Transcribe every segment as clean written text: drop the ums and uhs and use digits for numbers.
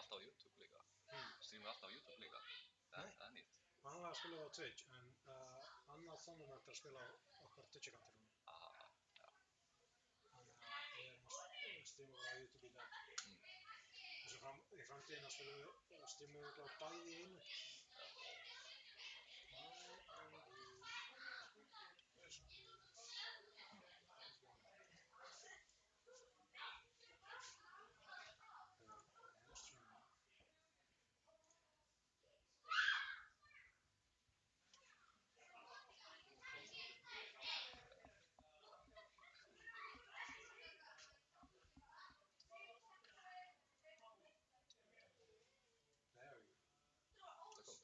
alltaf á YouTube líka. Streamar alltaf á YouTube líka. Það er nýtt. Vanlega spila á Twitch, en annað tónament er að spila á okkar Twitch-akkánti núna. Já. Þannig að við erum að streama bara á YouTube í dag. Í framtíðina streamum við örugglega bæði í einu. There we go. Það er cool.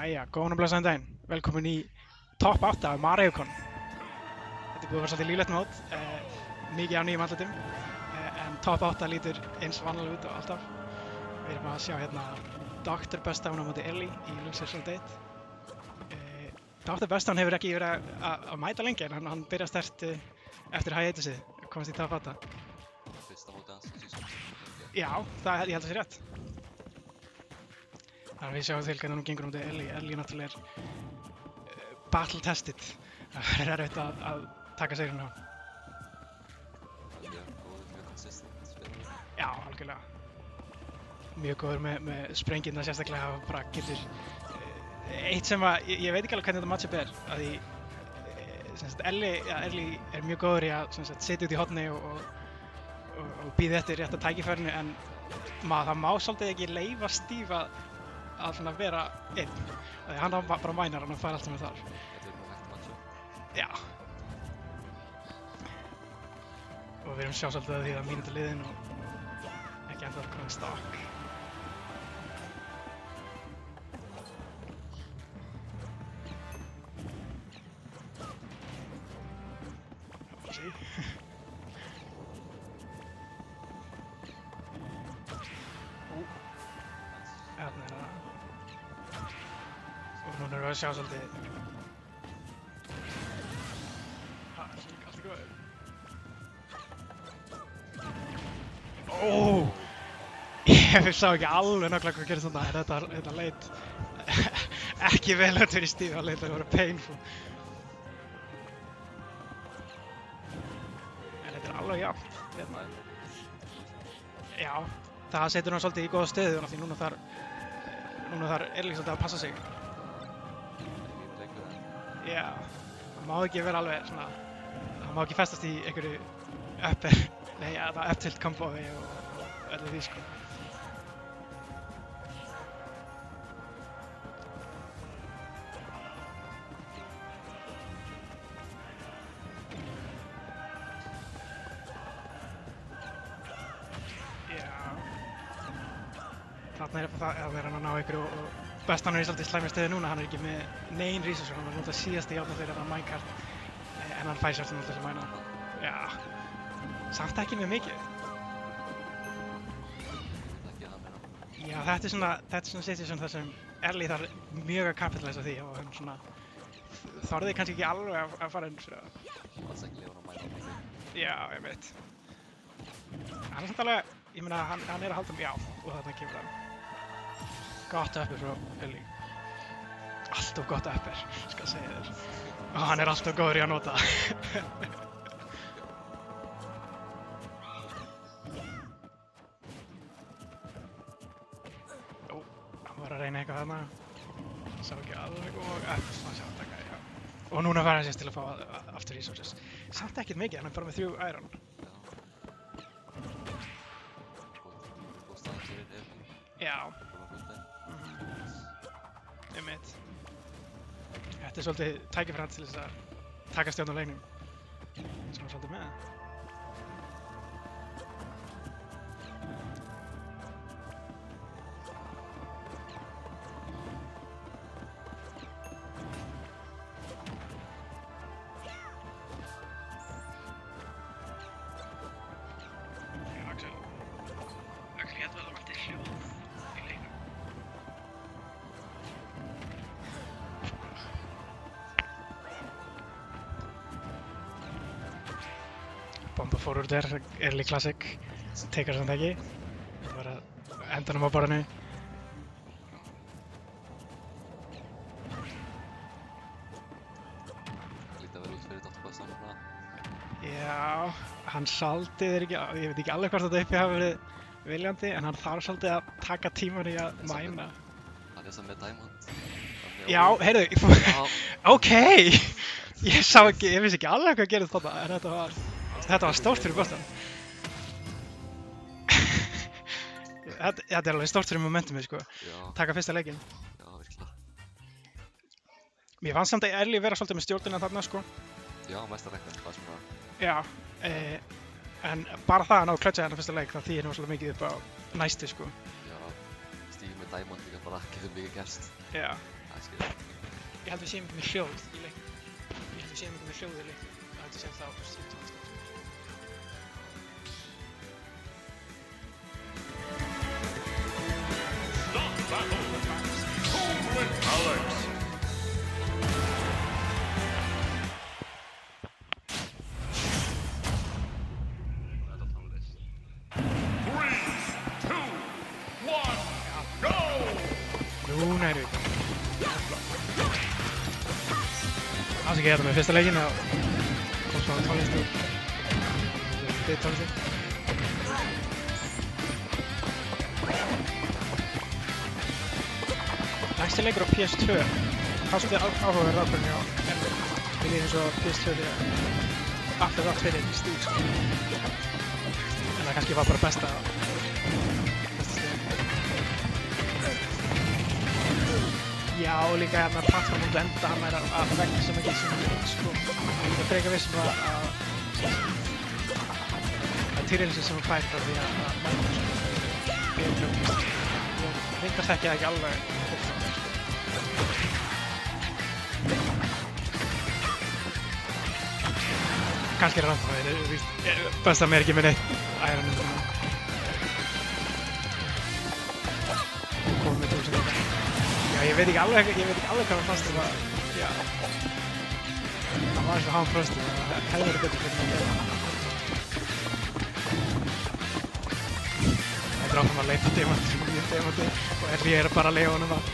Jæja, góðan og blessaðan daginn. Velkomin í Top 8 af Mareikon. Þetta er búið að vera svolítið líflegt mót, mikið af nýjum andlitum, en Top 8 lítur eins vanalega út og alltaf. Við erum að sjá hérna Dr. Bestdown á móti Ellie í Luxury Date. Dr. Bestdown hefur ekki verið að mæta lengi, en hann byrjar sterkt eftir hiatusið, komast í Top 8. Fyrsta móti hans í sísón. Já, ég held að það sé rétt. Þannig að við sjáum til hvernig hún gengur móti Ellie. Ellie náttúrulega er battle tested. Það er erfitt að taka segrinn á. Mjög góður, mjög consistent spilari. Já, algjörlega. Mjög góður með sprengirna sérstaklega og bara getur eitt sem að, ég veit ekki alveg hvernig þetta matchup er, að því Ellie er mjög góður í að sitja út í horni og bíða eftir rétta tækifærinu, en það má svolítið ekki leyfa Steve að svona vera einn. Því hann bara mænar, hann fær allt sem það þarf. Þetta er nú hægt matchup. Já. Og við erum sjá svolítið að því að mínútu liðin og ekki ennþá komin stakk. Þarna er það. Og núna erum við að sjá svolítið. Það er líka allt í góðu. Ég sá ekki alveg nákvæmlega hvað gerist þarna, en þetta leit ekki vel út fyrir Steve, það leit að vera painful. En þetta er alveg jafnt. Já, það setur hann svolítið í góða stöðu, því núna þarf Ellie svolítið að passa sig. Já, það má ekki vera alveg svona, það má ekki festast í einhverju up-tilt kombói og öllu því sko. Þarna er hann að ná ykkur og Bestdown er í svolítið slæmi stöðu núna, hann er ekki með nein resource, hann var náttúrulega síðasti járna fyrir hann minecart, en hann fær sér til þess að mæna. Já, samt ekki með mikið. Já, þetta er svona situation þar sem Ellie þarf mjög að capitalize á því og hann svona þorði kannski ekki alveg að fara inn fyrir það. Það er ekki lefur að mæta mikið. Já, ég veit. Hann er samt alveg, ég meina, hann er að halda já, og þarna kemur hann. Gott upper frá Ellie. Alltof gott upper, skal segja þér. Og hann er alltof góður í að nota. Hann var að reyna eitthvað þarna. Sá ekki alveg og sjá að taka, já. Og núna var hann sérst til að fá aftur resources. Samt ekkert mikið, hann er bara með 3 iron. Góð staðan fyrir Ellie. Já. Þetta er svolítið tækifæri hans til þess að taka stjórn á leiknum, sem hann svolítið með. Axel hérna vel að valdi hljóð í leiknum. Bomba forward er early classic, tekur samt ekki. Það var að enda á borðinu. Lítið að vera út fyrir Dr. Bestdown núna. Já, hann svolítið ég veit ekki alveg hvort þetta uppi hafi verið viljandi, en hann þarf svolítið að taka tíman í að mæna. Hann er samt með diamond. Já, heyrðu, ok! Ég vissi ekki alveg hvað gerðist þarna, en þetta var stórt fyrir Bestdown. Þetta er alveg stórt fyrir momentumið, sko. Já. Taka fyrsta leikinn. Já, virkilega. Mér fannst samt að Ellie vera svolítið með stjórnina þarna, sko. Já, mestarækkan, það sem var. Já, en bara það að ná klötsa hérna fyrsta leik, það þýðir nú svolítið mikið upp á næstu, sko. Já, Steve með diamond líka bara getur mikið gerst. Já. Kannski. Ég held við séum ekki með hljóð í leiknum. Ég held við séum ekki með hljóð í leiknum. Það held ég sem þá Alex. Þetta tónlist. 3, 2, 1, go! Núna erum við. Afsakið þetta með fyrsta leikinn og kom svo tónlist úr tónlisti. Næsti leikur á PS2. Það er svolítið áhugaverð ákvörðun hjá Emil. Við líðum svo PS2 því að allir átt fyrir stíl sko. En það kannski var bara besta stíl. Já, og líka hérna plattform mútu enda hann er að vegna sem ekki sem sko. Ég er frekar vissum að Tyrelsi sem hún fær frá því að mæta sko. Ég reyndar þekki það ekki alveg fullkomlega, sko. Kannski er rann það, best að mér ekki með neitt æran undir það. Komum með tóksin þetta. Já, ég veit ekki alveg hvað hann fannst um að, já. Það var eins og hann fröstu, það hefði verið betur fyrir að gera það. Það er áfram að leita demanti og nýja demanti og ég er bara að leiða honum það.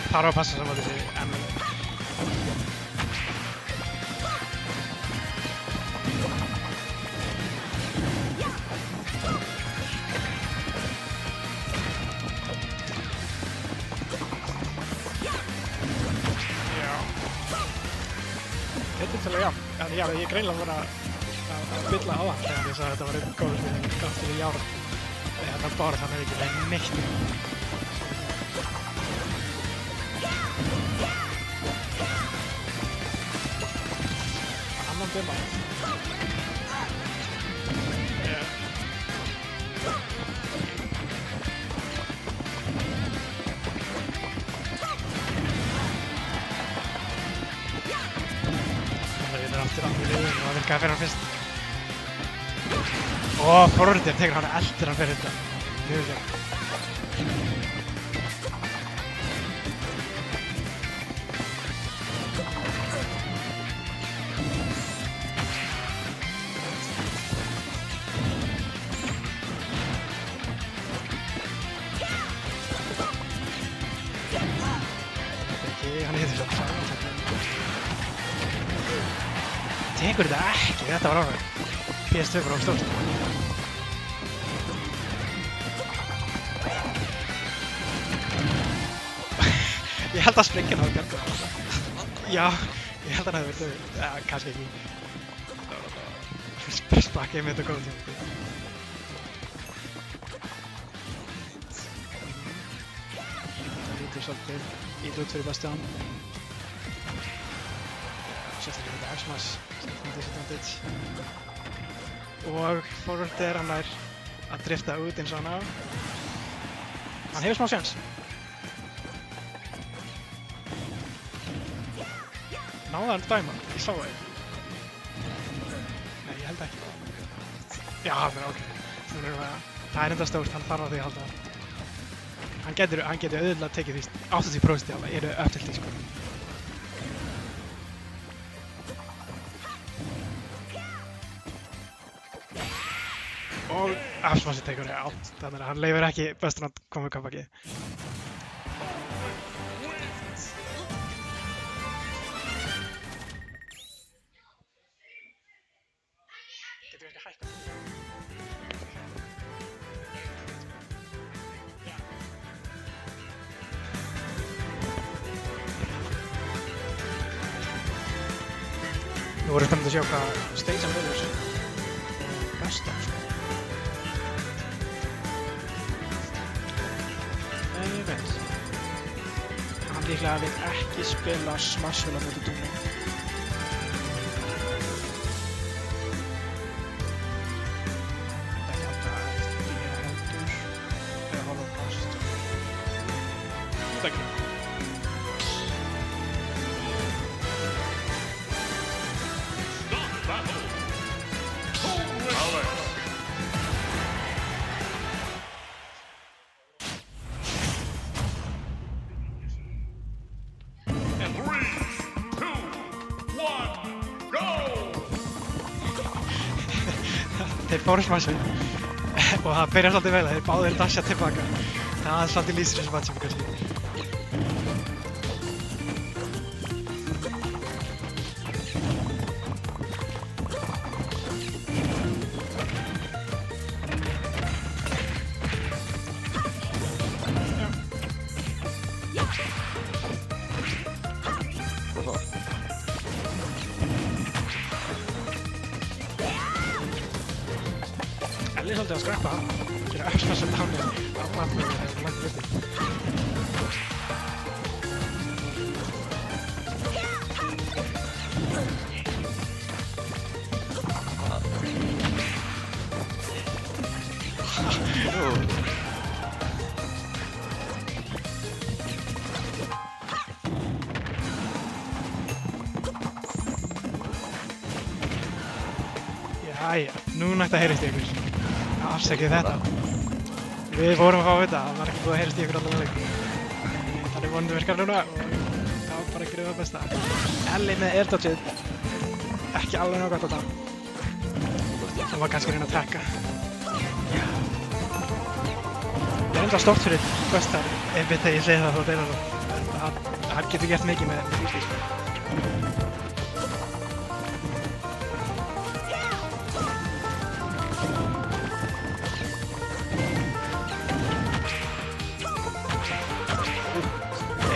Það þarf að passa saman þessi Emil. Já, ég greinilega var að bylla á hann þegar ég sagði að þetta var einn góður fyrir gátt fyrir járn. Þetta bara þannig ekki neitt. Annan dema. Aftur í liðinu og það virkaði fyrir hann fyrst. Forwardir tekur hann eldir hann fyrir þetta. Mjög vel. Hann heitir svo. Tekur þetta ekki, þetta var áfram. PS2 var á stórt. Ég held að sprengjan hafi bjargað það. Já, ég held að hann hafi verið döður. Kannski ekki. Spakkaði með þetta góð tíma. Það lítur svolítið illa út fyrir Bastion. Sérstaklega þetta X-Mass. Og forwardi er hann nær að drifta út eins og hann á. Hann hefur smá sjans. Náði hann dæma? Ég sá það. Nei, ég held ekki. Já, það er ok. Það er enda stórt, hann þarf á því að halda. Hann getur auðvitað tekið því 80% alveg, eru upp til því sko. Og Afsmassi tekur það átt, þannig að hann leifir ekki bestur að koma í kampakið. Getur við ekki hækka? Nú voru spennandi að sjá hvað stage hann verður besta, sko. Hann líklega vil ekki spila Smash vel á móti Doom. 1, go! Þeir fórsmassu og það byrjar svolítið vel að þeir báðir dasha tilbaka. Það er svolítið lýsir þessu matchup kannski. Elli er svolítið að skreppa, gera uppsmassum dánir á matnum og langt viti. Jæja, núna ætti að heyrist í ykkur. Afsækið þetta. Við fórum að fá þetta, það var ekki búið að heyrist í ykkur allan leik. Þannig vonandi virkar núna og það var bara að gera það besta. Elli með airdodgeið. Ekki alveg nóg gott á það. Það var kannski að reyna að trekka. Það er enda stórt fyrir Questar ef við þegar ég segi það þá deyna það. Hann getur gert mikið með hústíð.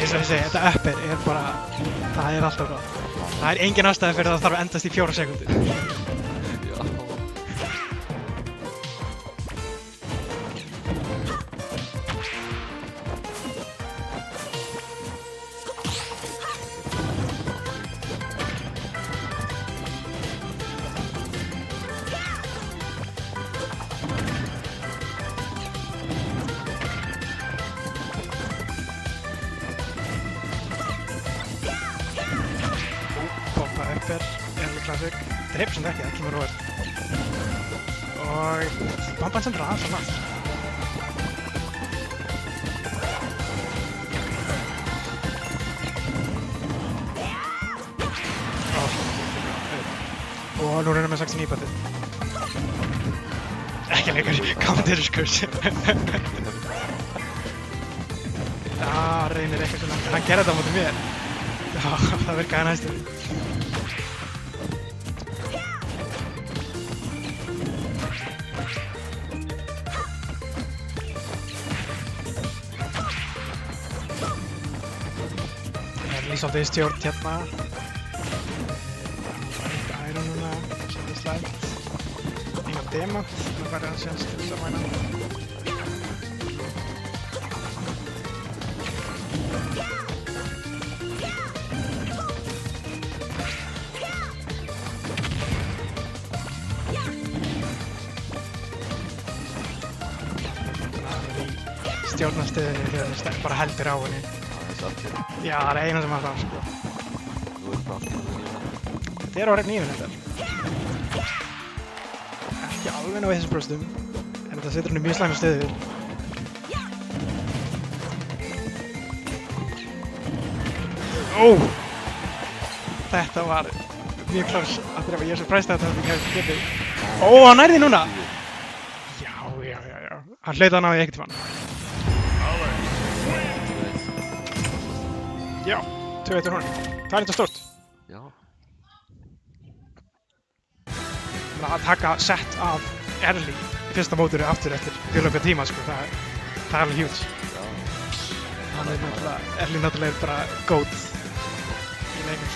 Eins og ég segi, þetta upper er bara, það er alltaf ráð. Það er engin ástæði fyrir það þarf að endast í 4 sekúndur. Classic. Dreipur sem ekki, það kemur óvart. Og bomban sendur aðeins á langt. Og nú reynum við 69 bætið. Ekki lengur, counter-skurs. Það reynir eitthvað svona. Hann gerði þetta á móti mér. Já, það virkaði næstum. Svolítið stjórn hérna. Eitt æron núna, svolítið slæmt. Engan demant, nú verður hann síðan til þess að mæna. Stjórnastuðinni þegar það bara heldur á henni. Já, það er eina sem var það, sko. Nú er það Þetta er orðið nýjum þetta. Ekki alveg ná í þessum bröstum, en þetta setur henni mjög slæma stöður. Ó! Þetta var mjög klás að drefa. Ég er svo præst að þetta hefði getið. Ó, hann nærði núna! Já. Hann hlaut að ná í einhvern tímann. Já, 2-1 honum. Það er þetta stórt. Já. Að taka sett af Elli í fyrsta mótinu aftur eftir fjölöka tíma, sko, það er alveg huge. Já. Hann er náttúrulega, Elli náttúrulega er bara GOAT í leiknum.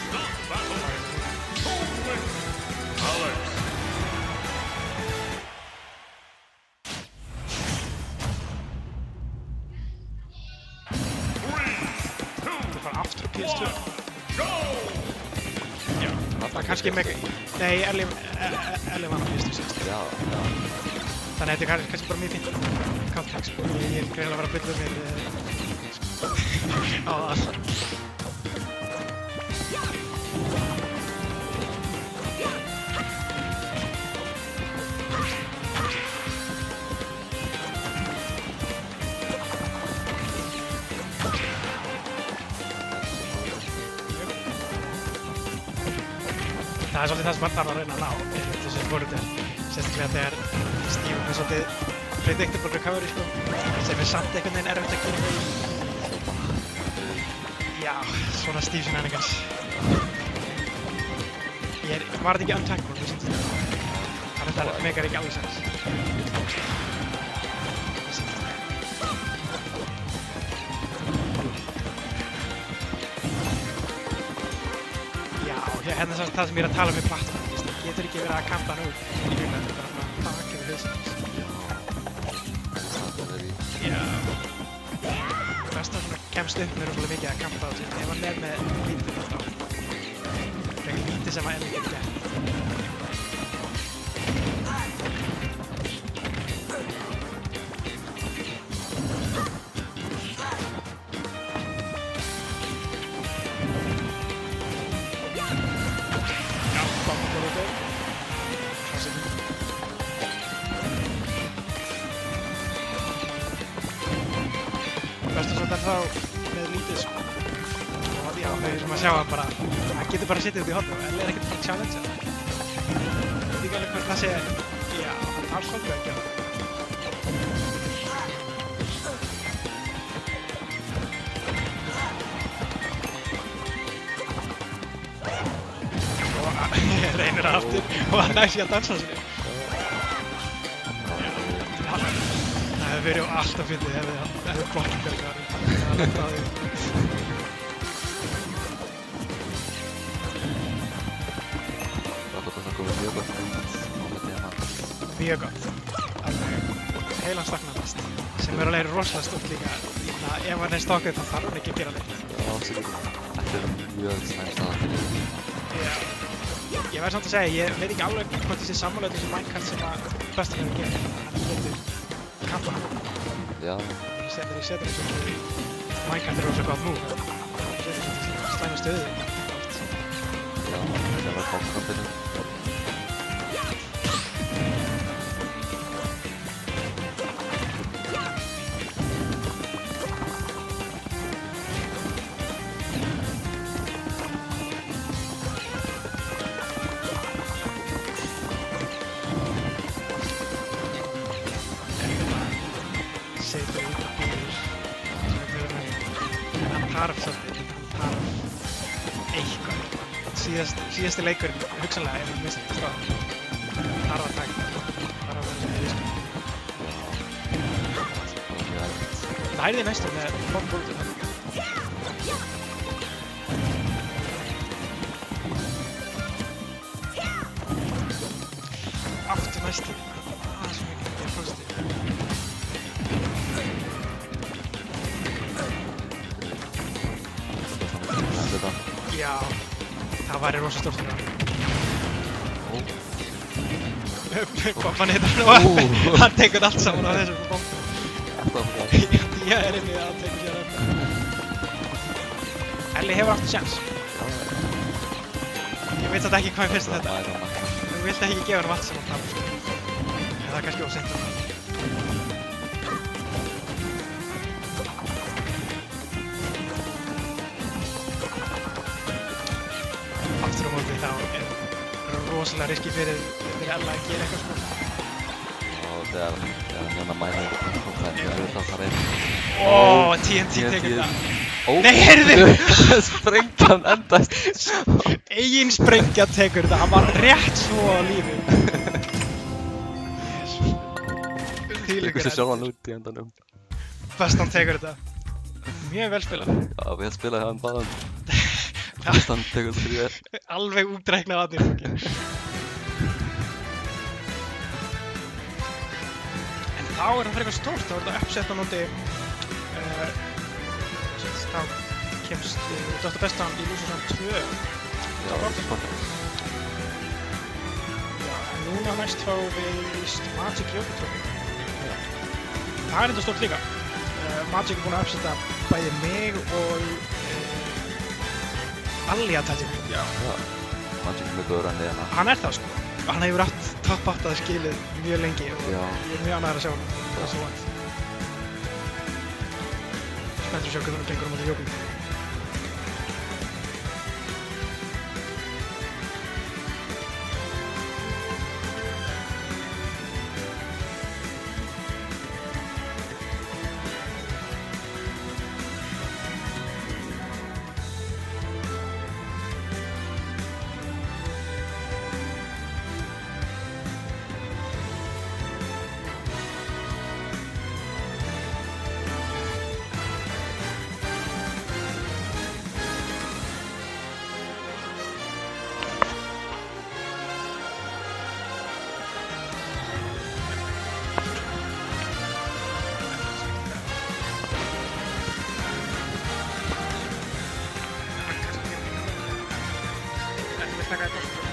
Aftur á PS2. Já, það er kannski mega... Nei, Elli vann á PS2 síðast. Já. Þannig að þetta er kannski bara mjög fínt countertag, sko. Ég er greinilega að vera að bylla mér á það. Það er svolítið það sem maður þarf að reyna að ná þessu forröndar, sérstaklega þegar Steve er svolítið predictable recovery sko, sem er samt einhvern veginn erfitt að gera það í. Já, svona Steve shenanigans. Var þetta ekki untackable, þú sýndist það? Þannig að það megar ekki alveg sens. Hérna er það sem ég er að tala um í plattform, það getur ekki verið að kanta hann út í byrjunum, þetta er bara að taka við hausinn. Já. Best að svona kemst upp með rosalega mikið að kanta á þessu, ef hann er með lítið þá. Það er lítið sem að Ellie getur gert. Þá með lítið sko. Og já, þau sem að sjá hann bara, hann getur bara að sitja út í horn og Ellie er ekkert bara að challenge það. Ég veit ekki alveg hvort það sé, já, hann þarf svolítið að gera það. Og reynir það aftur og hann næst í að dansa sér. Það hefur verið allt að fyndið ef blokking verið klarið. Það er það. Mjög gott. Heilan stagnandast. Sem er alveg rosalega stórt líka. Ef hann er stokkað þá þarf hann ekki að gera neitt. Já, sigur. Þetta er mjög slæm staða fyrir því. Ég verð samt að segja, ég veit ekki alveg hvort þessi sammála þessu Minecraft sem að Bestan hefur gert. Hann getur kappa hann. Já. Ég setur þessu Minecraft er rosalega gott nú. Það er slæma stöðu. Já, það var fólkkampinu. Síðasti leikurinn, hugsanlega, ef við missum þetta stáð. Þarf að taka það. Þarf að vera sem risku. Lærið þið næstum með bombúldur. Aftur næstum. Það er svo mikið að gera fórstu. Já. Það væri rosa stórt fyrir hann. Bomban hittar hann og hann tekur allt saman á þessum bombu. Ég er inni að hann tekur sér öll. Ellie hefur aftur sjans. Ég veit þetta ekki hvað finnst þetta. Þú vilt ekki gefa hann allt saman fram. Það er kannski óseint. Aftur á móti þá er rosalega riski fyrir Ella að gera eitthvað sko. Og þegar hérna mænir það er það að reyna. TNT tekur það. Nei, heyrðu! Sprengjan endast. Eigin sprengja tekur það, hann var rétt svo á lífi. Tekur sér sjálfan út í endanum. Bestan tekur þetta. Mjög vel spilað. Já, við hefum spilað hérna báðum. Bestan tekur þetta fyrir þér. Alveg útreiknað að þér. En þá er það fyrir eitthvað stórt, þá er þetta uppsett á móti þá kemst Dr. Bestan í Lúsasson 2. Já, sportar. Já, en núna næst fá við Magic Jökultrófi. Það er þetta stórt líka. Magic er búinn að uppsetta bæði mig og Alli að tætja mig. Já. Magic er mjög góður enn hérna. Hann er það sko. Hann hefur átt topp 8 skilið mjög lengi og ég er mjög ánægður að sjá hann. Það er svo vant. Spenntur að sjá hvernig hann gengur á móti Jökultrófi. taka þetta sko.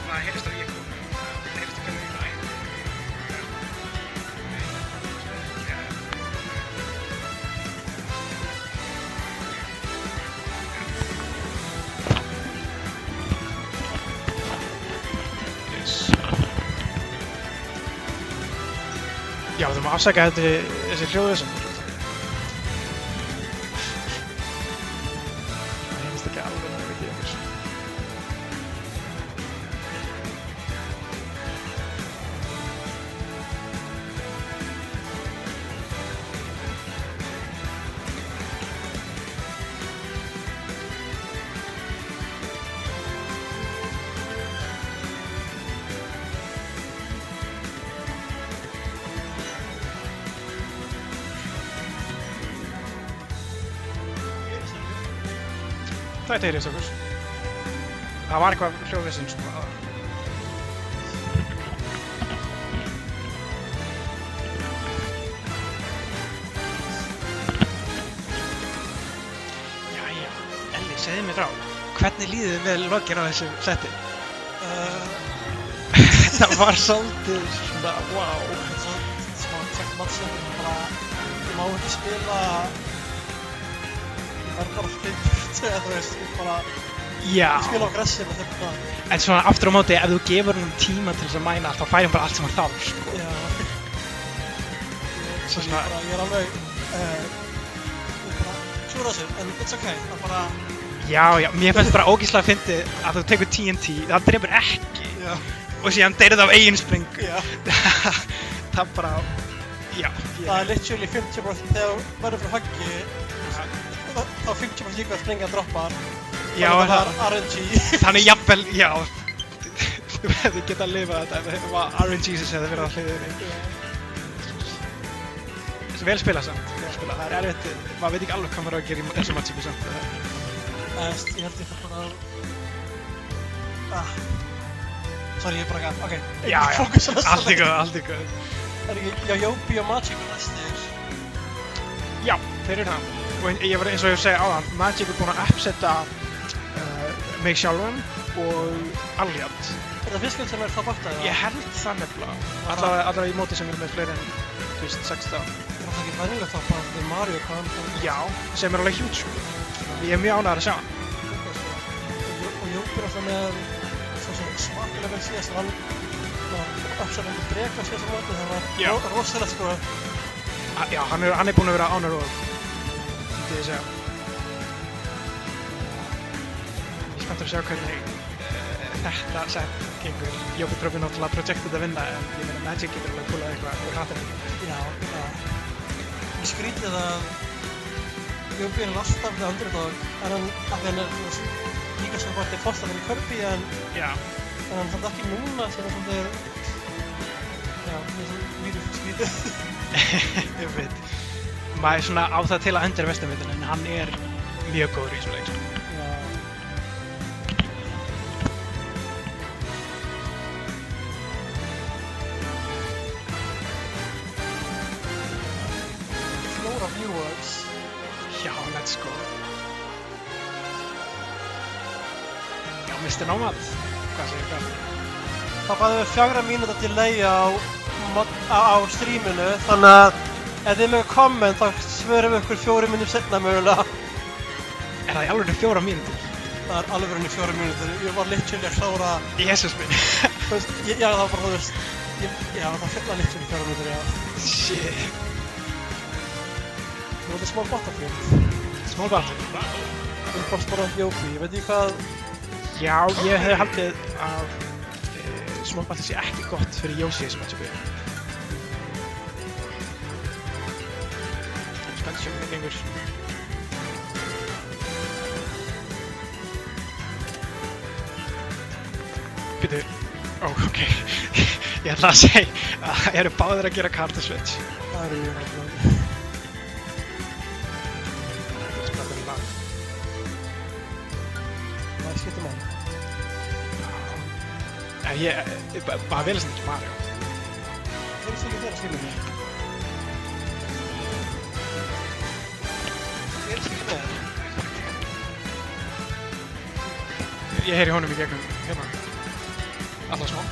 Það heyrist að ég kom. Það heyrist ekki að ég næ. Yes. Já, við þurfum að afsaka þessi hljóðu sem. Það heyrist ekki alveg nógu mikið í okkur. Þetta heyrist okkur. Það var eitthvað hljóðvesen sko. Jæja, Elli, segðu mér frá. Hvernig líður þið með lokin á þessu setti? Þetta var svolítið svona, wow. Smá tjekk mattsefnir, bara, ég má ekki spila í bara flippurt, eða þú veist, Já. ég spila á gressi með þetta. En svona aftur á móti, ef þú gefur honum tíma til þess að mæna allt, þá fær hann bara allt sem hann þarf, sko. Já. Svo svona, Ég er alveg, ég bara klúra þessu, en it's okay, það bara, já, mér finnst bara ógeðslega fyndið að þú tekur TNT, það drepur ekki. já, Og síðan deyrið af eigin spring. já. Það bara, já. Það er literally 50% þegar þú verður fyrir höggi, þá 50% líka að springa að droppa. Já, Þannig að það- það er RNG. Þannig jafnvel, já. Þú hefði getað að lifa þetta ef það var RNG sem hefði verið á hliðinni. Vel spilað samt, vel spilað. Það er erfitt, maður veit ekki alveg hvað maður á að gera í þessu matchupi samt. Ég held ég þarf bara að... Sorry, ég er bara gaf, ok. Já, Fókus á næsta allt í góð, allt í góð. Er ekki, já, Jópi og Magic er næstir. Já, þeir eru það. Og ég var eins og ég segja áðan, Magic er búinn að uppsetta mig sjálfan og Alliant. Er það fyrst sem er það bakta eða? Ég held það nefnilega. Allavega í móti sem eru með fleiri en, þú veist, 16. Er það ekki venjulegt þá bara því Mario Kart? Já, sem er alveg hjút, sko. Ég er mjög ánægður að sjá hann. Og Jópi er alltaf með svo smakilega vel síðast og hann uppsæðandi breka síðast á móti þannig Já. að það var rosalegt sko. Já, hann er búinn að vera ánægður og myndi ég segja. Ég er spenntur að sjá hvernig þetta set gengur. Jópi prófið náttúrulega projektið að vinna en ég meina Magic getur alveg púlað eitthvað úr hattinum. Já. Ég skrítið að Jópi er alltaf við underdog en hann, af því hann er líka sem bara til fórstæðin í Kirby en Já. hann samt ekki núna sem er svolítið, já, mjög skrítið. Ég veit. Maður er svona á það til að undir vestamveitin en hann er mjög góður í þessu leik, sko. Já. Flóra viewers. Já, let's go. Já, Mr. Nomad. Hvað segir það? Það bæði við 4 mínúta delay á streaminu, þannig að ef þið með komment þá svörum við ykkur 4 mínútur seinna mögulega. Er það í alveg 4 mínútur? það er alveg 4 mínútur. Ég var literally að klára, Jesus minn. þú veist, já það var bara, þú veist, já það var literally 4 mínútur, já. Shit. Það var small battlefield. Small battle. Uppáhalds bara Jópi, ég veit ekki hvað. Já, ég hefði haldið að small battle sé ekki gott fyrir Yoshi þessu matchupi. Spennt sjá hvernig gengur. Býtu, ok. Ég ætla að segja að það eru báðir að gera kartu switch. Það eru mjög hægt. Það skiptir máli. En ég bara vel sem ekki Mario. Það er ekki þeirra skilur mig. Ég er skilur með það. Ég heyri honum í gegnum hérna. Alltaf smá.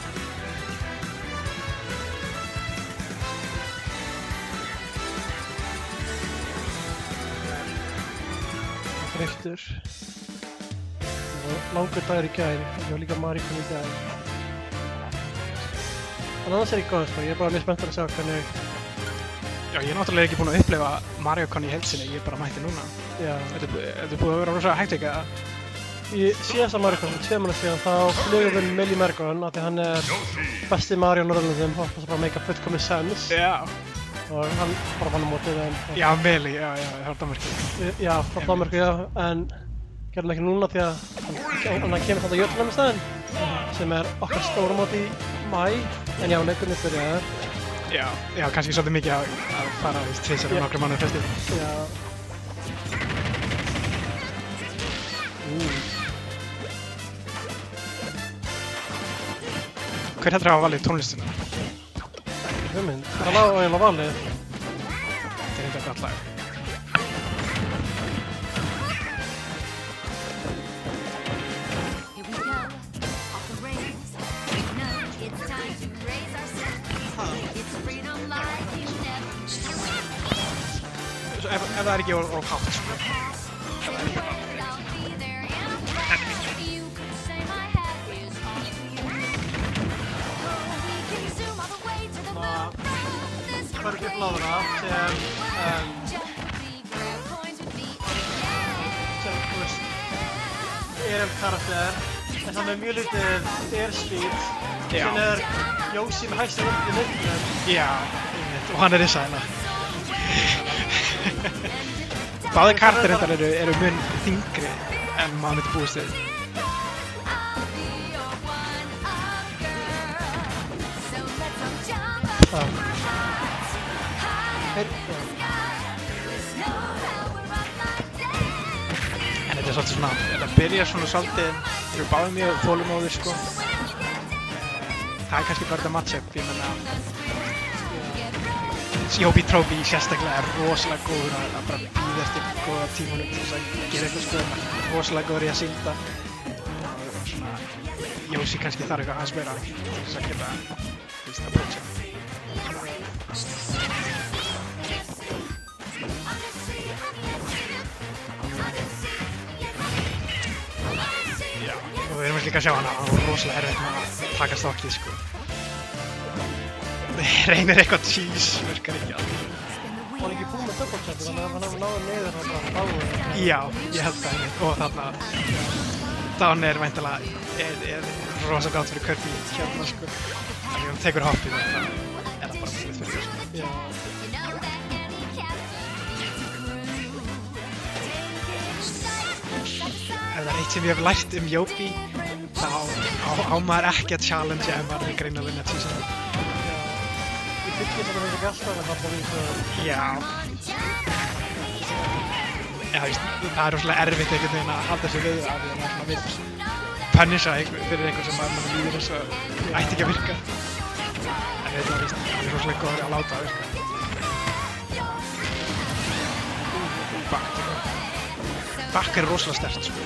Þreyttur. Það var langur dagur í gær, ég var líka Mario Kart í gær. En annars er ég góð sko, ég er bara mjög spenntur að sjá hvernig, Já, ég er náttúrulega ekki búinn að upplifa Mario Kart í heild sinni, ég er bara mætti núna. já, Þetta er búið að vera rosa hægt ekki að... í síðasta Mario Kart, 2 mánuðir síðan, þá flugum við Millie Mergon af því hann er besti Mario á Norðurlöndum, það bara make a fullkomið sense Já. og hann bara vann á mótið en Já, Meli, já, það er Danmörku. já, frá Danmörku, já, en gerðum ekki núna því að hann kemur þarna Jötnum í staðinn sem er okkar stóra mót í maí, en já, leikurinn byrjaður. Já, kannski svolítið mikið að fara tvisar og nokkra mánuði fresti. Já. Hver heldur að hafa valið tónlistina? Hugmynd, það lag og eiginlega valið. Þetta er eitthvað gott lag. Here we go, off the rails. We know it's time to raise ourselves. It's freedom like you never knew. Ef það er ekki of hátt, sko. Say when I'll be there in a flash. You could say my hat is off to you. We can zoom all the way to the moon. This Það er ekki bláðuna sem, just be grab coins with me. sem, þú veist, karakter, en það með mjög lítið airspeed, Já. sem er Yoshi með hægsta völd í leiknum. Já, einmitt, og hann er risæla. Báðir karakterindar eru mun þyngri en maður myndi búist við. I'll be your one-up girl. So let's all jump up Það, high þeir, in the sky. Know how we're up like dancing. En þetta er svolítið svona, þetta byrjar svona svolítið, þeir eru báðir mjög þolinmóðir, sko. Það er kannski bara þetta matchup, ég menna Jóbi Tróbi sérstaklega er rosalega góður að bara bíða eftir góða tímunum til þess að gera eitthvað sko, rosalega góður í að synda og svona Yoshi kannski þarf eitthvað aðeins meira til þess að geta víst að approacha. Já, og við erum líka að sjá hana, hann var rosalega erfitt með að taka stokkið sko. Reynir eitthvað cheese, virkar ekki alveg. var ekki búinn með double jump, þannig að hann hafði náður niður og bara dáið. Já, ég held það einmitt og þarna Down er væntanlega rosa gátt fyrir Kirby hérna sko. Þannig að hann tekur hoppið og það er það bara búið fyrir sko. Já. Ef það er eitt sem ég hef lært Jóbi þá á maður ekki að challenge ef maður er greinilega að vinna season. Ég byggi þetta með þessi alltaf en það bara eins og... Já. Já, það er rosalega erfitt einhvern veginn að halda sig við það af því að maður vill punisha fyrir einhvern sem maður líður þess að ætti ekki að virka. En þetta er rosalega góður að láta að virka. Back er rosalega sterkt sko.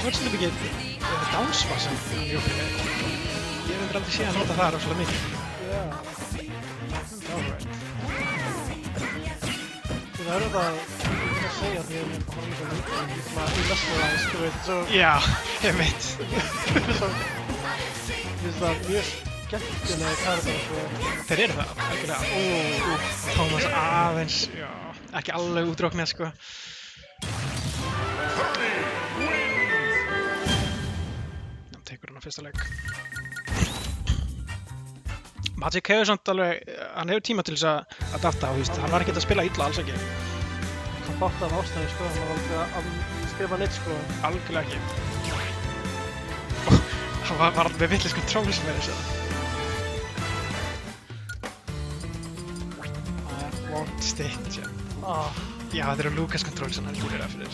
var stundum ekki downspa sem Jópi er. Ég hef aldrei séð að nota það rosalega mikið. Já. Það er áhugavert. Það er þetta að segja því að ég kom líka mikið í Mesmerize, þú veit, svo Já, ég veit. Mér finnst það mjög skemmtilega karakter, sko. Þeir eru það, algjörlega. Thomas aðeins, já, ekki alveg útróknir, sko. Hann tekur hann á fyrsta leik. Magic hefur samt alveg, hann hefur tíma til þess að adapta, þú veist, hann var ekkert að spila illa, alls ekki. Hann bátt af ástæðu, sko, hann var aldrei að skrifa neitt, sko. Algjörlega ekki. Hann var alltaf með vitlis controls með þessu. Won't stitch, já. Já, þetta eru Lucas controls sem hann gerir það fyrir.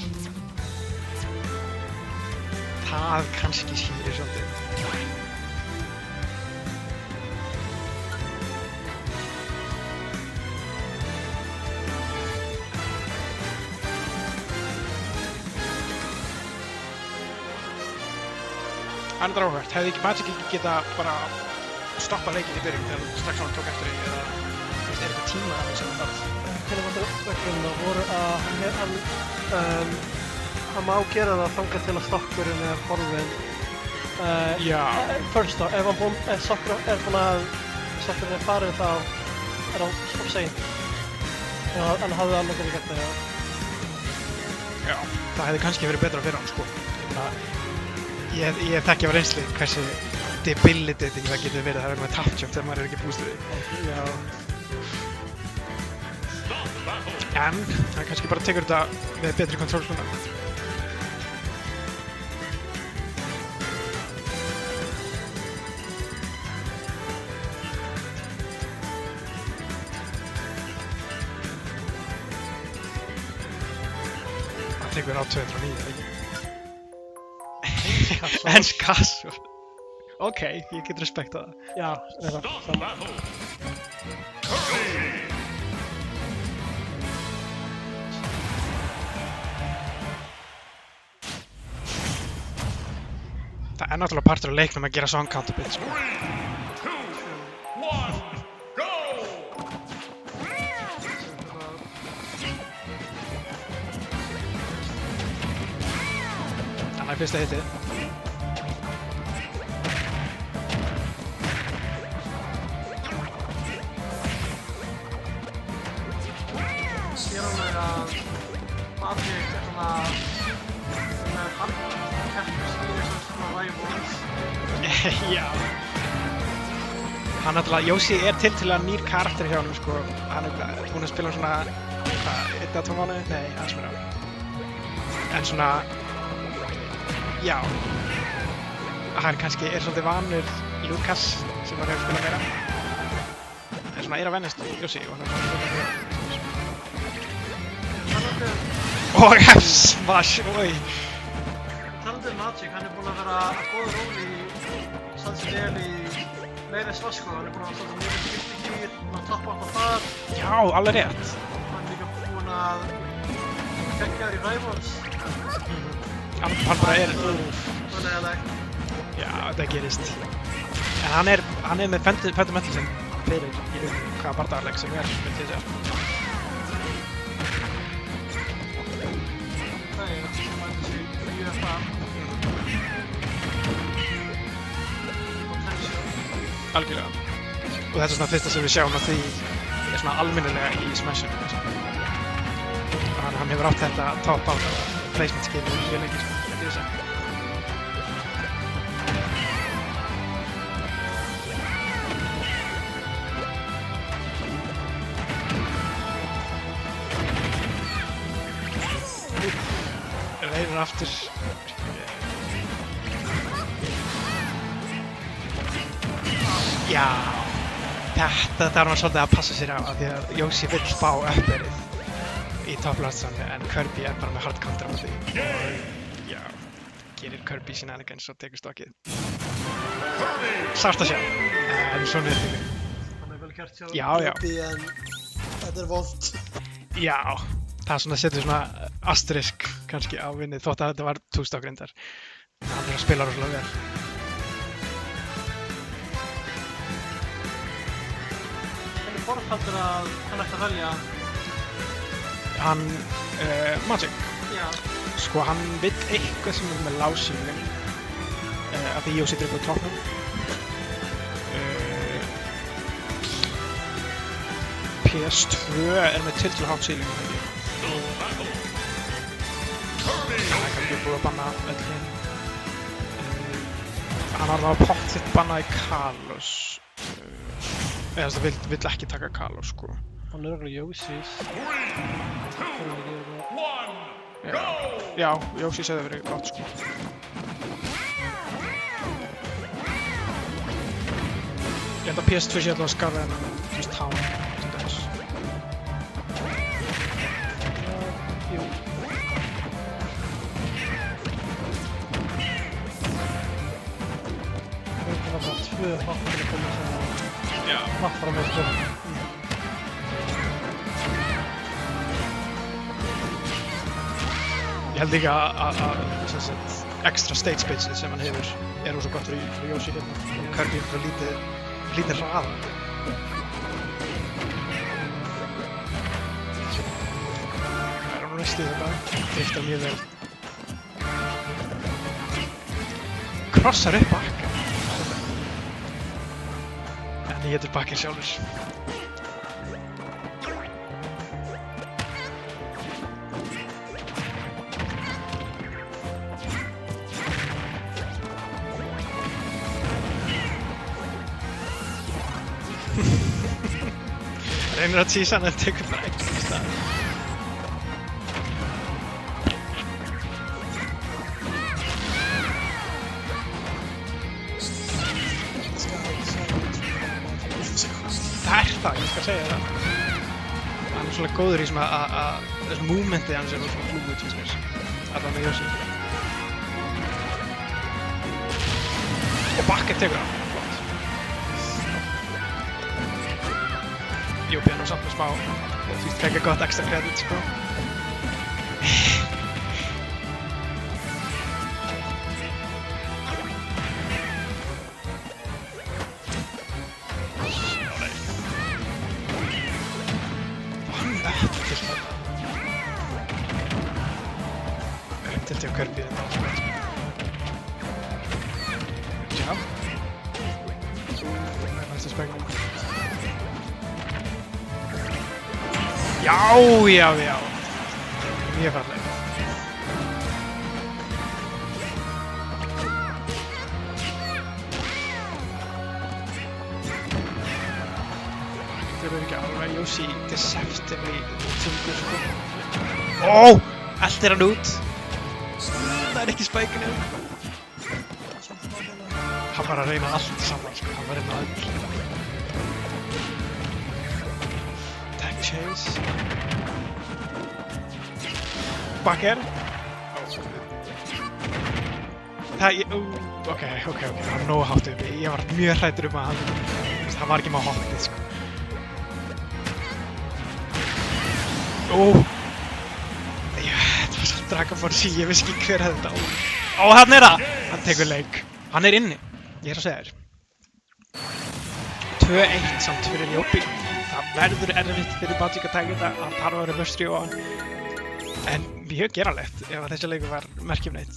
Það kannski skýrir svolítið. Hann er áhugavert. Hefði ekki Magic ekki geta bara stoppað leikinn í byrjun þegar strax hann tók eftir því eða er eitthvað tíma sem það þarf? Reglurnar voru að hann má gera það þangað til að stokkurinn er horfinn. Já. First off, ef stokkurinn er farinn þá er hann svo seint. Hann hafði annað verið gert það, Já, það hefði kannski verið betra fyrir hann, sko. Ég þekki af reynsli hversu debilitating það getur verið að vera með tapjump þegar maður er ekki búist við því. Já. En hann kannski bara tekur þetta með betri control svona. Hann tekur á 209, ekki? En casual. Ok, ég get respektað það. Já, eða saman. Það er náttúrulega partur af leiknum að gera song counter bit, sko. 3, 2, 1, go! Þannig að fyrsta hitið. Sér alveg að Magic er svona með handkeppnis í þessum svona rivals. Já. Hann náttúrulega, Yoshi er tiltölulega nýr karakter hjá honum, sko. Hann er búinn að spila svona, hvað, 1-2 mánuði? Nei, aðeins meira. En svona, já. Hann kannski er svolítið vanur Lucas sem hann hefur spilað meira. En svona er að vennast Yoshi og hann er svona og F-smash, oi! Talandi Magic, hann er búinn að vera að góða ról í Sunset Dale í meiri svasko. Hann er búinn að standa meiri skiptingýr, búinn að toppa alltaf þar. Já, alveg rétt. Hann er líka búinn að gegja þér í rivals. Hann bara er... Þannig Já, þetta gerist. En hann er með fundamental sem fyrir í rauninu hvaða bardagarleik sem er, myndi ég segja. Algjörlega. Og þetta er svona fyrsta sem við sjáum að því er svona almennilega í Smashinu. Hann hefur átt þetta top out af placement skill mjög lengi, sko, myndi ég segja. Reynir aftur. Já, þetta þarf hann svolítið að passa sér á af því að Yoshi vill fá uppverið í topplátsandi en Kirby er bara með hard counter á því. Já, gerir Kirby sína elegans og tekur stokkið. Sárt að sjá, en svona er þetta. Hann er vel gert hjá Já, já. Kirby en þetta er volt. Já, það er svona setur svona asterisk kannski á vinni þótt að þetta var two-stock reyndar. Hann að spila rosalega vel. Hvernig Borg heldur að hann ætti að velja? Hann, Magic, Já. sko hann vill eitthvað sem er með lásýningum af því Yoshi dregur toppnum. PS2 er með tiltölulega hátt ceiling, það ekki. Það er kannski búið að banna öll hinn. Hann var það að pottitt banna í Kalos. Eða það vill ekki taka Kalos, sko. Hann er alveg Yoshi's. 3, 2, 1, go! Já, Yoshi segði verið gott, sko. Ég held að PS2 sé alltaf að skarra en Town, til dæmis. Jú. Það var bara 2 hopp til að koma sem Já. mappar á mig, sko. Ég held líka að extra stage spacið sem hann hefur er svo gott fyrir Yoshi hérna og Kirby fyrir lítið hraða. Það er hann restið þetta, driftar mjög vel. Krossar upp bakka. En ég getur bakkir sjálfur. Reynir að tísa hann en tekur bara ekki í stað. Það er það, ég skal segja það. Hann er svolítið góður í svona að þessu movementið hans er svona flúið, finnst mér. Allavega með Yoshi. Og bakkir tekur hann. Jópi hann samt með smá, þú veist, fekk gott extra credit, sko. Vann þetta til þetta. Til að Kirby þetta. Já. Næsta spegnum. Já. Mjög falleg. Þetta er ekki alveg Yoshi deceptively þungur, sko. Ó! Eltir hann út. Það er ekki spækinu. Hann var að reyna allt saman, sko. Hann var að reyna öll. Chase. Bakker. Það, ok, það var nógu hátt uppi. Ég var mjög hræddur að hann var ekki með hoppið, sko. Þetta var svo Dragon Ball Z, ég vissi ekki hver þetta. Hann er það! Hann tekur leik. Hann er inni. Ég er að segja þér. 2-1 samt fyrir Jópi. Það verður erfitt fyrir Magic að taka þetta, hann þarf að vera mustri og hann. En mjög geralegt ef þessi leikur var merkjum neitt.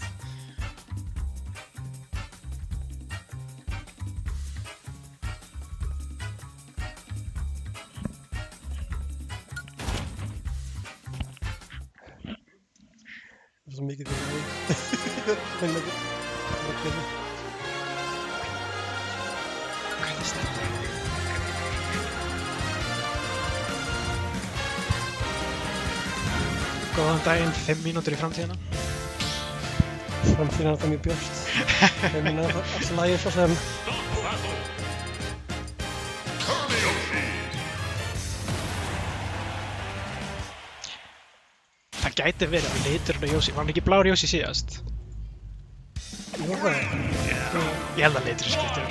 Það er svo mikið fyrir mig. Hvernig stendur? Góðan daginn, 5 mínútur í framtíðina. Framtíðina er það mjög björt. 5 mínútur alls lagi svo sem. Það gæti verið að liturinn á Yoshi, var hann ekki blár Yoshi síðast? Jú, það er. Ég held að liturinn skiptir.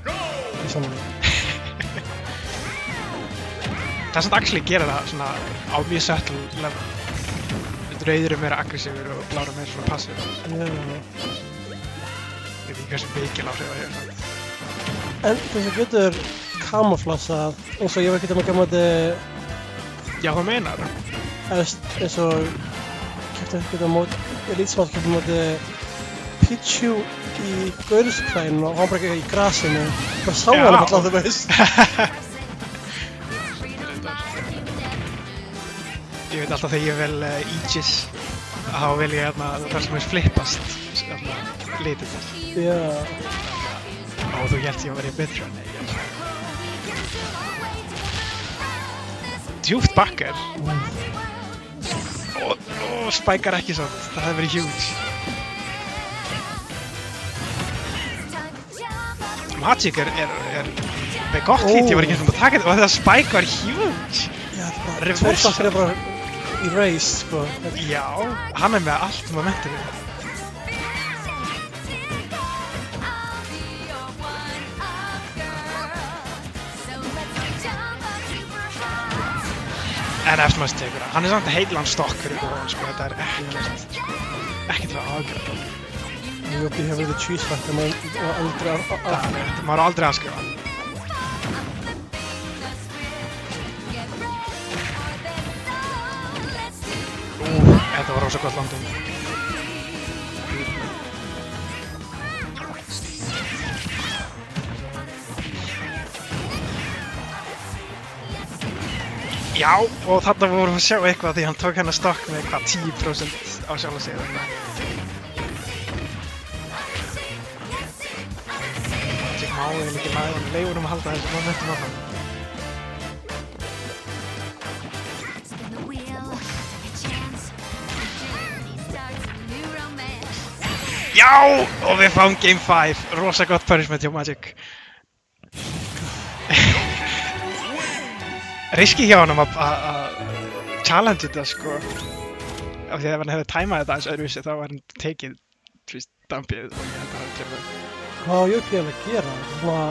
Í saman. Það er samt actually gera það svona á mjög subtle level. Þetta rauður meira aggressífur og blár meira svona passífur. Já. Ég veit ekki hversu mikil áhrif það hefur samt. En þessi getur kamuflasað eins og ég var ekkert að móti Já, hvað meinar? eins og kæfti ekkert að móti Elite-smátt kæfti á móti Pichu í gaurskræn og hann bara ekki í grasinu. Bara sá hann alltaf þú veist. Ég veit alltaf þegar ég vel Aegis þá vil ég þar sem er flippast litið. Já. Og þú hélt ég að vera betra. Djúpt bakkar. Og spækar ekki svona. Það hefði verið huge. Magic er með gott hit. Ég var ekki eins og að taka þetta og þetta spæk var huge. Já, bara Reverse. tórtan fyrir bara erase, sko. Já, hann er með allt momentinu. En eftir maður tekur það. Hann er samt heilan stokk fyrir góðan, sko. Þetta er ekkert fyrir aðgjöra. Jópi hefur the cheese factor, maður Maður er aldrei að skrifa. Þetta var rosa gott landum. Já, og þarna vorum við að sjá eitthvað því hann tók hennar stokk með hvað 10% á sjálf að segja þetta. Þetta má eiginlega ekki með hann leifunum að halda þessu momentum áfram. Spin the wheel, take a chance. Journey starts a new romance. Já! Og við fáum Game 5. Rosa gott punishment hjá Magic. Riski hjá honum að challenge þetta, sko. Af því að ef hann hefði tæmað þetta aðeins öðruvísi þá var hann tekið, dampið og ég held að hann trefði. Hvað á Jópi að gera? Svona...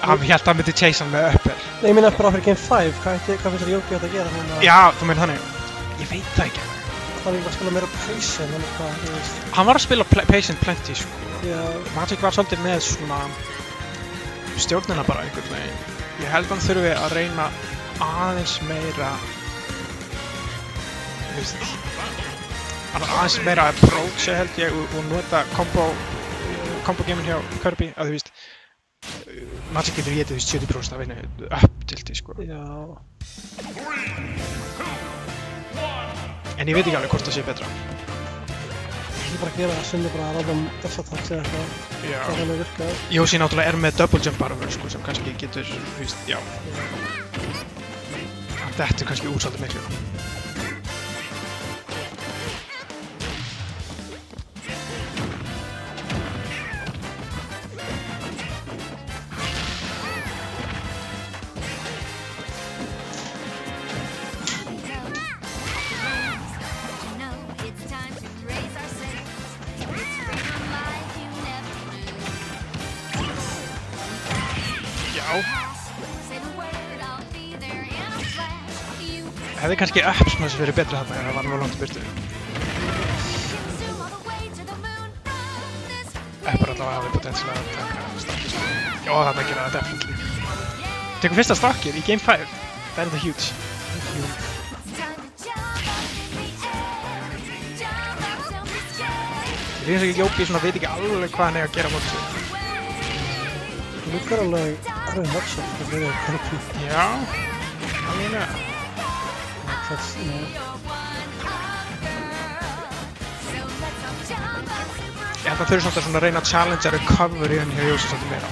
Hann hélt að hann myndi chase hann með upper. Nei, ég minna bara fyrir Game 5. Hvað finnst þér Jópi að gera núna? Já, þú meina þannig. Ég veit það ekki. Hann var að spila meira Patient, þannig hvað, þú veist. Hann var að spila Patient plenty, sko. Já. Magic var svolítið með svona stjórnina bara einhvern veginn. Ég held hann þurfi að reyna aðeins meira, aðeins meira approach held ég og nota combo gamein hjá Kirby, að þú veist, Magic getur getið 70% af einu upp til því, sko. Já. En ég veit ekki alveg hvort það sé betra. Ég bara að gera það sem bara að ráðum þess að takk segja eitthvað. Já. Það er alveg virkað. Yoshi náttúrulega er með double jump armor, sko, sem kannski getur, þú veist, já. Þetta er kannski úr svolítið miklu. Hefði kannski uppsmash verið betra þarna ef það var nú langt í burtu. Uppar allavega hafði potensial að taka stokkið. Já, þarna gera það definitely. Tekur fyrsta stokkið í Game 5. Það er þetta huge. Ég finnst ekki Jópi svona veit ekki alveg hvað hann er að gera á móti sig. Það lukkar alveg matchup að vera Kirby. Já, alveg. Ég held að þau eru samt að reyna að challengea recovery-un hjá Yoshi svolítið meira.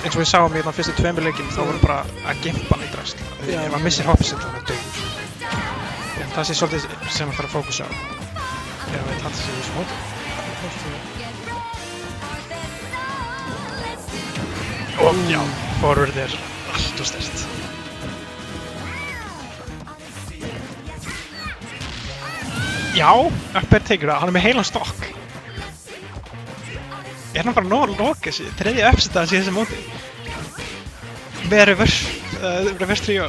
Eins og við sáum í þarna fyrstu tveimur leikjum þá voru bara að gimpa hann í drasl. Ef hann missir hoppið þá er hann dögur. Það sé svolítið sem hann þarf að fókusa á. Ef hann veit halda sig í þessu móti. Og já, forward er allt og sterkt. Já, upper tekur það, hann er með heilan stokk. Er hann bara nóg að loka þessi, þriðja uppsetta hans í þessu móti. Með reverse trio.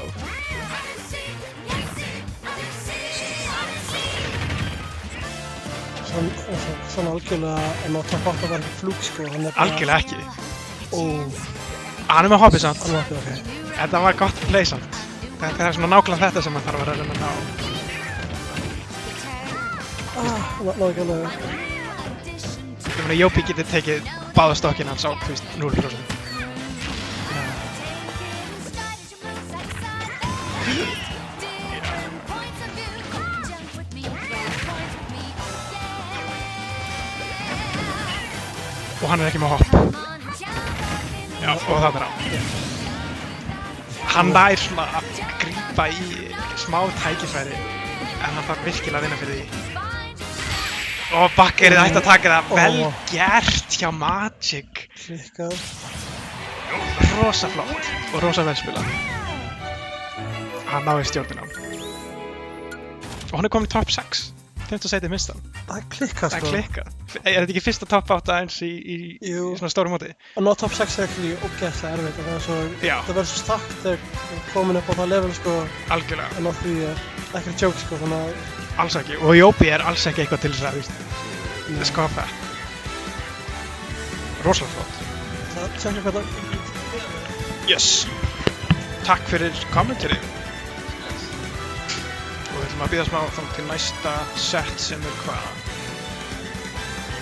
Svona algjörlega að ná top 8 var ekki flúk sko, hann er bara... Algjörlega ekki. Ó, Hann er með hoppið samt. hann var ekki, ok. Þetta var gott play samt. Þetta er svona nákvæmlega þetta sem maður þarf að reyna að ná. Hann náði ekki alveg. Ég meina, Jópi getur tekið báða stokkinn hans á, þú veist, 0%. Og hann er ekki með hopp. Já, og það er á. Hann nær svona að grípa í smá tækifæri, en hann þarf virkilega að vinna fyrir því. Og bakkerið ætti að taka það vel gert hjá Magic. Klikkað. Rosa flott og rosa vel spilað. Hann náði stjórnina. Og hann er komin í top 6. 5. sæti mistan. Það er klikkað Það sko. er klikkað. Er þetta ekki fyrsta top 8 eins í Jú. svona stóru móti? Að ná top 6 er ekki ógeðslega erfitt. Það er svo, Já. það verður svo stakt þegar komin upp á það level sko. Algjörlega. En á því er ekki joke sko, þannig að... Alls ekki. Og Jópi er alls ekki eitthvað til þess að, víst, skapa. Rosalega flott. Það sjá hvað það... Yes. Takk fyrir kommentari. Og við ætlum að bíða smá þá til næsta set sem er hvað?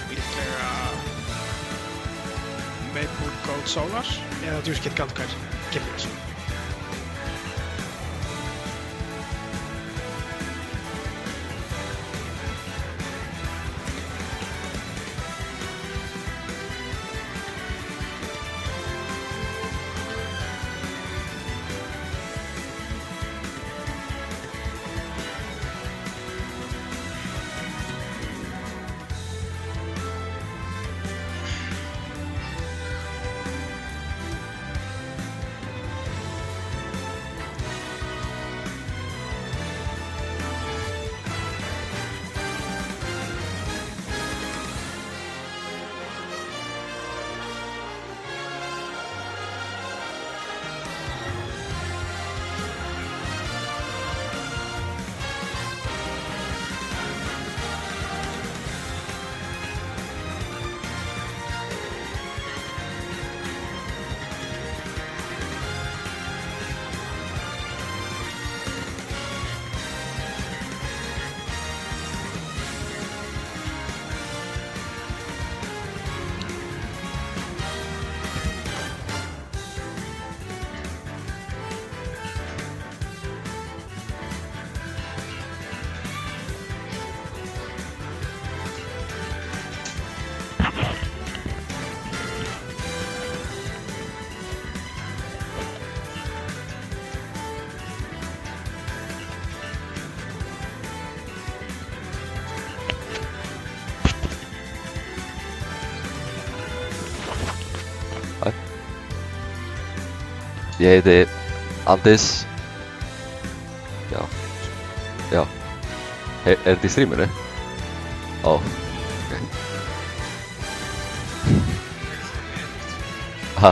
Líklega Maple Gold Solar eða Juice Kid Galdkær Gilbert. Ég heiti Andis. Já. Já. Er þetta í streaminu? Ó. Ok. Ha?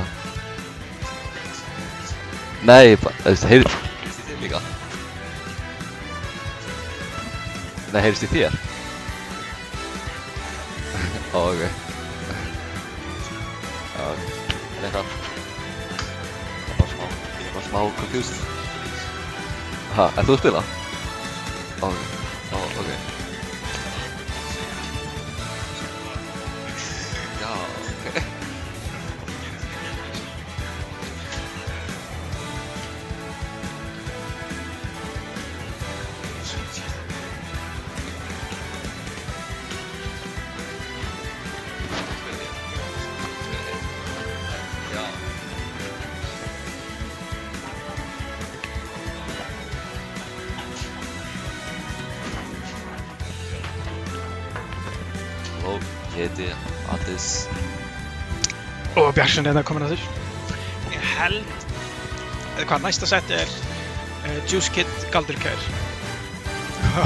Nei, þú veist, heyrðist í þér líka? Nei, heyrðist í þér? Ó, ok. Já, en eitthvað. Smá confused. Ha, ert þú að spila? Ó, ok. Já, ok. Já. Ég heiti Andis. Og Bjarkson er það komin að þér. Ég held... Hvað, næsta set er Juice Kid Galdurkær.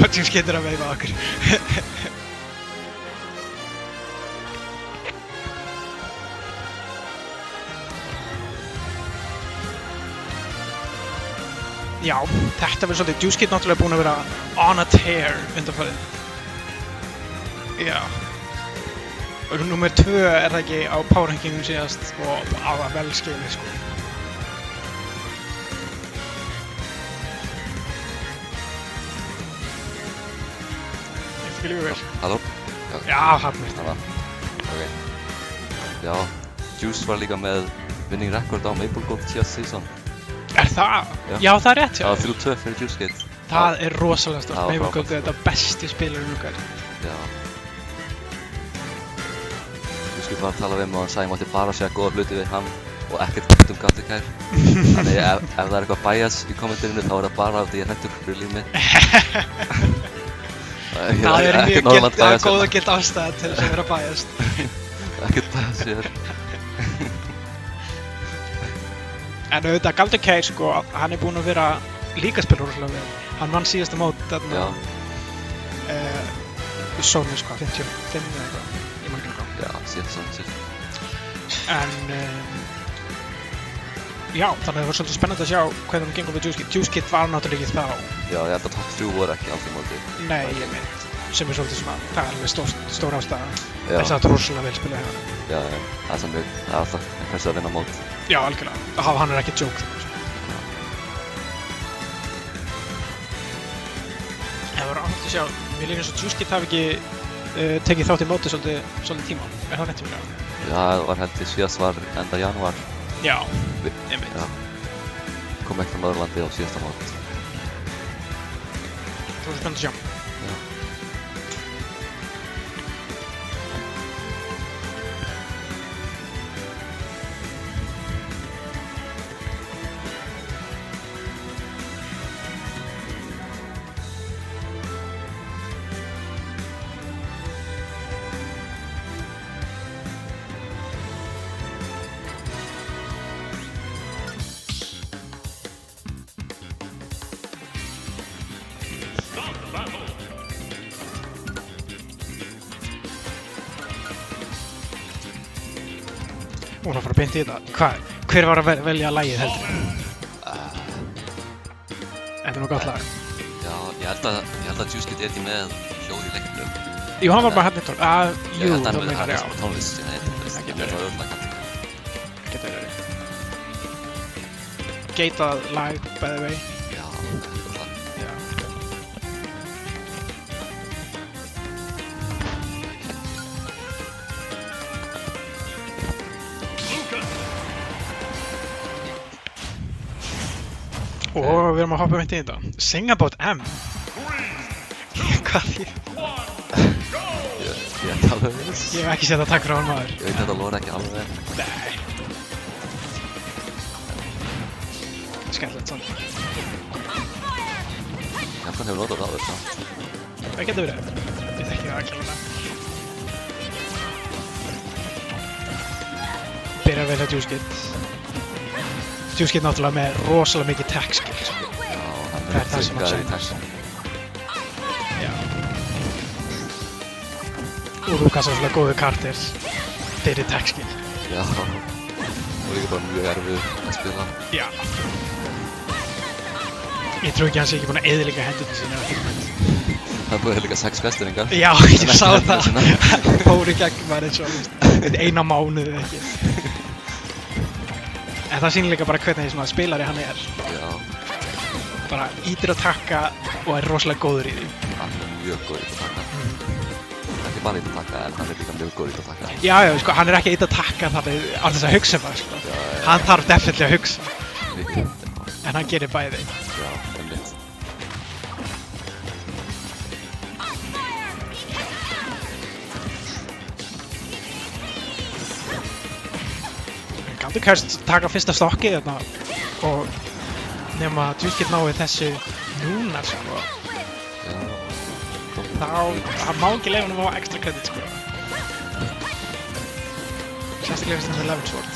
Og Juice Kid er að veifa okkur. Já, þetta verður svolítið. Juice Kid náttúrulega búinn að vera on a tear undanfarið. Já. Og númer 2 er það ekki á Power Rankingum síðast og á það vel skilið sko. Ég skilji vel. Halló? Já, hann er Það var. Ok. Já, Juice var líka með winning record á Maple Gold síðast season. Er það? Já. Já, það er rétt hjá Það var þér. 3-2 fyrir Juice Gate. Það er rosalega Það stórt. var Maple frábært. Gold er þetta besti spilarinn okkar. Já. Juice Gate var að tala við mig og hann sagði að ég mátti bara segja góða hluti við hann og ekkert gott Gattikær. Þannig ef það er eitthvað bias í kommentarinu þá er það bara af því ég hrættur fyrir líf mitt. Það er mjög Norrland bias góð hérna. og gilt ástæða til þess að vera bæjast. Ekkert bias hér. En auðvitað Galdur Keir sko, hann er búinn að vera líka að spila rosalega vel. Hann vann síðasta mót þarna Sónu sko, 55 eða eitthvað, ég man ekki hvað. Já, síðan svona sér. En já, þannig að það var svolítið spennandi að sjá hvernig hann gengur með Juice Kid. Juice Kid var náttúrulega ekki þá. Já, ég held að top 3 voru ekki aldrei móti. Nei, ég veit. Sem er svolítið svona, það er alveg stór ástæða. Já. Þess að þetta er rosalega vel spilað hjá hann. Já, það er þannig, það er alltaf einhversu að vinna mót. Já, algjörlega. Hann er ekki joke þannig. Það var áhugt að sjá, mér líka eins og Juice Kid hafi ekki tekið þátt í móti svolítið tíma. Er það rétt fyrir það? Já, það var held ég síðast var enda janúar. Já, Vi- einmitt. Já. Kom ekki frá Norðurlandi á síðasta mót. Það var spennandi að sjá. Já. Hún var að fara beint í þetta. Hver var að velja lagið heldur? Þetta er nú gott lag. Já, ég held að Juice Kid er ekki með hljóð í leiknum. Jú, hann var bara hann eitt orð. Ég Jú, held að það hann meinar, er já. svona tónlist sem heitir tónlist. Það En getur það verið. var öll lag. Getur verið. Geitað lag, by the way. Já, það er gott lag. Já. Og við erum að hoppa meint í þetta. Sing About M. Hvað því? Ég veit alveg þess. Ég hef ekki séð það takk frá hann maður. Ég veit þetta lóra ekki alveg. Nei. Skemmtilegt samt. Jafnvel hefur notað það áður samt. Það getur verið. Ég þekki það ekki alveg. Byrjar vel að Juice Kid. Juice Kid náttúrulega með rosalega mikið tech skill. Sko. Já, hann Það er það sem hann tryggaður í segir. textan. Já. Og Lukas er svona góðu karakter fyrir tech skill. Já, og líka bara mjög erfið að spila. Já. Ég trú ekki að hann sé ekki búinn að eyðileggja hendurna sína á filmið. Það búið líka 6 festinningar. Já, ég En ekki sá hendurnar það. sínar. Fór í gegn var eins og eina mánuð eða ekki. En það sýnir líka bara hvernig svona spilari hann er. Já, Bara ítir að takka og er rosalega góður í því. hann er mjög góð í að taka. Ekki bara í að taka, en hann er líka mjög góð í að taka. Já, já, sko, hann er ekki ítir að takka þannig á þess að hugsa það, sko. Hann þarf definitílega að hugsa, Mikið, en hann gerir bæði. já, einmitt. Galdur Keir taka fyrsta stokkið þarna og nema að Juice Kid nái þessu núna, sko. Já, Þá, hann má ekki leifa hann á extra credit, sko. Sérstaklega fyrst þessi level sword.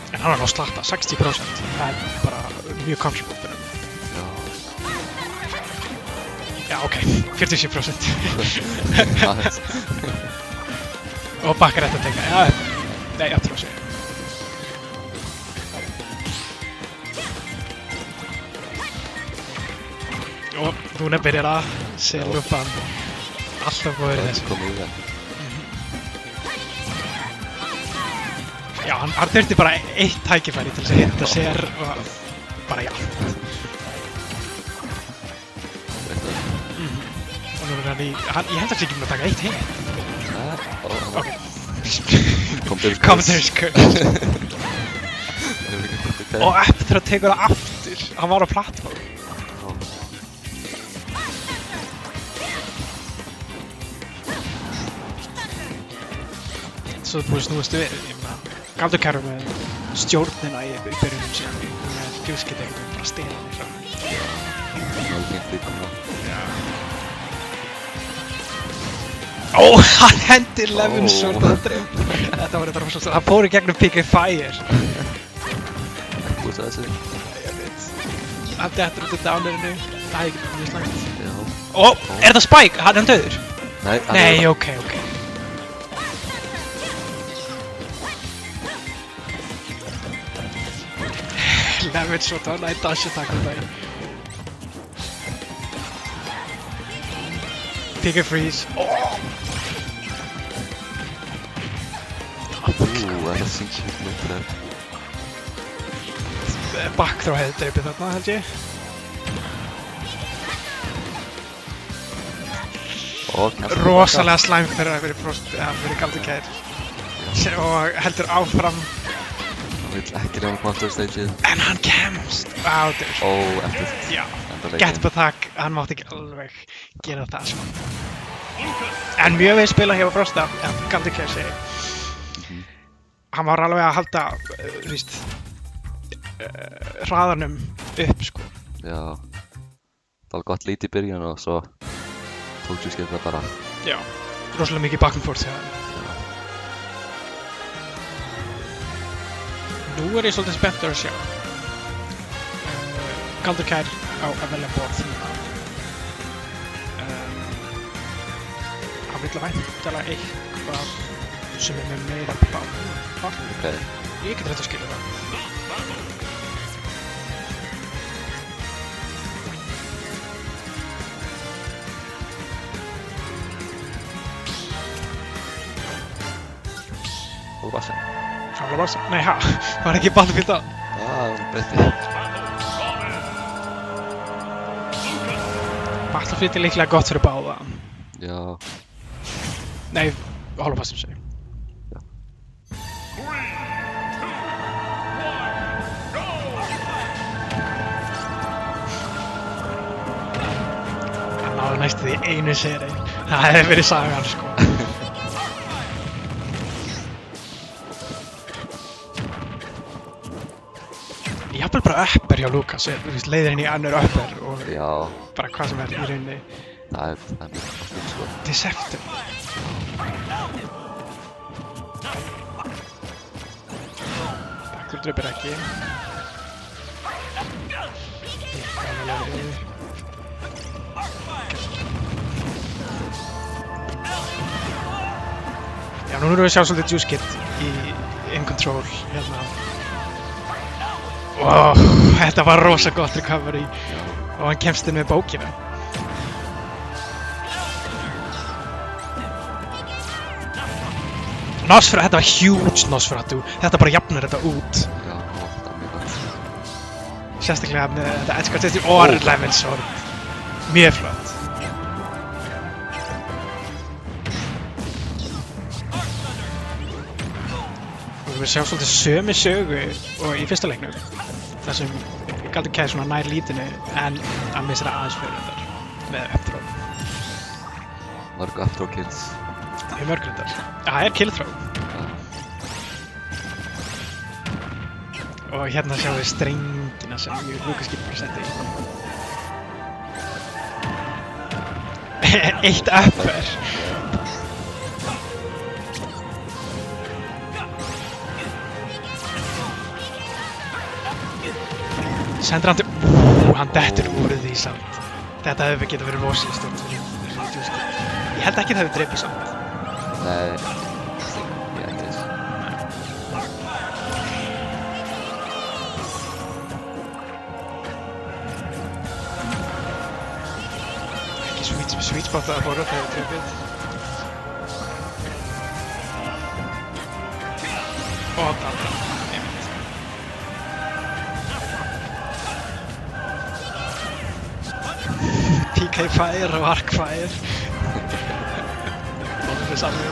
En hann var ná slatta, 60%. Það er bara mjög comfortable fyrir hann. já, Já, ok, 47%. aðeins. Og bakkar þetta að teka, já, nei, aftur á sig. Og Núna byrjar að Silufan alltaf góður í þessu. Komið í það. Já, hann þurfti bara eitt tækifæri til þess að hitta sér og bara jafnt. Og nú er hann í, ég held að það sé ekki búinn að taka eitt hit. Ok. Commentary's curse. Og eftir að tekur það aftur, hann var á plattform. Svo þú búið snúast við, ég meina, Galdur Kæru með stjórnina í byrjunum síðan með Juice-Kid einhvern bara stela hann í frá. Ó, hann hendir Levin Sword að dreif. Þetta var þetta rosa, hann fór í gegnum Pick and Fire. Hvað það þessi? Ég veit. Hann dettur út í downerinu, það er ekki mjög slæmt. Já. Ó, er það Spike? Hann er hann döður? Nei, Nei, ok. Levin Sword, hann er dash attack um daginn. Pick and Freeze. Það syns ég ekki neitt þar. Backthrow hefði dreipið þarna, held ég. Rosalega slæmt fyrir að vera Galdur Kær. Og heldur áfram. Hann vill ekki reyna Quantum Stageið. En hann kemst áður. Ó, eftir. Já. Enda leikinn. Get Batak, hann mátti ekki alveg gera það sko. En mjög vel spila hjá Frosta, Galdur Kær segi. Hann var alveg að halda, þú veist, hraðanum upp sko. Já. Það var gott lít í byrjun og svo tók Juice-Kid það bara. Já, rosalega mikið back and forth hjá hann. Nú er ég svolítið spenntur að sjá. Galdur Kær á að velja borð. Hann vill að væntanlega eitthvað sem er með meira bátt. Ok. Ég get rétt að skilja það. Og Bassin. Framlega Barsa? Nei, ha? Var ekki Battlefield á? Breytti. Battlefield er líklega gott fyrir báða. Já. Nei, Holobassum segi. Hann náði næstu því einu seri. Það hefði verið sagan sko. Jafnvel bara upper hjá Lucas, leiðirinn í annur upper og Já. bara hvað sem er í rauninni. Það er mjög fint sko. Deceptive. Backdoor dröpir ekki. Já, nú erum við að sjá svolítið Juice-Kid í In Control hérna. Wow, þetta var rosa gott recovery og hann kemst inn með bókina. Nosferatu, þetta var huge Nosferatu. Þetta bara jafnar þetta út. Já, það er mjög gott. Sérstaklega með þetta edge-guard og Levin Sword. Mjög flott. Við sjá svolítið sömu sögu og í fyrsta leiknum. Það sem Galdur Kær svona nær lítinu en hann missir það aðeins fyrir þetta með uppthrow. Mörg uppthrow kills. Mjög mörg reyndar. Það er killthrow. Og hérna sjáum við strengina sem Lucas getur bara setti í. Eitt upper. Sendur hann til... hann dettur úr því samt. Þetta hefði getað verið rosalega stórt fyrir Juice-Kid. Ég held ekki það hefði dreipið samt. Nei, ég ekki þess. sweet spot að fóra þegar trefið. Og þetta, einmitt. PK Fire og Arc Fire. Það er saman.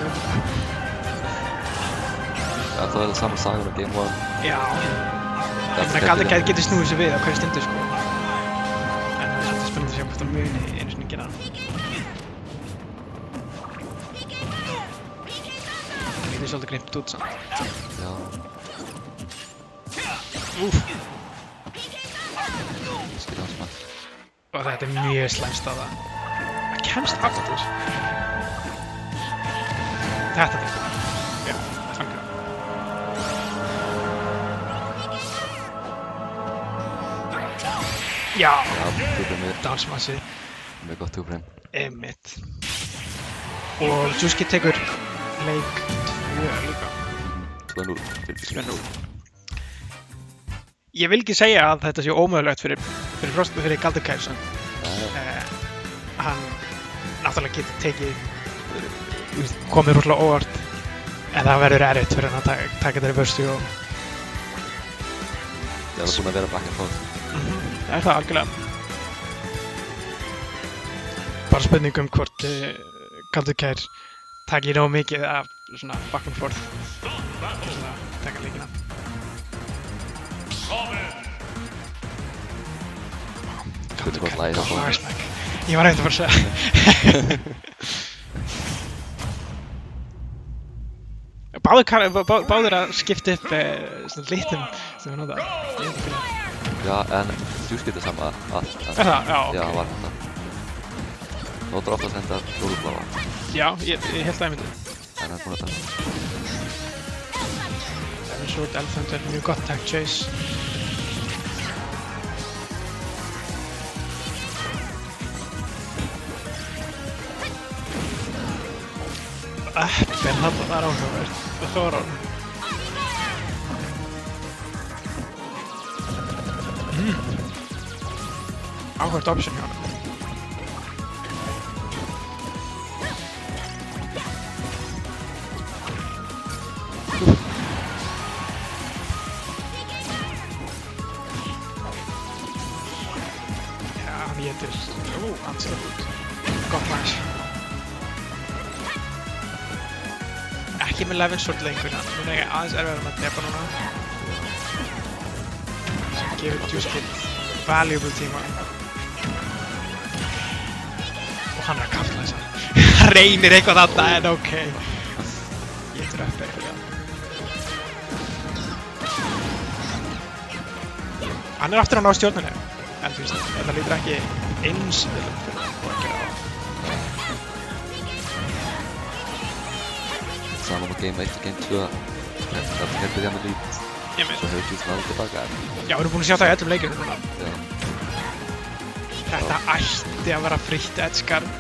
Já, það er sama sagan á Game 1. Já. Galderkæð getur snúið sér við á hverju stundu, sko. En það er svolítið spennandi að sjá hvort það muni einu sinni gera það. Það getur svolítið grimmt út samt. Já. Úff. Skil hans maður. Og þetta er mjög slæmst á það. Það kemst aftur. Þetta er þetta. Já, þannig. Já, Já, túbrinn með, dansmassi, mjög gott túbrinn. einmitt. Og Juski tekur leik 2 líka. 2-0 til Juski. 2-0. Ég vil ekki segja að þetta sé ómögulegt fyrir Galderkæð. Hann náttúrulega getur tekið, komið rútlega óvart, en það verður erfitt fyrir hann að taka þetta reverse og Það er búin að vera back and forth. það er það algjörlega. Bara spurning hvort Galderkæð taki nóg mikið af svona back and forth til að taka leikina. Hvernig gott lagið það fór. Lagasmæk. Ég var reynd að fara að segja. Báðir að skipta upp svona litum sem við nota. Ég veit ekki það. Já, en Juski er sama allt. Er það? Já, ok. Já, það var þetta. Nótur ofta að senda fjólubláa, Já, ég held að ég myndi. en hann er búin að taka. Sword Elephant er mjög gott tag chase. Eppin hann var áhugavert. Það var hann. Áhugavert option hjá hann. Hann getur, hann slepp út. Gott match. Ekki með Levin Sword lenguna, núna er ég aðeins erfiðar með að drepa núna. Sem gefur Juski valuable tíma. Og hann er að kapitlæsa. Hann reynir eitthvað þarna, en ok. Ég treffi eitthvað. Hann er aftur að ná stjórnunni. En þú veist, þetta lítur ekki eins vel upp fyrir að gera það. Saman með Game 1 og Game 2. Þetta er byrjað með lít. Ég meina, Svo hefur Juski náðið tilbaka. já, við erum búin að sjá það í öllum leikjum núna. Já. Þetta ætti að vera frítt edgeguard.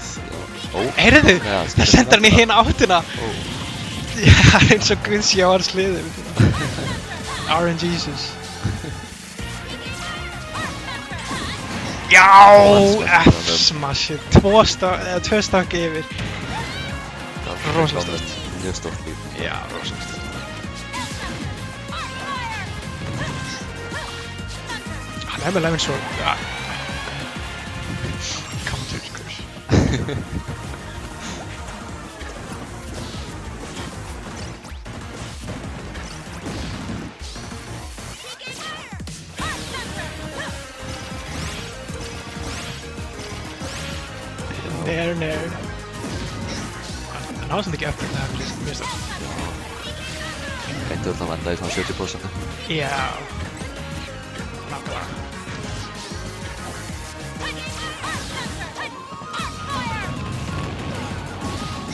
Ó. Heyrðu, Já, það sendur hann í hina áttina. Ó. Já, eins og Guð sé á hans hliði. RNGesus. Já, F-smashið. 2 stakki yfir. Rosalega stórt. Mjög stórt líf. Já, rosalega stórt. Hann er með Levin Sword. Ja. Counter-skur. Nair. Hann á sem ekki eftir það hefði mjög stórt. Reyndi úr það venda í svona 70%. Já. Nákvæmlega.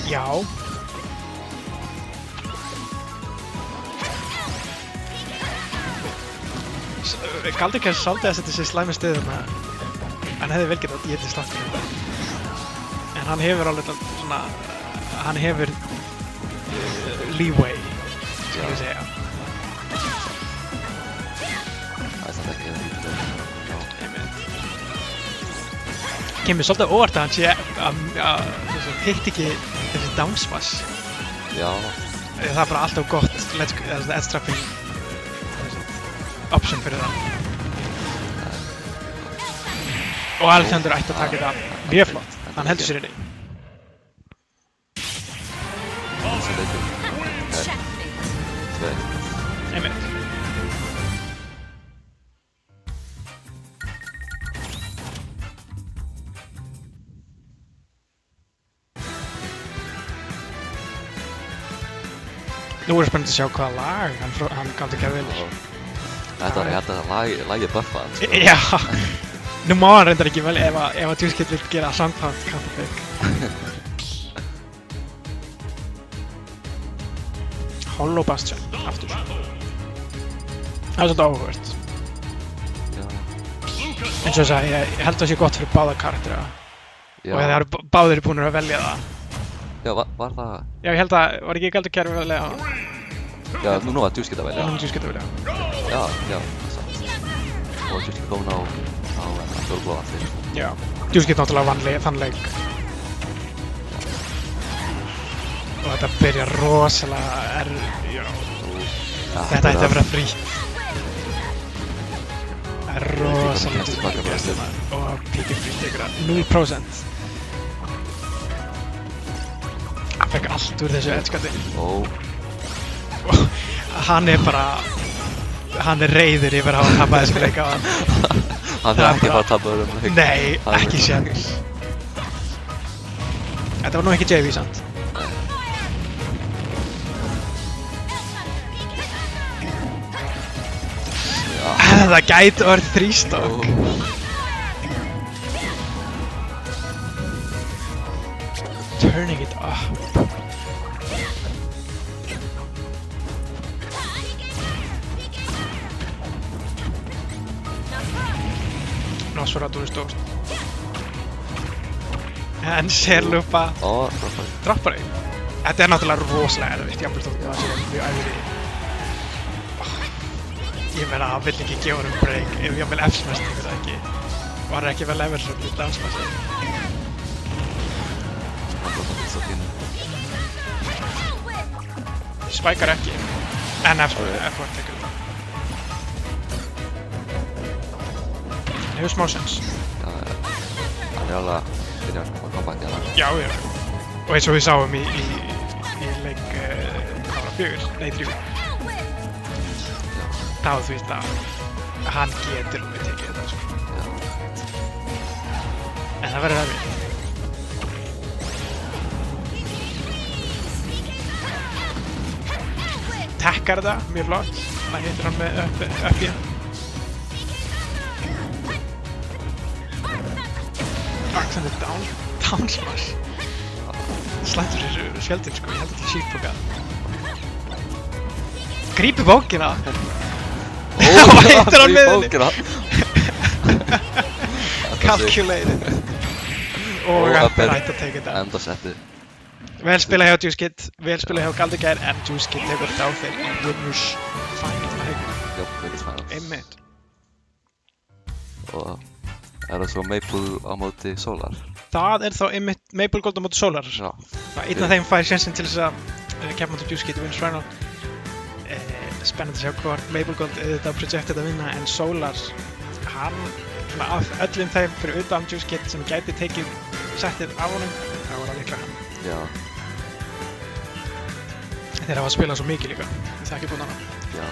Já. Galderkæð svolítið að setja sig í slæmi stöðum að hann hefði vel getað getið slappið þetta. En hann hefur alveg svona, hann hefur leeway, skal við segja. Það er samt ekki eða lítið. Já. Einmitt. kemur svolítið á óvart að hann sé að hitt ekki þessi down smash. Já, Það er bara alltaf gott edge trapping option fyrir það. Og Alexander ætti að taka þetta mjög flott. Hann heldur sér inni. þessi leikur. Tvei. Einmitt. Nú er spennandi að sjá hvaða lag hann Galdi Geir velur. Ég held að lagi buffa hann, sko. Já, nú má hann reyndar ekki vel ef að Juice Kid vill gera SoundCloud counterpick. Hollow Bastion, aftur. Það er svolítið áhugavert. Já. Eins og ég sagði, ég held að það sé gott fyrir báða karaktera. Já. Og það eru báðir búinir að velja það. Já, var það... Já, ég held að, var ekki Galdi Geir að velja það? Já, nú var Juice Kid að velja. Nú er Juice Kid að velja. Já, það er sant. Og Juice Kid komin á fjólblóð allir. Já, Juice Kid náttúrulega vann þann leik. Og þetta byrjar rosalega já. Þetta ætti að vera frítt. Það er rosalega og Piki Free tekur það 0%. Hann fekk allt úr þessu edgeskatti. Og hann er reiður yfir að hafa tapað þessu leik á hann. Hann er ekki að fara að tapa öðrum leik. Nei, ekki séns. Þetta var nú ekki JV samt. Það gæti orðið þrístók. Turning it up. Nosferatu er stórt. En Serlupa droppar þig. Þetta er náttúrulega rosalega erfitt, jafnvel þótt það sé mjög æfir í. Ég meina, hann vill ekki gefa honum break ef jafnvel F-smash tekur það ekki. Var það ekki vel ever svo fyrir down-smash? Spikar ekki, en F-1 tekur það. Það hefur smá sens. Hann er alveg að byrja að comeback hérna. Já. Og eins og við sáum í leik 3. Þá þú veist að hann getur alveg tekið þetta, sko. En það verður erfitt. Takkar þetta, mjög flott. Það hittir hann með upp í hann. Alexander down smash. Slættur þessu skjöldin, sko. Ég held að þetta sé síkbókað. Grípi bókina. Og hittir hann með henni. Calculated. Og hann er hægt að teka þetta. Enda settið. Vel spilað hjá Juice Kid, vel spilað hjá Galdi Geir, en Juice Kid tekur þetta á þeir í Winners Finals. Já, Winners Finals. Einmitt. Og er það svo Maple á móti Solar? Það er þá einmitt Maple Gold á móti Solar. Já. Einn af þeim fær sjansinn til þess að keppa móti Juice Kid í Winners Final. Spennandi að sjá hvort Maple Gold auðvitað projected að vinna, en Solar, hann, af öllum þeim fyrir utan Juice Kid sem gæti tekið settið af honum, þá var það líklega hann. Já. Þeir hafa spilað svo mikið líka, það er ekki búin að hann. Já.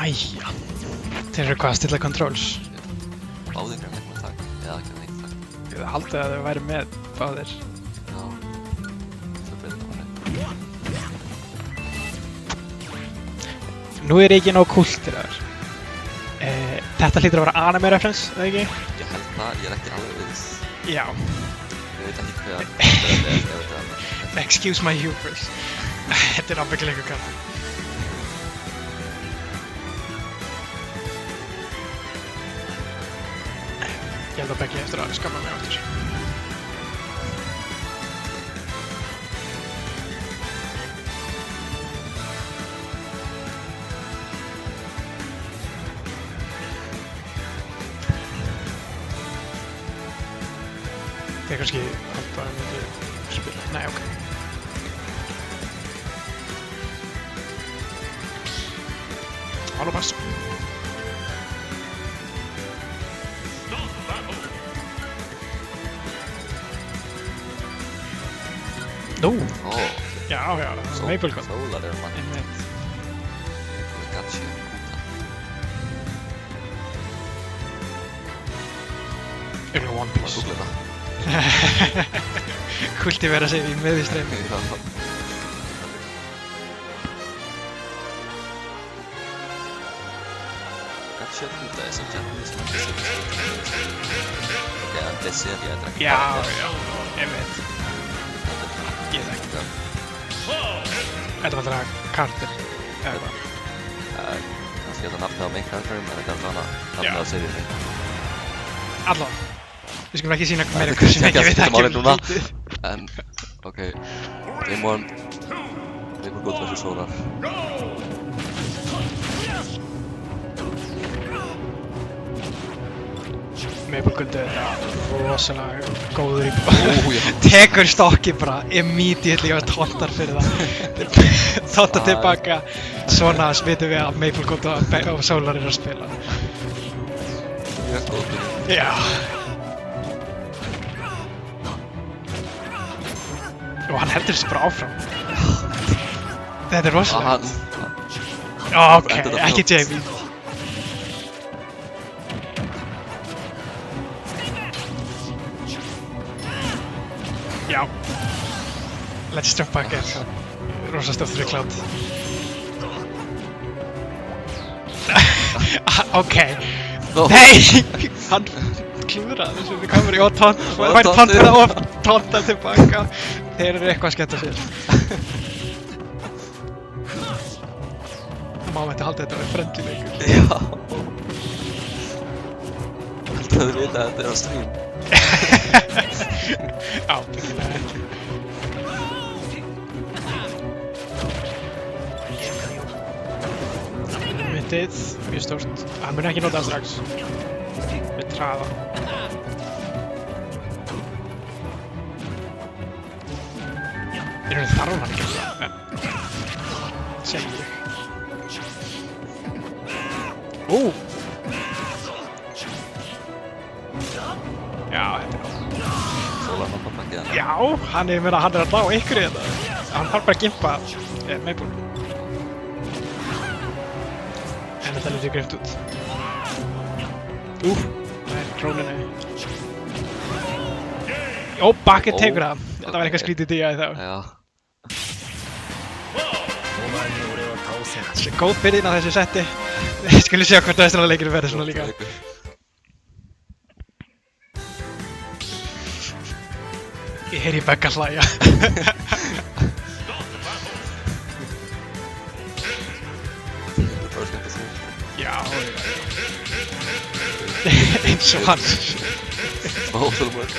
Æja. Þeir eru hvað að stilla controls? Báðir greinlega með takk, eða ekki neitt takk. Ég haldið að þau væri með báðir. Já, það breyta manni. Nú er ég ekki nóg kúltir þar. Þetta hlýtur að vera anime reference, eða ekki? Ég held það, ég er ekki alveg viss. Já. Ég veit ekki hvað það er. Excuse my hubris. Þetta er ábyggilega einhver kall. Ég held að Beggi eftir að skamma mig áttur. Þeir kannski halda að myndi spila. Nei, ok. Halló pass. Nú, Ó, já, Maple God. Sólar er mann. Einmitt. Gotcha. Örgulega One Má Piece. googla það. Kultivera sig í miðjustreimi. Já. Gotcha Kuta er sem Japanese Ok, en þessi er ég að drekka. Já, einmitt. Ég þekki það. Þetta var alltaf Carter, eða hvað? Kannski þetta nafnið á main characterum, en þetta er nafnið á seríunni. Allavega. Við skulum ekki sína meira Þetta hversu er mikið við ekki þekkjum málið núna. lítið. En, ok. Game 1. Maple God vs. Solar. Maple God er rosalega góður í Ó, já. tekur stokkið bara immediately og tóntar fyrir það. Tóntar tilbaka. Svona vitum við að Maple God og Solar eru að spila. Mjög góð byrjun. Já. Og hann heldur þessi bara áfram. Þetta er rosalega. Hann, Ok, Endar þetta ekki fljótt. Jamie. Já. Let's jump back in. Rosa stöftur í klátt. Ok. Nó. Nei! Hann klúðraði þessu við kameru og væri tóntið. tóntið og tóntað tilbaka. Þeir eru eitthvað að skemmta sér. Má mætti halda þetta með friendly leikur. Já. Heldur að þið vita að þetta er á stream. Ábyggilega ekki. Mittið, mjög stórt. Hann mun ekki nota það strax. Við traða. Í rauninni þarf hann ekki það, en... segi ég. Ú! Já, þetta er nóg. Solar náttúrulega bakkið hann. Já, hann er að ná ykkur í þetta. Hann þarf bara að gimpa Maple. En þetta lítur greift út. Það er królinu. Ó, Bucket tekur það. Þetta var eitthvað skrítið díjaði þá. Já. Góð byrðin á þessu setti. Skulum sjá hvort að leikir verður svona líka. Ég heyri Begga hlæja. Þetta er bara skemmt að segja. Já. Eins og hann. Smá óþolmur.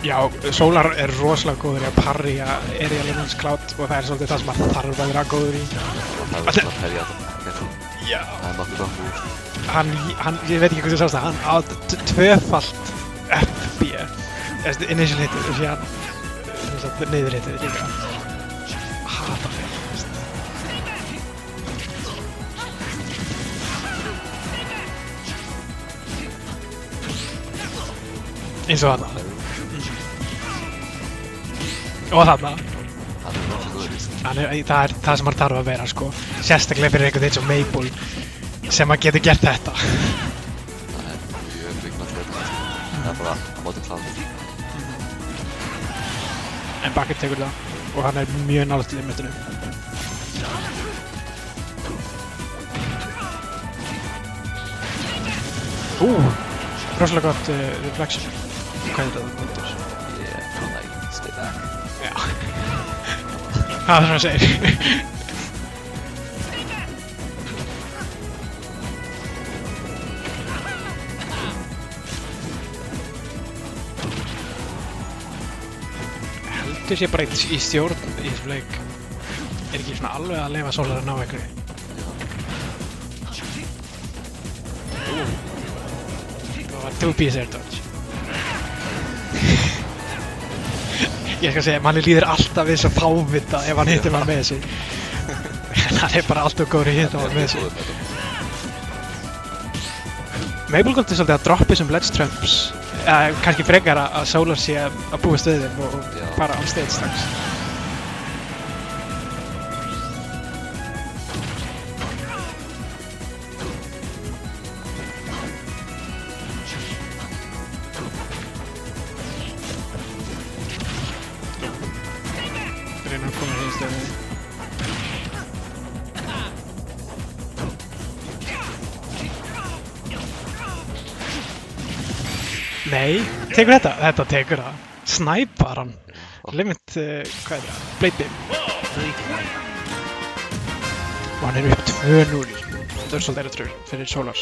Já, Solar er rosalega góður í að parrya Area Limits Cloud og það er svolítið það sem hann þarf að vera góður í. Það er svona að herja þetta. Já. Það er nokkuð gott úr. Ég veit ekki hvað þú sást það, hann á tvöfalt FB, initial hitið og síðan niður hitið líka. Hata mig, Eins og þarna. Og þarna. Hann er náttúrulega góður í þessu. Það er það sem hann þarf að vera, sko. Sérstaklega fyrir einhvern veginn eins og Maple sem að geti gert þetta. Það er mjög viknast þetta. Það er bara á móti kláðið. En Bucket tekur það og hann er mjög nálægt limitinu. Rosalega gott reflection. Hvað er þetta myndur? Stay back. Já. Það er það sem hann segir. Heldur sé bara í stjórn í þessum leik. Er ekki svona alveg að leyfa Solar að ná einhverju? Það var 2-piece air dodge. Ég skal segja, manni líður alltaf við svo fávita ef hann hittir maður með þessu. En hann er bara alltaf góður í hitta maður með þessu. Maple Gold er svolítið að droppa þessum ledge trumps. Kannski frekar að Solar sé að búa stöðum og fara on stage strax. Reyna að koma í stöðum. Nei, tekur þetta? Þetta tekur það. Snæpar hann. Limit, hvað er það? Blade Beam. Og hann er upp 2-0. Það er svolítið erfitt fyrir Solar.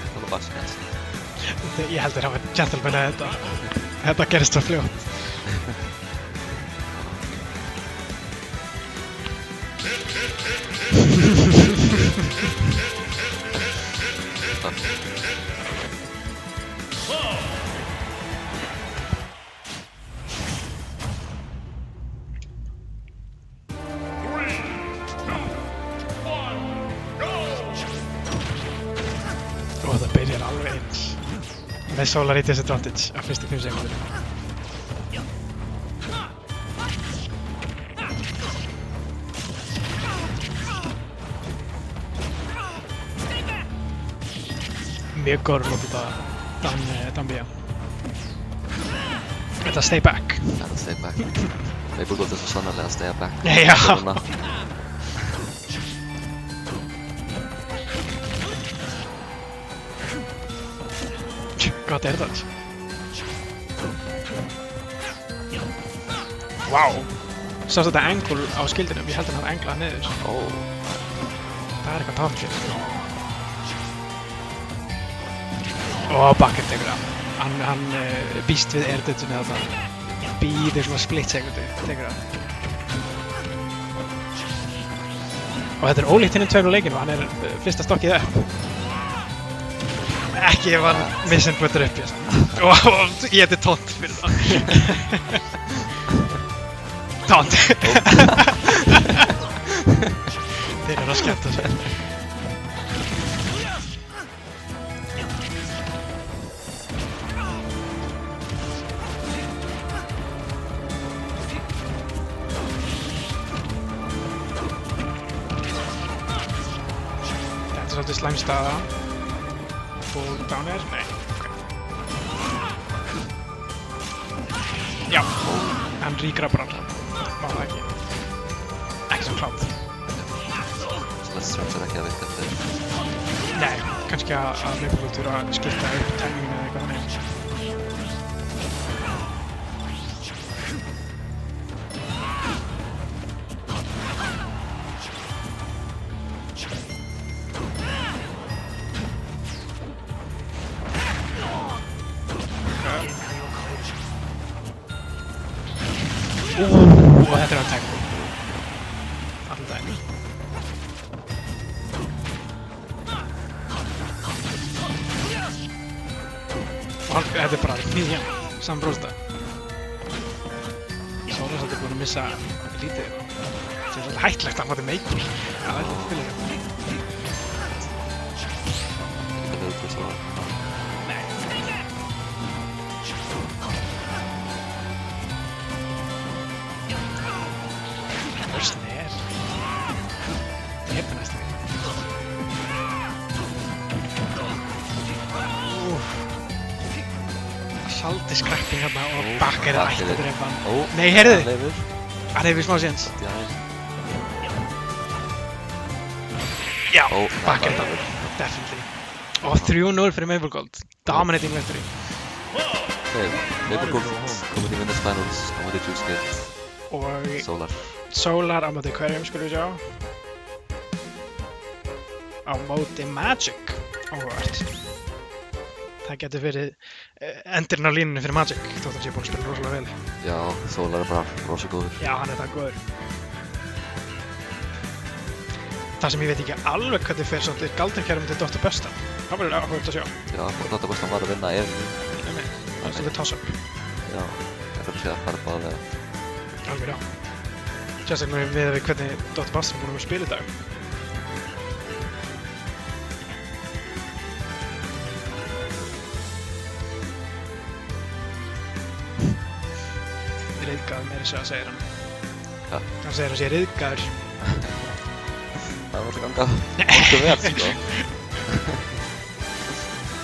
Það var bara skemmt. Ég held að það var gentleman að þetta gerist svo fljótt. Og það byrjar alveg eins. Með Solar í disadvantage á fyrstu 5 sekúndunum. Mjög góður lót þetta Dambia. Þetta stay back. Þetta stay back. Maple Gold er svo sannarlega að staya back. Já. Gott er þetta? Vá! Sástu þetta angle á skildinum? Ég held að hann hafði anglað niður. Ó. Það er eitthvað top shit. Og Bucket tekur það. Hann býst við airdodgeinu þarna. Býður svona split sekundu, tekur það. Og þetta er ólíkt hinn í tveimur leikinu, hann er fyrsta stokkið upp. Ekki ef hann missin buttur upp í þessu. Og ég heiti Tont fyrir það. Tont! Þeir eru að skemmta sér. Þetta er svolítið slæm staða. Og down air? Nei, ok. Já, hann rígrabbar hann. Má það ekki. Ekki svo klátt. Svo Let's Trumps er ekki að virka eftir. Nei, kannski að Maple Gold þurfa að skipta upp timinginu eða eitthvað þannig. Og þetta er að tækla. Alltaf dæmi. Og þetta er bara nýjan, saman brósta. Solar er svolítið búinn að missa lítið. Það er svolítið hættlegt að hann fótti Maple. Já, þetta er fyrir það. Þetta er út svo. Lausn er... Hérna næstu. Saldi skrækking hérna og bakkar er ætti að drepa hann. Ó, Nei, heyrðu! Leifur. Hann hefur smá séns. Já, Já, Ó, bakkar það þetta. Definitely. Og 3-0 fyrir Maple Gold. Dominating victory. Maple Gold komin í Winners Finals á móti Juice Gate. Og Solar. Solar á móti hverjum skulum við sjá. Á móti Magic. Áhugavert. Það getur verið endurinn á línunni fyrir Magic, þótt hann sé búinn að spila rosalega vel. Já, Solar er bara rosa góður. Já, hann er það góður. Það sem ég veit ekki alveg hvernig fer samt er Galdrakerfum til Dr. Busta. Það verður áhugavert að sjá. Já, og Dr. Bustan var að vinna Evu. Það er svolítið toss-up. Já, þetta er sér að fara báða vega. Alveg já. Sérstaklega við hvernig Dr. Busta er búinn að spila í dag. Ryðgaður meira að segja, segir hann. Ja. Hann segir að sé ryðgaður. Það var svo ganga hóttu vel, sko.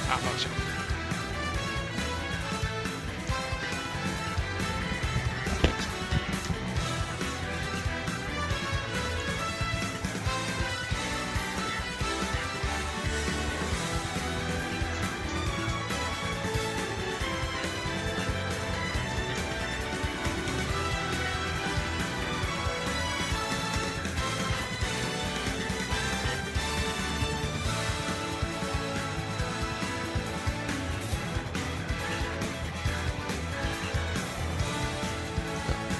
Já, það var sjá.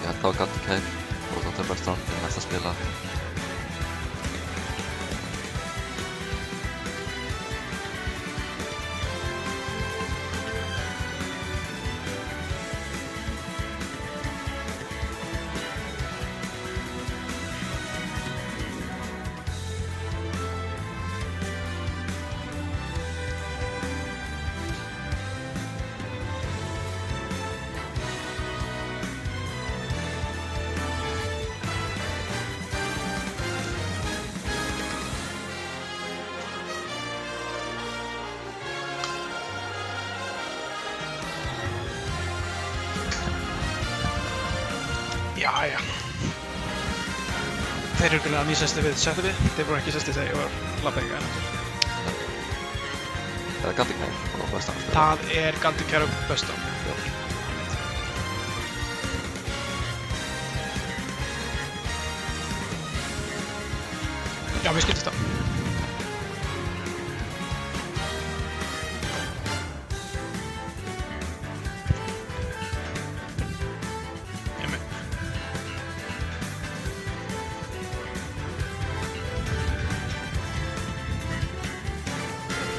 Ég held á Galdi Kær og Dr. Bustan er næst að spila. Jæja. Þeir eru greinlega nýsestir við setupið. Þeir voru ekki sestir þegar ég var labbega. Það er Galdi Kær og Bustan að spila. Það er Galdrakerfum Busta. Já, við skildist á.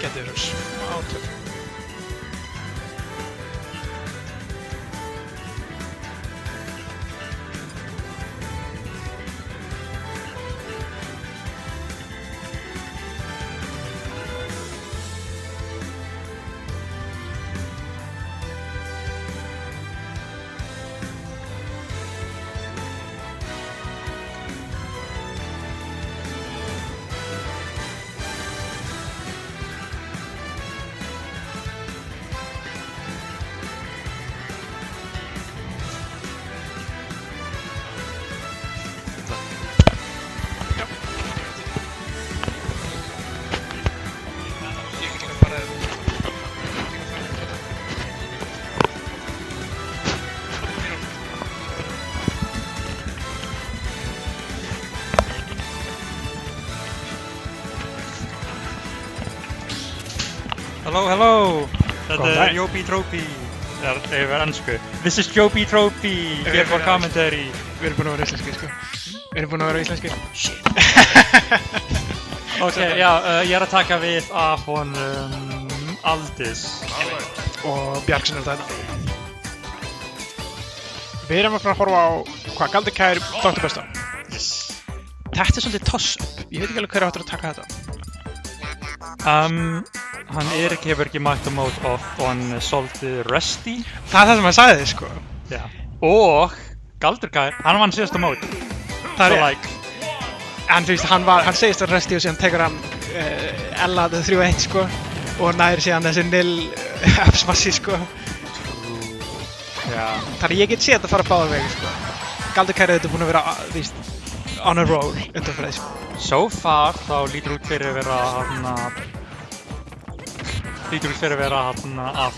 Getur verið smá átök. Hello, hello! Þetta Góðan er daginn. Joby Trophy. Það er yfir ennsku. This is Joby Trophy, here for commentary. Við erum búin að vera íslenskir, sko. Við erum búin að vera íslenskir. Shit. Ok, já, ég er að taka við af honum Aldis. Og Bjarkson er þetta. Við erum að fara að horfa á hvað Galdi Kær Dr. Busta. Þetta er svolítið toss-up. Ég veit ekki alveg hver áttur að taka þetta. Hann hefur ekki mætt á mót oft og hann er svolítið rusty. Það er það sem hann sagði, sko. Já. Og Galdurkær, hann vann síðast á mót. Það So er like, En þú veist, hann segist að resti og síðan tekur hann Ella 3-1, sko. Og næri síðan þessi nil F-smassi, sko. já. Þannig ég get séð þetta fara báðar vegi, sko. Galdurkær er þetta búin að vera, þú veist, on a roll undanfærið, sko. So far þá lítur út fyrir að vera að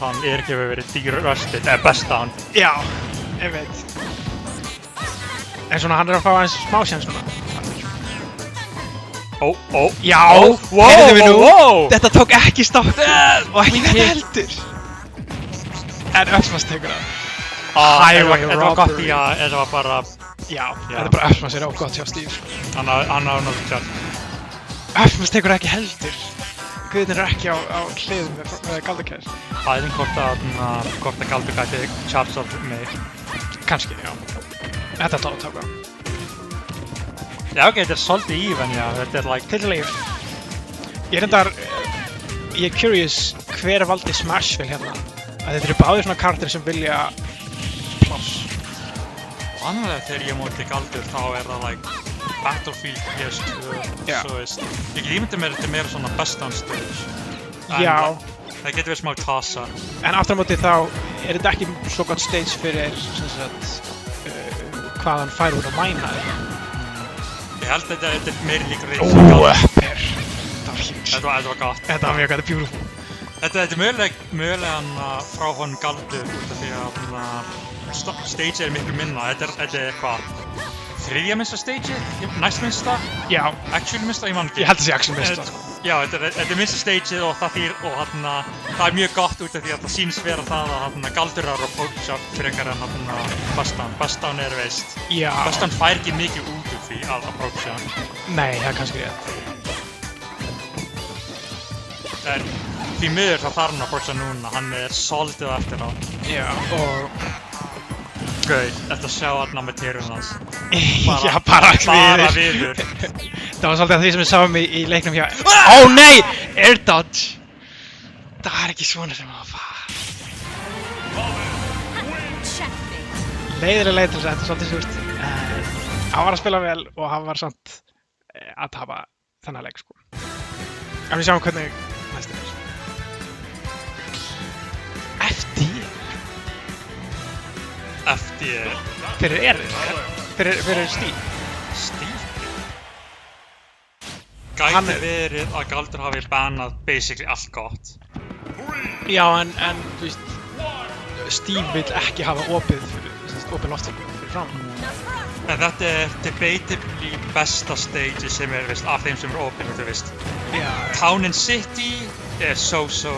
hann ekki hefur verið dýrröstið, eða besta hann. Já, ég veit. En svona, hann er að fá aðeins smá sjans svona. Já, heyrðu við nú, þetta tók ekki stopp og ekki þetta heldur. En Öxmas tekur það. Highway Þetta var gott í robbery. að, þetta var bara, Já, þetta er bara Öxmas er ógott hjá Steve. hann á náttúrulega tjátt. Öxmas tekur það ekki heldur. Guðin er ekki á hliðum með Galdurkær. Æðin hvort að Galdurkær þig charge of mig. Kannski, já. Þetta er tótt tóka. Já, ok, þetta er svolítið even, já. Þetta er like... Til leið. Ég er curious hver valdi Smashville hérna. Að þetta eru báðir svona karakter sem vilja pláss. Annarlega þegar ég móti Galdur þá er það like Battlefield PS2, Já. svo veist. Ég get ímyndið mér þetta meira svona best on stage. Já. Það getur verið smá tasa. En aftur á móti þá er þetta ekki svo gott stage fyrir sem sagt hvað hann fær úr að mæna þetta. Ég held að þetta er meiri líka reynd Upper. sem Galdur. Þetta var huge. Þetta var gott. Þetta var mjög gott, þetta er beautiful. Þetta er mögulega hann frá honum Galdur út af því að stage er miklu minna. Þetta er eitthvað þriðja minnsta stage, næst minnsta, Já, actually minnsta, ég man ekki. ég held að sé action mista, sko. Já, þetta er minnsta stageið og það er mjög gott út af því að það sýnst vera það að Galdur er að approacha frekar en Bastan. Bastan er veist, Já. Bastan fær ekki mikið út úr því að approacha. Nei, það er kannski rétt. En því miður það þarf hann að approacha núna, hann er svolítið eftir á. Já, og... Gauð, þetta sjá þarna með terun hans. Já, bara viður. Það var svolítið því sem við sáum í leiknum hjá... Ó nei! Air dodge! Það er ekki svona sem það var. Leiðileg leið til þess að þetta er svolítið súrt. Hann var að spila vel og hann var samt að tapa þennan leik, sko. En við sjáum hvernig næst er. FD fyrir Erin, fyrir Steve. Steve? Gæti verið að Galdur hafi bannað basically allt gott. Já, en þú veist, Steve vill ekki hafa opið lofthjálp fyrir fram. En þetta er debatably besta stage sem er, veist, af þeim sem er opið, þú veist. Já. Town and City er so-so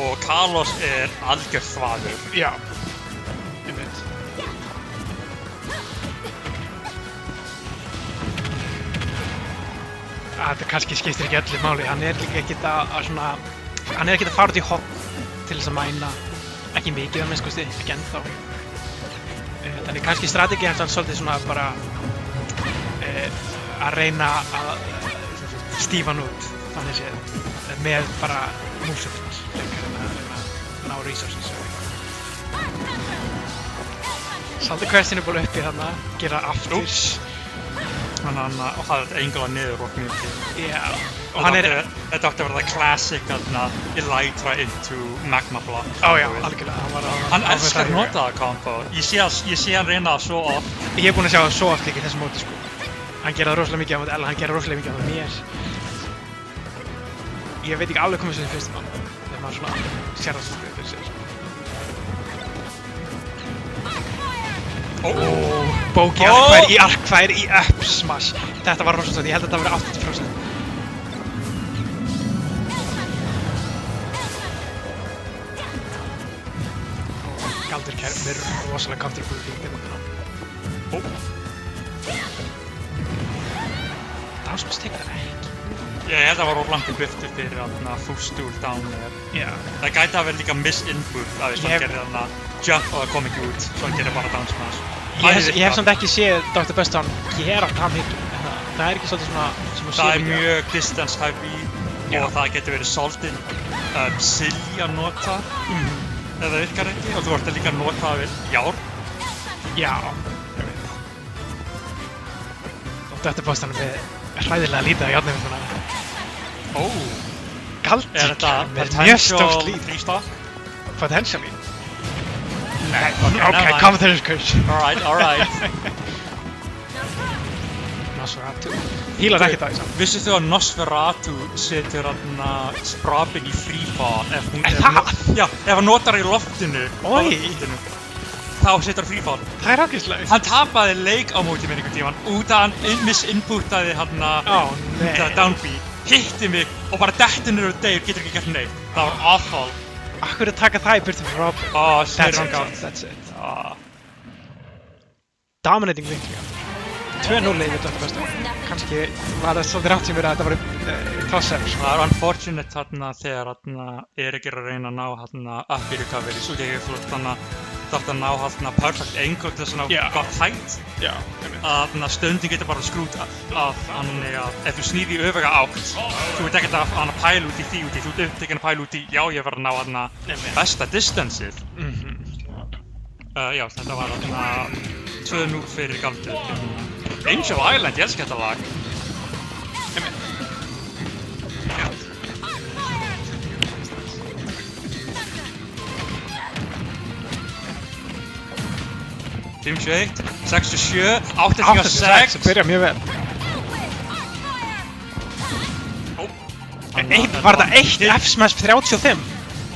og Kalos er algjör þvaður. Já, ég veit. Þetta kannski skiptir ekki öllu máli, hann er líka ekkert hann er ekkert að fara út í hotn til þess að mæna, ekki mikið að minnst kosti, ekki ennþá. Þannig kannski strategi hans svolítið svona bara að reyna að stífa hann út, þannig séð, með bara músefn, frekar en að ná resources. Salty Question er búin uppi þarna, gera aftur. Og það er engulega niður og mikið. Já, og Þetta átti að vera það classic Elytra into Magma Block. Ó já, algjörlega. Hann elskar að nota það combo. Ég sé hann reyna það svo oft. Ég hef búinn að sjá það svo oft líka í þessu móti, sko. Hann gera það rosalega mikið á móti Ella, hann gera rosalega mikið á móti mér. Ég veit ekki alveg hvað sem finnst mann, þegar maður svona sér það svolítið fyrir sér. Bóki arkfær í up smash. Þetta var rosalega, ég held að þetta verið 80%. Galdur með rosalega comfortable fíkir. Downsmash tekur það ekki. Ég held að það var of langt í burtu fyrir fullstool down there. Já. Það gæti að vera líka miss-input að hann gerir jump og það kom ekki út, svo hann gerir bara downsmash. Ég hef samt ekki séð Dr. Buston gera það mikið. Það er ekki svolítið svona Það er mjög distance heavy og það getur verið svolítið silly að nota ef það virkar ekki og þú ert líka að nota það við járn. Já, ég veit. Og þetta bóðst hann með hræðilega lítið á járnum svona. Ó, Galdi er þetta með mjög stórt potential lít. freestock? Potentially? Nei, Ok, commentator's curse. Alright. Nosferatu. Hílar ekkert á því samt. Vissu þau að Nosferatu setur sprapin í free fall ef hún... Það? Já, ef hann notar í loftinu. Oj. Þá setur free fall. Það er ákveðslega. Hann tapaði leik á móti mér einhvern tímann út að hann misinputaði hann downbeat, hitti mig og bara detti niður og deyr, getur ekki gert neitt. Það var awful. Akkur að taka það í burtu fyrir Robin? That's it. Dominating victory. 2-0 yfir Dr. Buster. Kannski var það svolítið rátt sem verið að þetta var toss-up. Það er unfortunate þegar Erik er að reyna að ná uppi recovery, svo ekki þarf að ná perfect angle til þess að ná gott height. Já, að stundin getur bara skrút að ef þú snýði í öfuga átt, þú veit ekkert að pæla út í því, þú ert upptekinn að pæla út í, já, ég var að ná besta distanceið. Já, þetta var 2-0 fyrir Galdur. Angel Island, ég elska þetta lag. Team 21, 6-7, 8-6. Það byrja mjög vel. Var þetta 1 F-smash 35?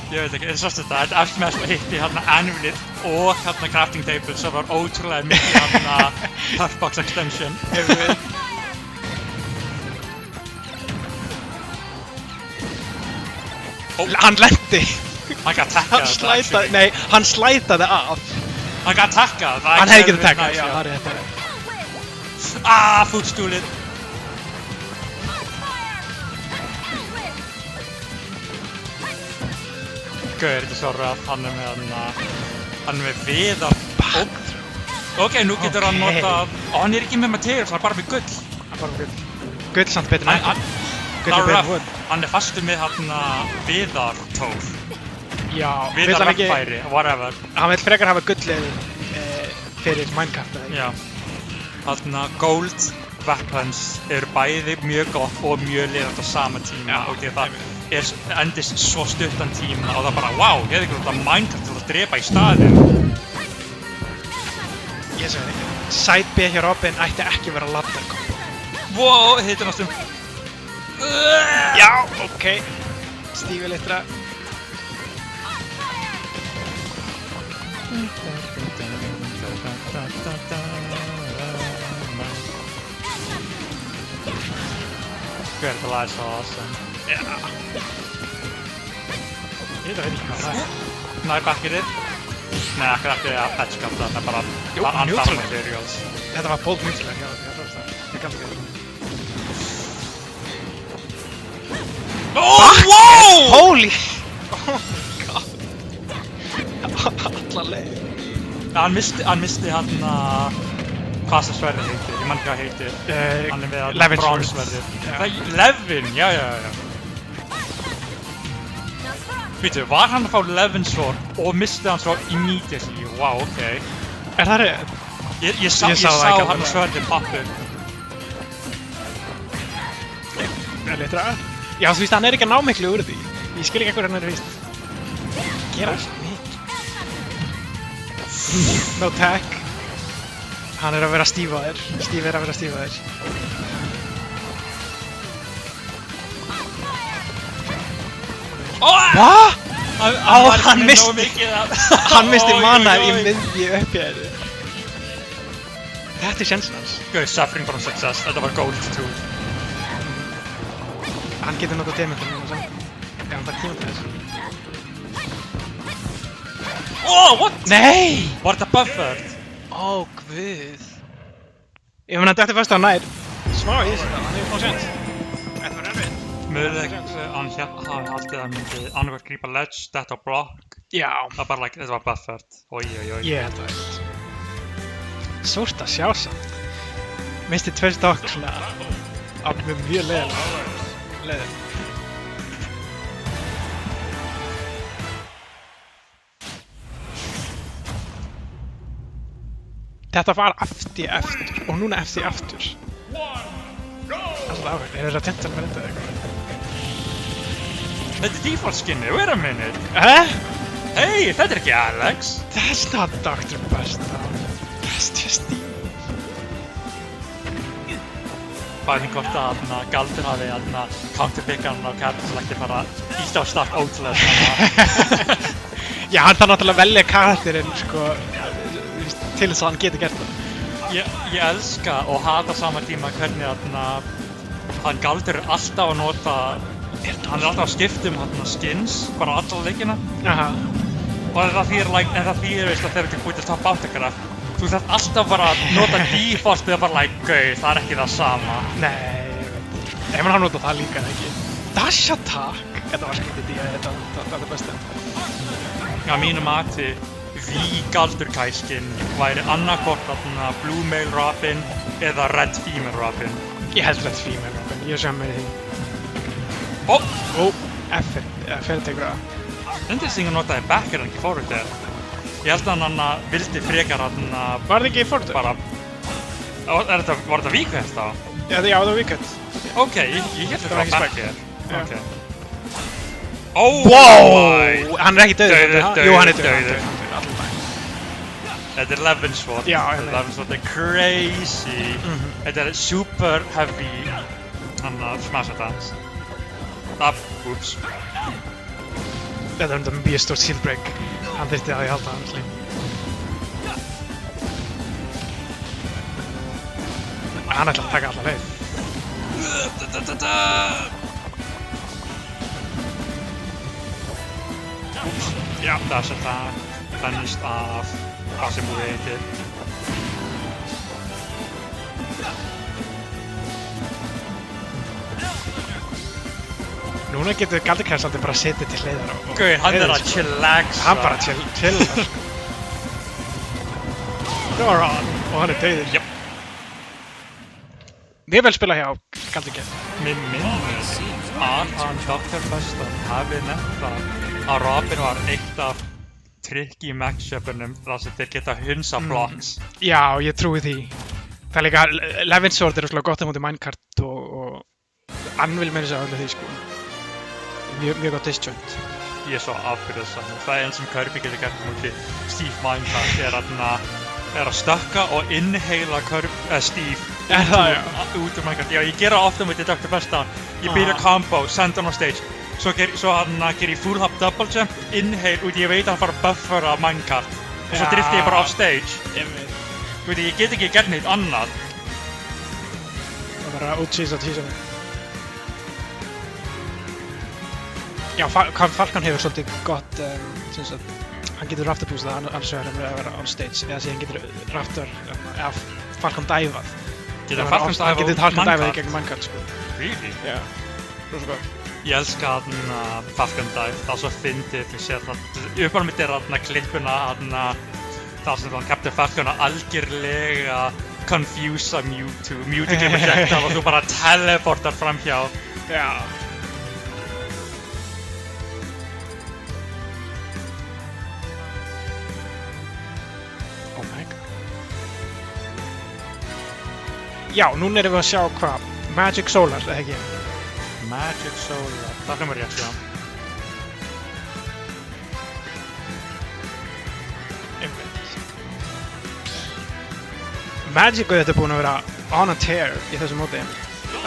Ég veit ekki, þetta F-smash hitti anvilið og crafting table sem var ótrúlega mikið Puffbox extension. Hann lendi. Hann gat takkað. Hann slætaði af. Hann gat takkað. Hann hefði getið takkað, já, það er þetta. Fútstúlið. Gauður, þetta er svo röð, hann er með viðar. Ok, nú getur hann notað, hann er ekki með materials, hann er bara með gull. Gull samt betur en ekki. Það er röð, hann er fastur með viðartól. Já, viðarverkfæri, whatever. Hann vil frekar hafa gullið fyrir Minecraft, eða ekki? Já, gold weapons eru bæði mjög gott og mjög liðandi á sama tíma og það endist svo stuttan tíma og það bara, wow, ég hefði ekki notað Minecraft til að drepa í staðinn. Ég segi ekki, side B hjá Robin ætti ekki vera ladder combo. Wow, hittir náttúm. Já, ok. Stífi litra. Þetta lag er svo awesome. Já. Ég veit ekki hvað það er. Nær backirðið. Nei, ekki edge-kapta, það er bara neutral materials. Þetta var bold neutral, já, ég gaf það. Oh, wow! Holy! Oh my god. Alla leið. Hann misti hvað sem sverðið heitir, ég man ekki hvað heitir. Hann er með bronsverðið. Levin, já. Vítu, var hann að fá Levin svord og misti hann svord immediately? Wow, ok. Er það reyð? Ég sá hann sverðið pappu. Litra. Já, þú veist, hann er ekki að ná miklu úr því. Ég skil ekki ekkur hann er víst. Gera svo mikið. No tag. Hann er að vera stífaður. Steve er að vera stífaður. Hvað? Hann misti mana í miðju uppjæðu. Þetta er sjensin hans. Gauð, suffering from success. Þetta var gold 2. Hann getur notað dementur núna samt. Já, hann fær tíma til þess. What? Nei! Var þetta buffered? Guð. Ég meina, þetta fyrst á nær. Smá í þessu, hann hefur fóð sjans. Þetta var erfið. Möguleg, hann haldið að myndi annarkvært grípa ledge, detta á block. Já. Það var þetta var buffert. Oj. Ég held það eitt. Súrt að sjá samt. misti 2 stokk svona á mjög leiðin. Þetta var FD aftur og núna FD aftur. Það er svolítið áhugavert. Er þetta gentleman eða eitthvað? Þetta er default skinni, wait a minute. Hey, þetta er ekki Alex. That's not Dr. Besta. That's just Steve. Bæði hvort að Galdur hafi counterpickan á Captain Select fara ítt á stakk ótrúlega. Já, hann þarf náttúrulega að velja karakterinn, sko, til þess að hann geti gert það. Ég elska og hata sama tíma hvernig hann Galdur er alltaf að nota, hann er alltaf að skipta skins, bara alla leikina. Aha. Og það þýðir, veist, að þegar þú búið til top 8 graf, þú þarf alltaf bara að nota default eða bara gauð, það er ekki það sama. Nei, ef hann nota það líka en ekki. Dash attack! Þetta var skrítið í að þetta er besta. Já, mínu mati, Galdur Kai skin væri annarkvort Blue Male Robin eða Red Female Robin. Ég held Red Female Robin, ég er saman með því. F-er tekur það. Interesting að notaði backer en ekki forward there. Ég held að hann vildi frekar Var það ekki forward? Bara... Var þetta víkvæmt þá? Já, það var víkvæmt. Ok, ég held þetta var backer. Ok. Wow! Hann er ekki döður. Jú, hann er döður. Þetta er Levensword. Já, Levensword er crazy. Þetta er super heavy smash attacks. Oops. Þetta er mjög stórt shield break. Hann þyrfti að ég halda hann slím. Hann ætla að taka alla leið. Já, dash attack. Finished af hvað sem þú veitir. Núna getur Galdur Kai svolítið bara setið til hliðar og... Gauð, hann er að chillaxa. Hann bara chillar. Goron! Og hann er döður. Jöp. Ég vil spila hjá Galdur Kai. Mér minnir að hann Dr. Besta hafi nefnt að Robin var eitt af tricky matchupunum þar sem þeir geta hunsa blocks. Já, ég trúi því. Það er líka, Levensword er svona gott á móti minecart og Anvil með þess að öllu því, sko. Mjög gott disjoint. Ég er svo afbyrðasamur. Það er einn sem Kirby getur gert móti Steve Minecart er að stökka og inhala Steve út úr Minecart. Já, ég gera ofta móti Dr. Besta. Ég byrja combo, send hann á stage. Svo hann gerir ég full hop double jump, inhale, og ég veit að hann fara að buffera Minecart. Og svo drifti ég bara off stage. Ég get ekki gert neitt annað. Það var að útsýsa tísana. Já, Falcon hefur svolítið gott, hann getur rafter boostað annars vegar að vera on stage, eða síðan getur rafter, eða Falcon dæfað. Getur Falcon dæfað Hann getur Falcon dæfað í gegn Minecart, sko. Really? Já, rosa gott. Ég elska Falcon Dive, það er svo fyndið, þú sér það, uppáhalds mitt er klippuna, það sem Captain Falcon algjörlega confusa Mewtwo kemur projectile og þú bara teleportar framhjá. Já. Oh my god. Já, núna erum við að sjá hvað, Magic Solar, eða ekki? Magic Solar, það hljómar rétt, já. Magic þetta er búinn að vera on a tear í þessu móti.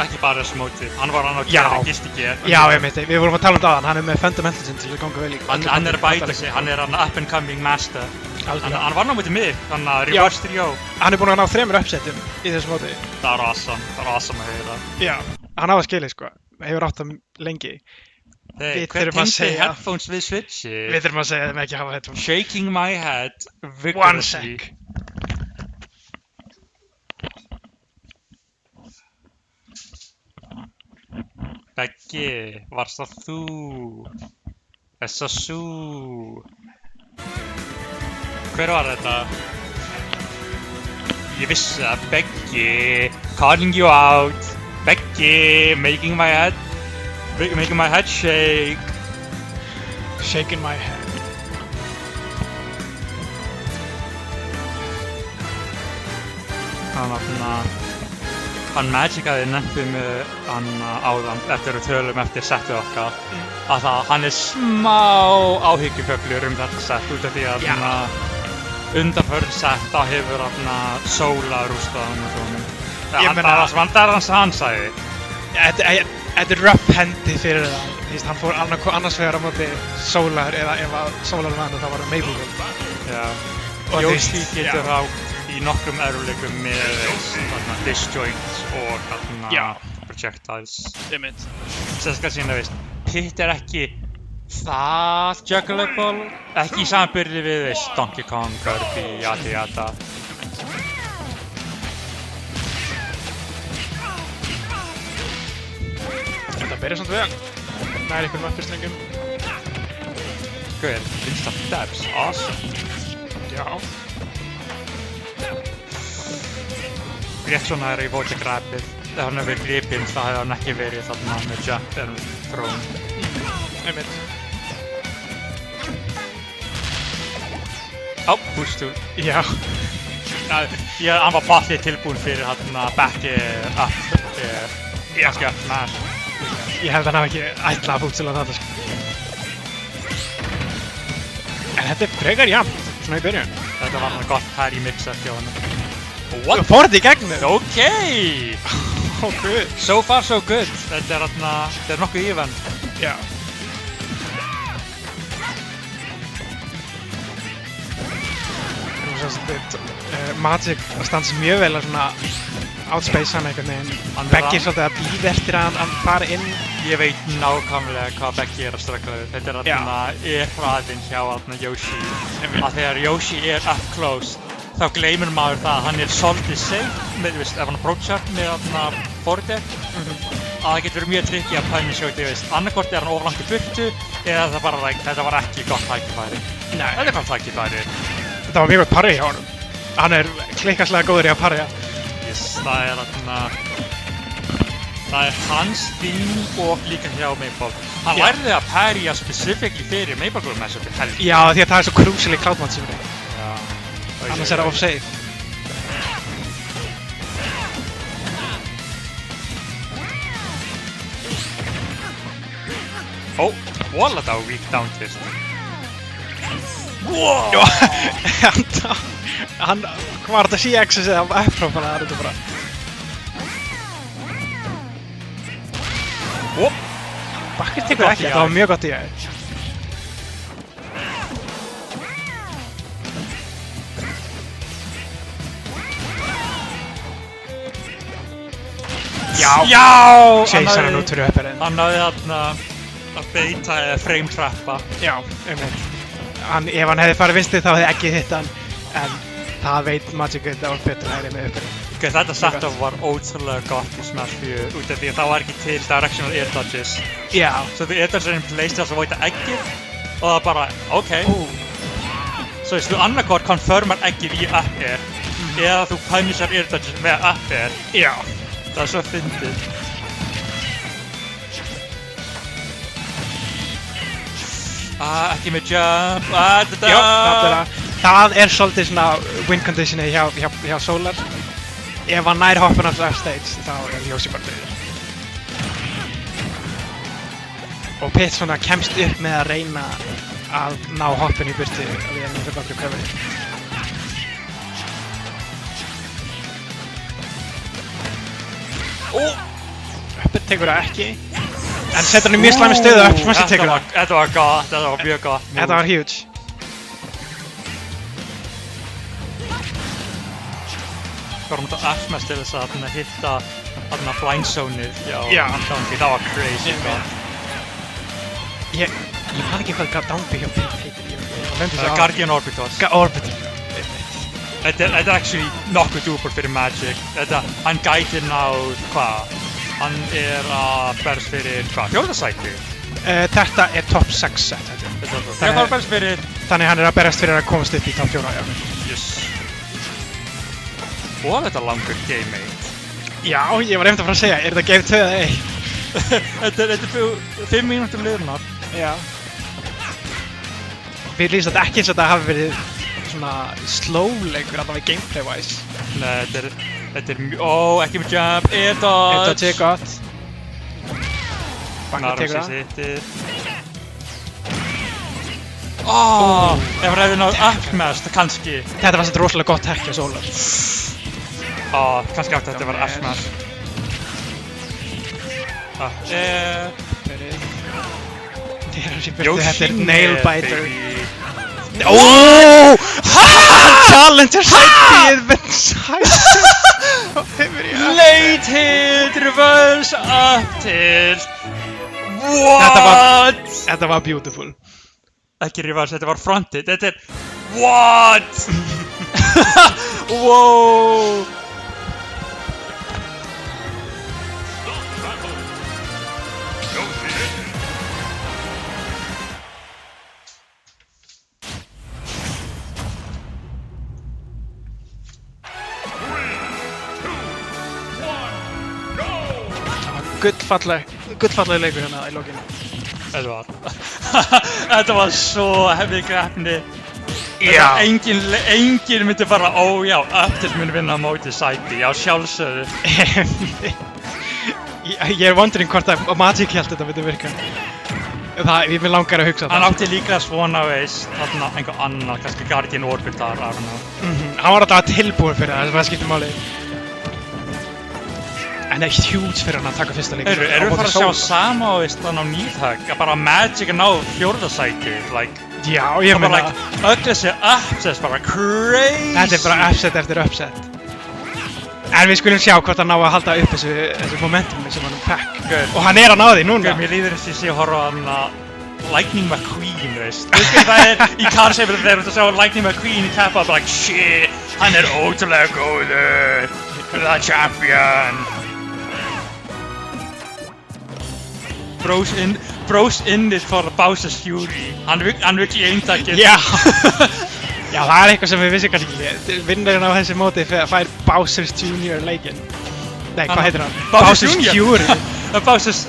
Ekki bara þessu móti, hann var on a tear í Gistige. Já, við vorum að tala um það, hann er með fundamentalsinn til að ganga vel í. Hann er að bæta sig, hann er up and coming master. Hann var ná móti mig, þannig að reverse 3-0. Hann er búinn að ná 3 uppsettum í þessu móti. Það er awesome að heyra. Já, hann hafa skilið, sko. Hefur átt það lengi. Hver tengdi headphones við Switchi? Við þurfum að segja þeim ekki hafa headphones. Shaking my head vigorously. 1 sec. Beggi, varst það þú? Þessa sú? Hver var þetta? Ég vissi það, Beggi, calling you out, Beggi, making my head shake. Shaking my head. Hann Magicaði nefndi mig hann áðan eftir að tölum eftir settið okkar að hann er smá áhyggjufullur þetta sett út af því að undanförn sett þá hefur Sola rústað hann og svona. Það er hann sagði. Þetta er rough hendi fyrir það. Hann fór annars vegar á móti Solar eða ef að Solar vann þá var það Maple. Já. Yoshi getur átt í nokkrum erfiðleikum með disjoints og projectiles. Sérstaklega síðan að Pit er ekki það juggleable, ekki í samanburði við Donkey Kong, Kirby, yada. Þetta byrja samt við hann. Nær einhverjum uppfyrstrengum. Good, instant dabs, awesome. Já. Rétt svona ég vóti grabið. Ef hann hefði verið gripinn þá hefði hann ekki verið þarna með jump en thrown. Einmitt. Boost tool. Já. Hann var ballið tilbúinn fyrir back up. Kannski up smash. Ég held að hann hafi ekki ætlað að bútsila þetta sko. En þetta er frekar jafnt, svona í byrjun. Þetta var gott parry mix-up hjá hann. What? Fór þetta í gegnum? Okay! Oh, good. So far so good. Þetta er nokkuð even. Já. Magic standa sig mjög vel að svona outspace hann einhvern veginn. Beggi er svolítið að bíða eftir að hann fara inn. Ég veit nákvæmlega hvað Beggi er að ströggla við. Þetta er hraðinn hjá Yoshi. Að þegar Yoshi er up close þá gleymir maður það að hann er svolítið safe með, ef hann approachar með forward að það getur verið mjög tricky að punish annarkvort er hann oflangt í burtu eða þetta var ekki gott tækifæri. Nei. Þetta er gott tækifæri. Þetta var mjög gott parry hjá honum. Hann er klikkaslega góður í að parrya. Yes, það er hans þing og líka hjá Maple. Hann lærði að parrya specifically fyrir Maple matchup í helgi. Já, því að það er svo crucial í Cloud matchupinu. Annars er það off-safe. Walla það var weak down twist. Wow! Hann var þetta CX eða F-prófana, það er þetta bara. Bakkir tekur ekki, það var mjög gott í það. Já! Chaser hann út fyrir uppherinn. Hann náði að beita eða frame trappa. Já, einmitt. Ef hann hefði farið vinstið þá hefði ekki hitt hann, en það veit Magic að það var betur hægri með uppherinn. Þetta setup var ótrúlega gott í Smash 4 út af því að það var ekki til directional air dodges. Já. Svo the air dodges er in place til þess að veita eggið og það bara, ok. Svo þú annarkvort confirmar eggið í up air eða þú punishar air dodges með up air. Já. Það er svo fyndið. Ekki með jump. Já, það er svolítið svona win conditioni hjá Solar. Ef hann nær hoppun af stage þá er Yoshi bara döður. Og Pit svona kemst upp með að reyna að ná hoppun í burtu við erum fyrir bakri pröfunni. Uppið tekur það ekki. En setur hann í mjög slæmi stöðu upp sem tekur það. Þetta var gott, þetta var mjög gott. Þetta var huge. Varum þetta F-mess til þess að hitta blind zone-ið hjá Donkey, það var crazy gott. Ég man ekki hvað Donkey hjá Pit heitir. Guardian Orbitos. Orbitos. Þetta er actually nokkuð djúpur fyrir Magic. Hann gæti náð hvað? Hann er að berst fyrir hvað? Fjórðasæti? Þetta er top 6 set. Þannig hann er að berjast fyrir að komast upp í top 4, já. Yes. og þetta langur game 8. Já, ég var einmitt að fara að segja, er þetta game 2 eða 1? Þetta er 5 mínútum liðunar. Já. Mér líst þetta ekki eins og þetta hafi verið svona slow-leikur allavega gameplay-wise. Nei, þetta er mjög... Ó, ekki með jump, air dodge! Air dodge er gott. Bagnar tekur það. Hittir. Ó, ef hann hefði náð F-mast, kannski. Þetta var svona rosalega gott hack hjá Solar. Ó, kannski átti þetta var F-mast. Þetta er nail-biter. Ó! Challenger sætið með sætið! Late hit, reverse, up til... What? Þetta var beautiful. Ekki reverse, þetta var front hit, þetta er... What? Wow! Gullfalleg leikur hérna í lokinu. Þetta var svo hefðið greppni. Já. Enginn myndi bara, ó já, Uptil myndi vinna á móti Sæti, já sjálfsögðu. Ég er wondering hvort að Magic held þetta myndi virka. Ég vil langar að hugsa það. Hann átti líka svona veist, þarna einhver annar, kannski Guardian Orbitar, I don't know. Hann var alltaf tilbúin fyrir það skiptir máli. En það er huge fyrir hann að taka fyrsta leik. Erum við fara að sjá sama á þannig á Nýðhag, að bara Magic að ná 4. sæti, like... Já, ég meina... Like, öll þessi upsets bara crazy! Þetta er bara upset eftir upset. En við skulum sjá hvort hann ná að halda upp þessu momentumi sem hann fekk. Og hann er að ná því núna. Mér líður þess að ég sé að horfa á hann að Lightning McQueen, veist. Það er í Car Saber þegar þú ert að sjá Lightning McQueen í keppa, bara like, shit, hann er ótrúlega góður, the champion. Bros in it for Bowser's Fury. Hann virkli eintakið. Já. Já, það er eitthvað sem við vissum kannski ekki. Vinnarinn á þessi móti fær Bowser's Junior leikinn. Nei, hvað heitir hann? Bowser's Fury. Bowser's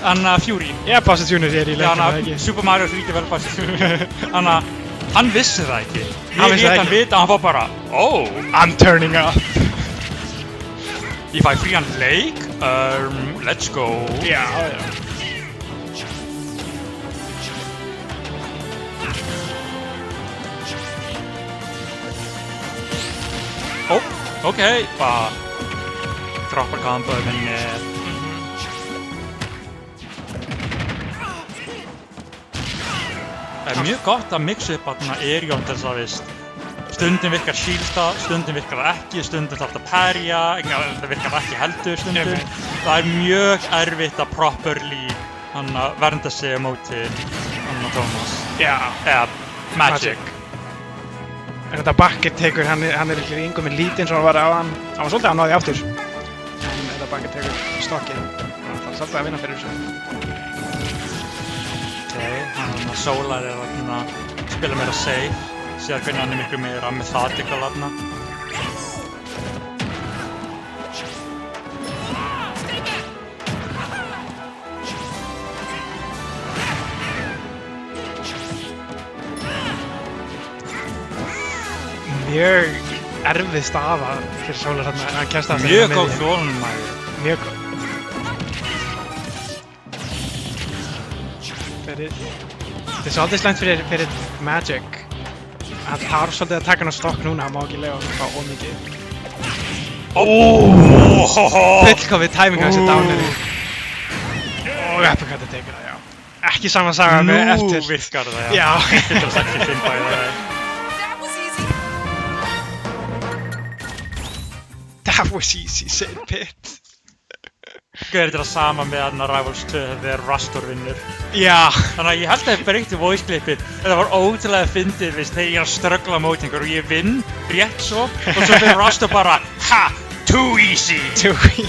Fury. Já, Bowser's Junior er í leikinn, það ekki. Super Mario 3D vel Bowser's Fury. Hann vissi það ekki. Hann vissi það ekki. Hann vita, hann var bara, oh. I'm turning up. Ég fæ frían leik, let's go. Já. Oh, okej, bara droppa combo, men það er mjög gott að mixa upp þarna Erion til þess að veist stundum virkar shielda, stundum virkar ekki, stundum þarf að parja, það virkar ekki heldur stundum. Það er mjög erfitt að properly vernda sig á móti Thomas. Já. Eða Magic. En þetta bucket tekur, hann er ekki yngur með lítinn sem hann var á hann. Hann var svolítið að náði aftur. En þetta bucket tekur stokkið. Það er svolítið að vinna fyrir þessu. Þannig að Solar er að spila meira safe. Sér hvernig hann er miklu meira methodical þarna. Mjög erfið staða fyrir Solar þarna en hann kemst að mjög góð þolinmæði. Mjög góð. Þetta er svolítið slæmt fyrir Magic. Hann þarf svolítið að taka hann á stokk núna, hann má ekki lega hann fá ómikið. Fullkomið timing á þessu dáneri. Og uppercuttið tekur það, já. Ekki sama saga með eftir. Nú virkar það, já. Þetta er sagt í finnbæði. That was easy, said Pit. Þetta er sama með Rivals 2 þegar Rastor vinnur. Já. Þannig að ég held að það breytti voice clipið. Þetta var ótrúlega fyndið, veist, þegar ég er að ströggla mót einhver og ég vinn rétt svo og svo fyrir Rastor bara ha, too easy. Too easy.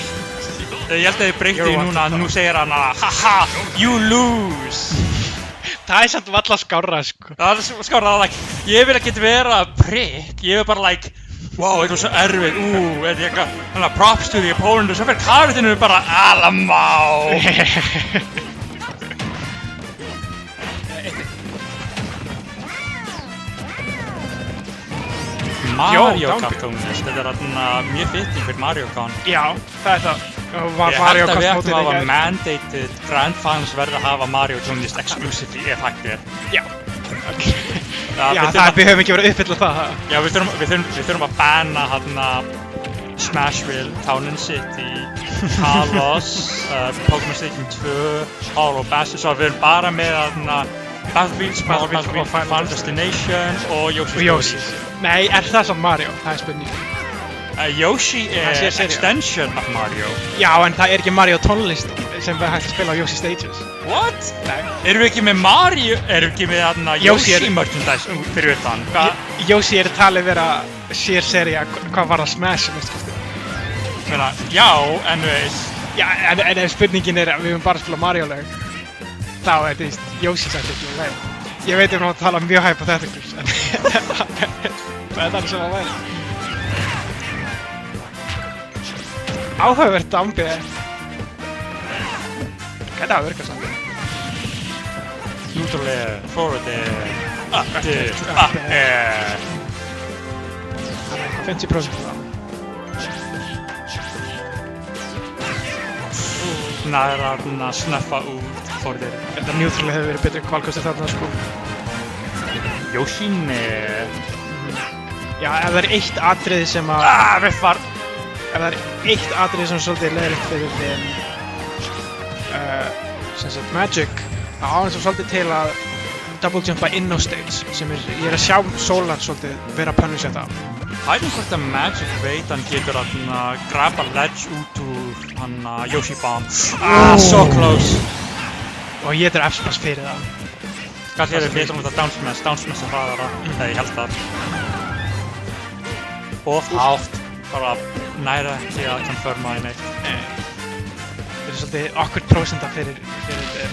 Ég held að þið breytti núna, nú segir hann að haha, you lose. Það er samt valla skárra, sko. Það er skárra, like, ég vil ekkert vera prikk, ég vil bara, like, Wow, þetta var svo erfið, þetta er eitthvað, þannig að props to the opponent og svo fyrir karatinu bara alamá. Mario Kart tónlist, þetta er þarna mjög fitting fyrir Mario Kart. Já, það er það. Var Ég Mario held að Kart við ættum mótið að hafa ekki? mandated Grand Finals verði að hafa Mario tónlist exclusively ef hægt er. Já. Ok. Já, Já, við höfum ekki verið að uppfylla það. Já, við þurfum að banna hérna Smashville, Town & City, Kalos, Pokémon Stadium 2, Hollow Bastion, svo við erum bara með hérna Battle Beats og Final Destination og Yoshi's Story. Nei, er það samt Mario? Það er spurning. Yoshi Það er sé sería. extension af Mario. Já, en það er ekki Mario tónlist sem við hægt að spila á Yoshi Stages. What? Nei. Erum við ekki með Mario, erum við ekki með hérna Yoshi Yoshi merchandise fyrir utan? Yoshi er talið vera sér sería hvað var það Smash, minnst kosti. Já, en þú veist. Já, en ef spurningin er að við höfum bara að spila Mario-lög, þá er þetta Yoshi sætt ekki leið. Ég veit að tala mjög hægt á þetta klús, en það er þannig sem það væri. Áhugavert dambið. Hvað það virkar samt? Nútrúlega, forward up, 50% Næra að snöffa út forðir. Þetta njútrúlega hefur verið betri kvalkostir þarna, sko. Yoshin Já, ef það er eitt atriði sem að... Riffar! Ef það er eitt atriði sem er svolítið leiðilegt fyrir sem sagt Magic, þá á eins og svolítið til að double jumpa inn á stage sem ég er að sjá Solar svolítið vera að punisha það. Hættum hvort að Magic veit hann getur að grabba ledge út úr hann Yoshi Bomb. So close! Og ég er F-smash fyrir það. Kannski er við út að Downsmash er hraðara. Nei, ég held það. Of hátt, bara næra ekki að confirma í neitt. Þetta er svolítið awkward prósenta fyrir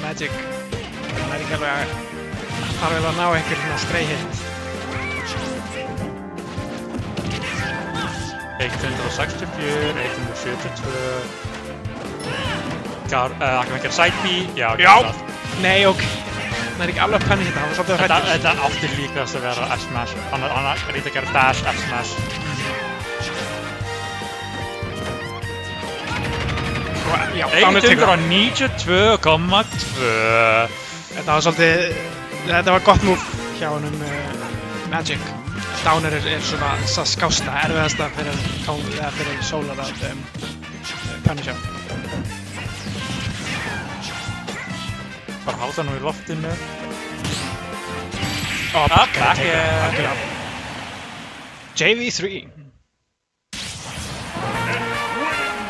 Magic. Það er ekki alveg að þarf vel að ná einhver svona stray hit. 164, 172. Ekki með ekki side B, já. Nei, ok. Það er ekki alveg að penni þetta, hann var svolítið að hrættur. Þetta átti líkast að vera F-smash, hann reyndi að gera dash F-smash. Já, 192,2. Þetta var svolítið, þetta var gott move hjá honum Magic. Downer er svona skásta, erfiðasta fyrir Solar að punisha. Bara halda nú í loftinu. Back JV3.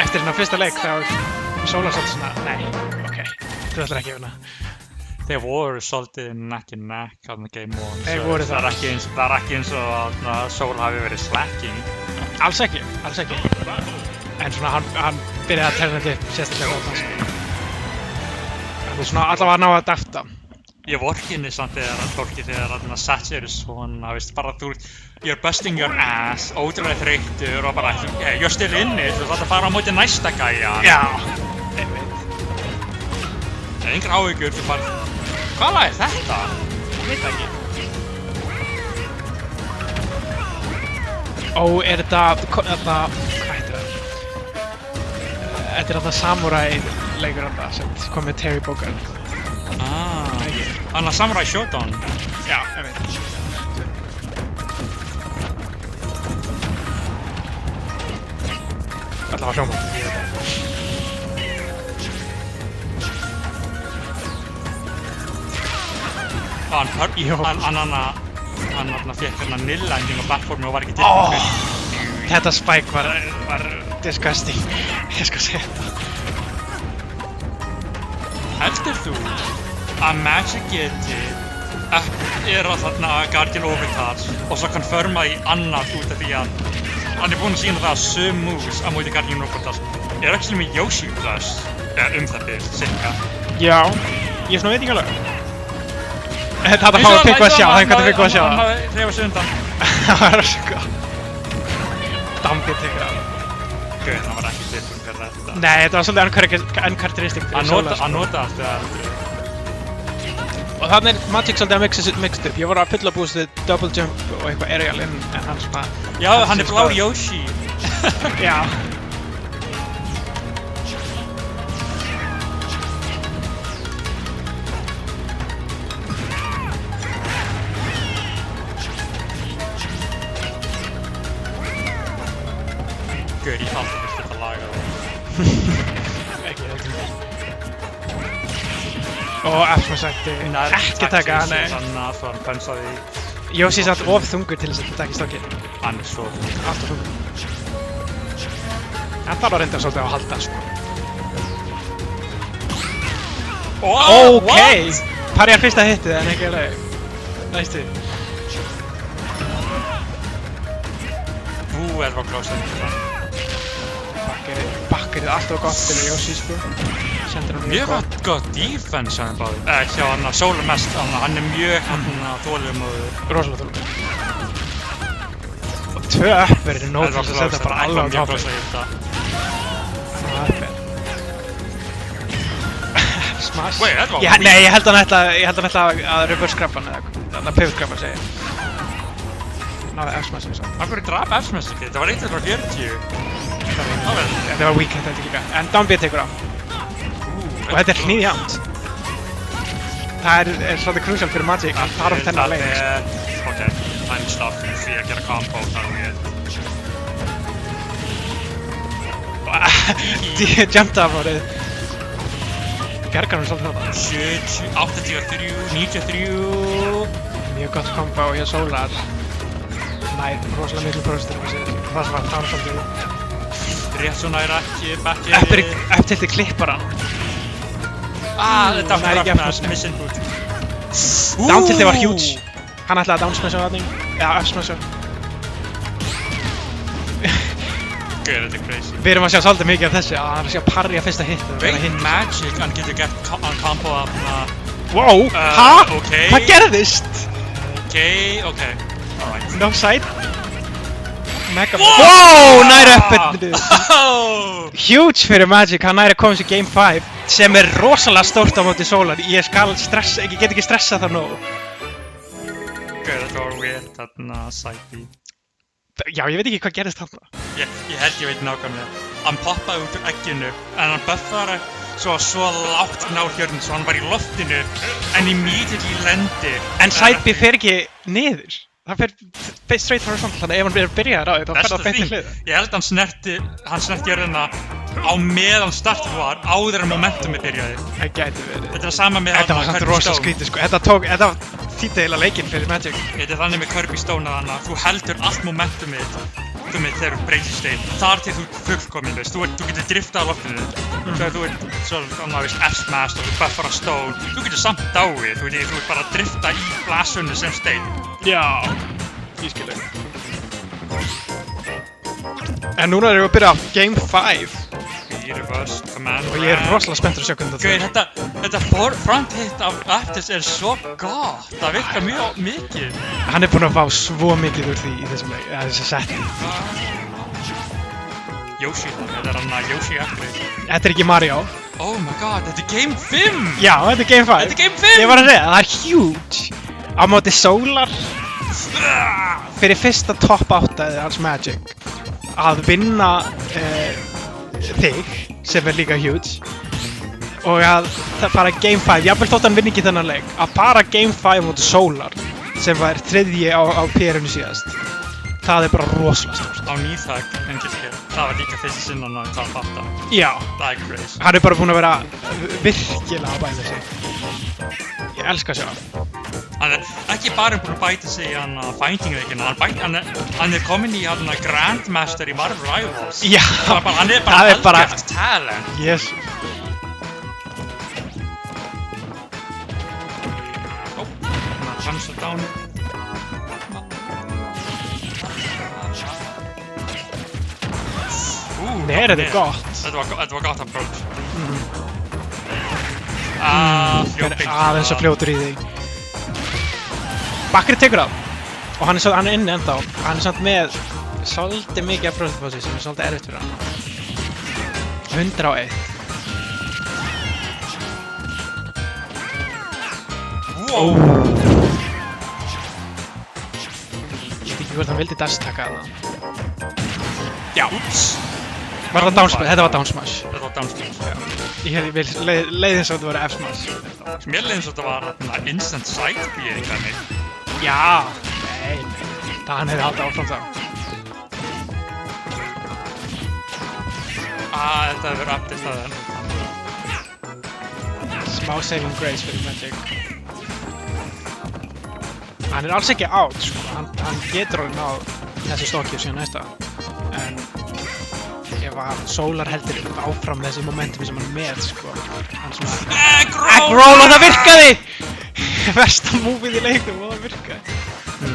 Eftir hérna fyrsta leik þá Solar svolítið svona, nei, ok, þú ætlar ekki að vinna. Þeir voru svolítið neck and neck hann game 1. Þeir voru það. Það er ekki eins og að Solar hafi verið slacking. Alls ekki. En svona hann byrjaði að terna þetta upp sérstaklega á þessu. Það er svona allavega að ná að dafta. Ég vorkinni samt þegar að Satch eru svona, veist, bara you're busting your ass, ótrúlega þreyttur og bara, you're still in it, þú þarf að fara á móti næsta gæja. Já. Engar áhyggjur, þú bara, hvað lag er þetta? Ég veit það ekki. Ó, er þetta, hvað heitir það? Þetta er þetta Samurai leikur þetta sem kom með Terry Bogard. Þannig að Samurai Showdown. Já, ég veit. Allavega hljóma, ég veit það. Hann fékk hérna nil-landing á platformi og var ekki til. Þetta spike var disgusting. Ég skal segja þetta. Heldur þú að Magic geti er að þarna Guardian Overcharge og svo confirma í annað út af því að hann er búinn að sína það að sum moves á móti Guardian Overcharge er ekki með Yoshi Plus það bil, cirka. Já, ég svona veit ekki alveg. Þetta fáið Piggu að sjá, það er hvað Piggu að sjá. Hann hafði hreyfa sig undan. Það var svo gott. Dambi tekur á. Gauð, hann var ekki tilbúin fyrir þetta. Nei, þetta var svolítið uncharacteristic fyrir Solar. Hann nota allt við að... Og þannig er Magic svolítið að mixed up. Ég voru að pulla búist við double jump og eitthvað aerial en hann svona... Já, hann er blár Yoshi. Já. Gauð, ég fann það fyrst þetta laga það. Ekki heldur. Og F-smash ætti ekki taka hann. Þannig að svo hann pensaði... Yoshi satt of þungur til þess að þetta ekki stokkið. Hann er svo þungur. Alltaf þungur. En það var reyndar svolítið að halda, sko. Ókei! Parjar fyrsta hittið en ekki alveg. Næstu. Er var klósið. Bakkerið alltaf gott fyrir Yoshi, sko. Mjög gott defense hann báði. Hjá hann að Solar mest, hann er mjög þolinmóður. Rosalega þolinmóður. Og 2 uppverðir er nóg til að setja bara alveg á toppinn. Það er Smash. Wait, þetta var... Nei, ég held hann ætla að reverse grabba hann eða þannig að pivot grabba segja. Náði F-smash eins og. Af hverju draf F-smash ekki? Þetta var 1-40. Þetta var weak þetta líka. En down B tekur á. Og þetta er hníðjafnt. Það er svolítið crucial fyrir Magic að fara upp þennan leik. Ok, time stuff því að gera combo þar og ég... Jump af árið. Bjargar hann svolítið þarna. 83, 93. Mjög gott combo hjá Solar. Nær rosalega miklu próstur. Það sem var þar svolítið. Rétt svo nær ekki, backið. Upp-tilti klippar hann. Þetta var krafna, missing boot. Down-tilti var huge. Hann ætlaði að down-smasha þannig. Eða up-smasha. Gauð, þetta er crazy. Við erum að sjá svolítið mikið af þessu. Hann er að sjá parja fyrsta hit. Veit Magic, hann getur gert combo af hana... Wow! Hæ? Ok. Hvað gerðist? Ok. Alright. No side. Mega... Wow! Næri uppbyrnið. Huge fyrir Magic, hann næri að koma sér Game 5 sem er rosalega stórt á móti Solar. Ég get ekki stressað það nóg. Gauð, þetta var weird, þarna side B. Já, ég veit ekki hvað gerðist þarna. Ég held ég veit nákvæmlega. Hann poppaði út úr egginu, en hann buffaði svo lágt hjörnum, svo hann var í loftinu, en immediately lendi. En side B fer ekki niður. Það fer straight horizontal, þannig ef hann byrjaði á því, þá fer það beint til hliðar. Ég held hann snerti jörðina á meðan startið var, áður en momentumið byrjaði. Það gæti verið. Þetta er sama með Þetta var samt rosa skrítið, sko. Þetta þýtti eiginlega leikinn fyrir Magic. Þetta er þannig með Kirby Stone að þú heldur allt momentumið þegar þú breytir stein. Þar til þú fullkominn, veist. Þú getur driftað á loftinu. Þegar þú ert svona, veist, F-smash og þú buffar á Stone. Þú getur samt dáið. Þú ert bara að drifta í blasunni sem stein. Já, ég skil ekki. En núna erum við að byrja á Game 5. Í reverse command. Og ég er rosalega spenntur að sjá hvernig þetta er. Þetta front hit af Aptis er svo gott. Það virkar mjög mikið. Hann er búinn að fá svo mikið úr því í þessum leik, þessi setti. Yoshi, þetta er hann að Yoshi upgrade. Þetta er ekki Mario. Oh my god, þetta er Game 5! Já, þetta er Game 5. Þetta er Game 5! Ég var að segja, það er huge. Á móti Solar. Fyrir fyrsta top 8 eða hans Magic. Að vinna þig, sem er líka huge. Og að fara Game 5, jafnvel þótt hann vinni ekki þennan leik. Að fara Game 5 móti Solar, sem var þriðji á PR-inu síðast. Það er bara rosalega stórt. Á nýþak, engilskir. Það var líka fyrst sinn hann að það fatta. Já. Það er crazy. Hann er bara búinn að vera virkilega að bæta sig. Ég elska að sjá hann. Hann er ekki bara búinn að bæta sig í hann að fighting-leikina. Hann er kominn í hann að Grandmaster í Marvel Rivals. Já. Hann er bara algjört talent. Jesus. Hann er hansa down. Nei, þetta er gott. Þetta var gott approach. Aðeins að fljótur í þig. Bakkerið tekur á. Og hann er inni ennþá. Hann er samt með svolítið mikið af prósentabósi sem er svolítið erfitt fyrir hann. 101. Wow! Ég veit ekki hvort hann vildi dash-taka þarna. Já, úps! Var það downsmash? Þetta var downsmash. Þetta var downsmash. Ég hefði leið eins og þetta var F-smash. Mér leið eins og þetta var instant side B eitthvað neitt. Já! Nei. Það hann hefði haldið áfram þá. Þetta hefur verið update það enn. Smá saving grace fyrir Magic. Hann er alls ekki out, sko. Hann getur alveg náð þessi stokki síðan næsta. En ef að Solar heldur áfram þessi momentum sem hann er með, sko. Hann svona... Eggroll! Og það virkaði! Versta múfið í leiknum og það virkaði.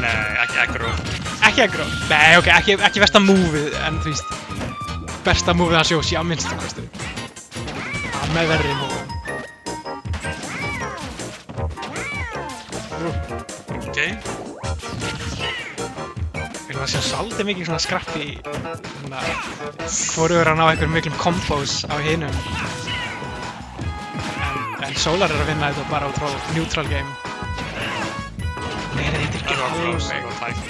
Nei, ekki Eggroll. Ekki Eggroll? Nei, ok, ekki versta múfið, en þú veist... Besta múfið hans Yoshi á minnstakosti. Hann með verri múfið. Ok. Við erum að sjá svolítið mikið svona skrappi svona hvorugur að ná einhverjum miklum combos á hinum. En Solar er að vinna þetta bara út frá neutral game. Nei, þetta er ekki alveg.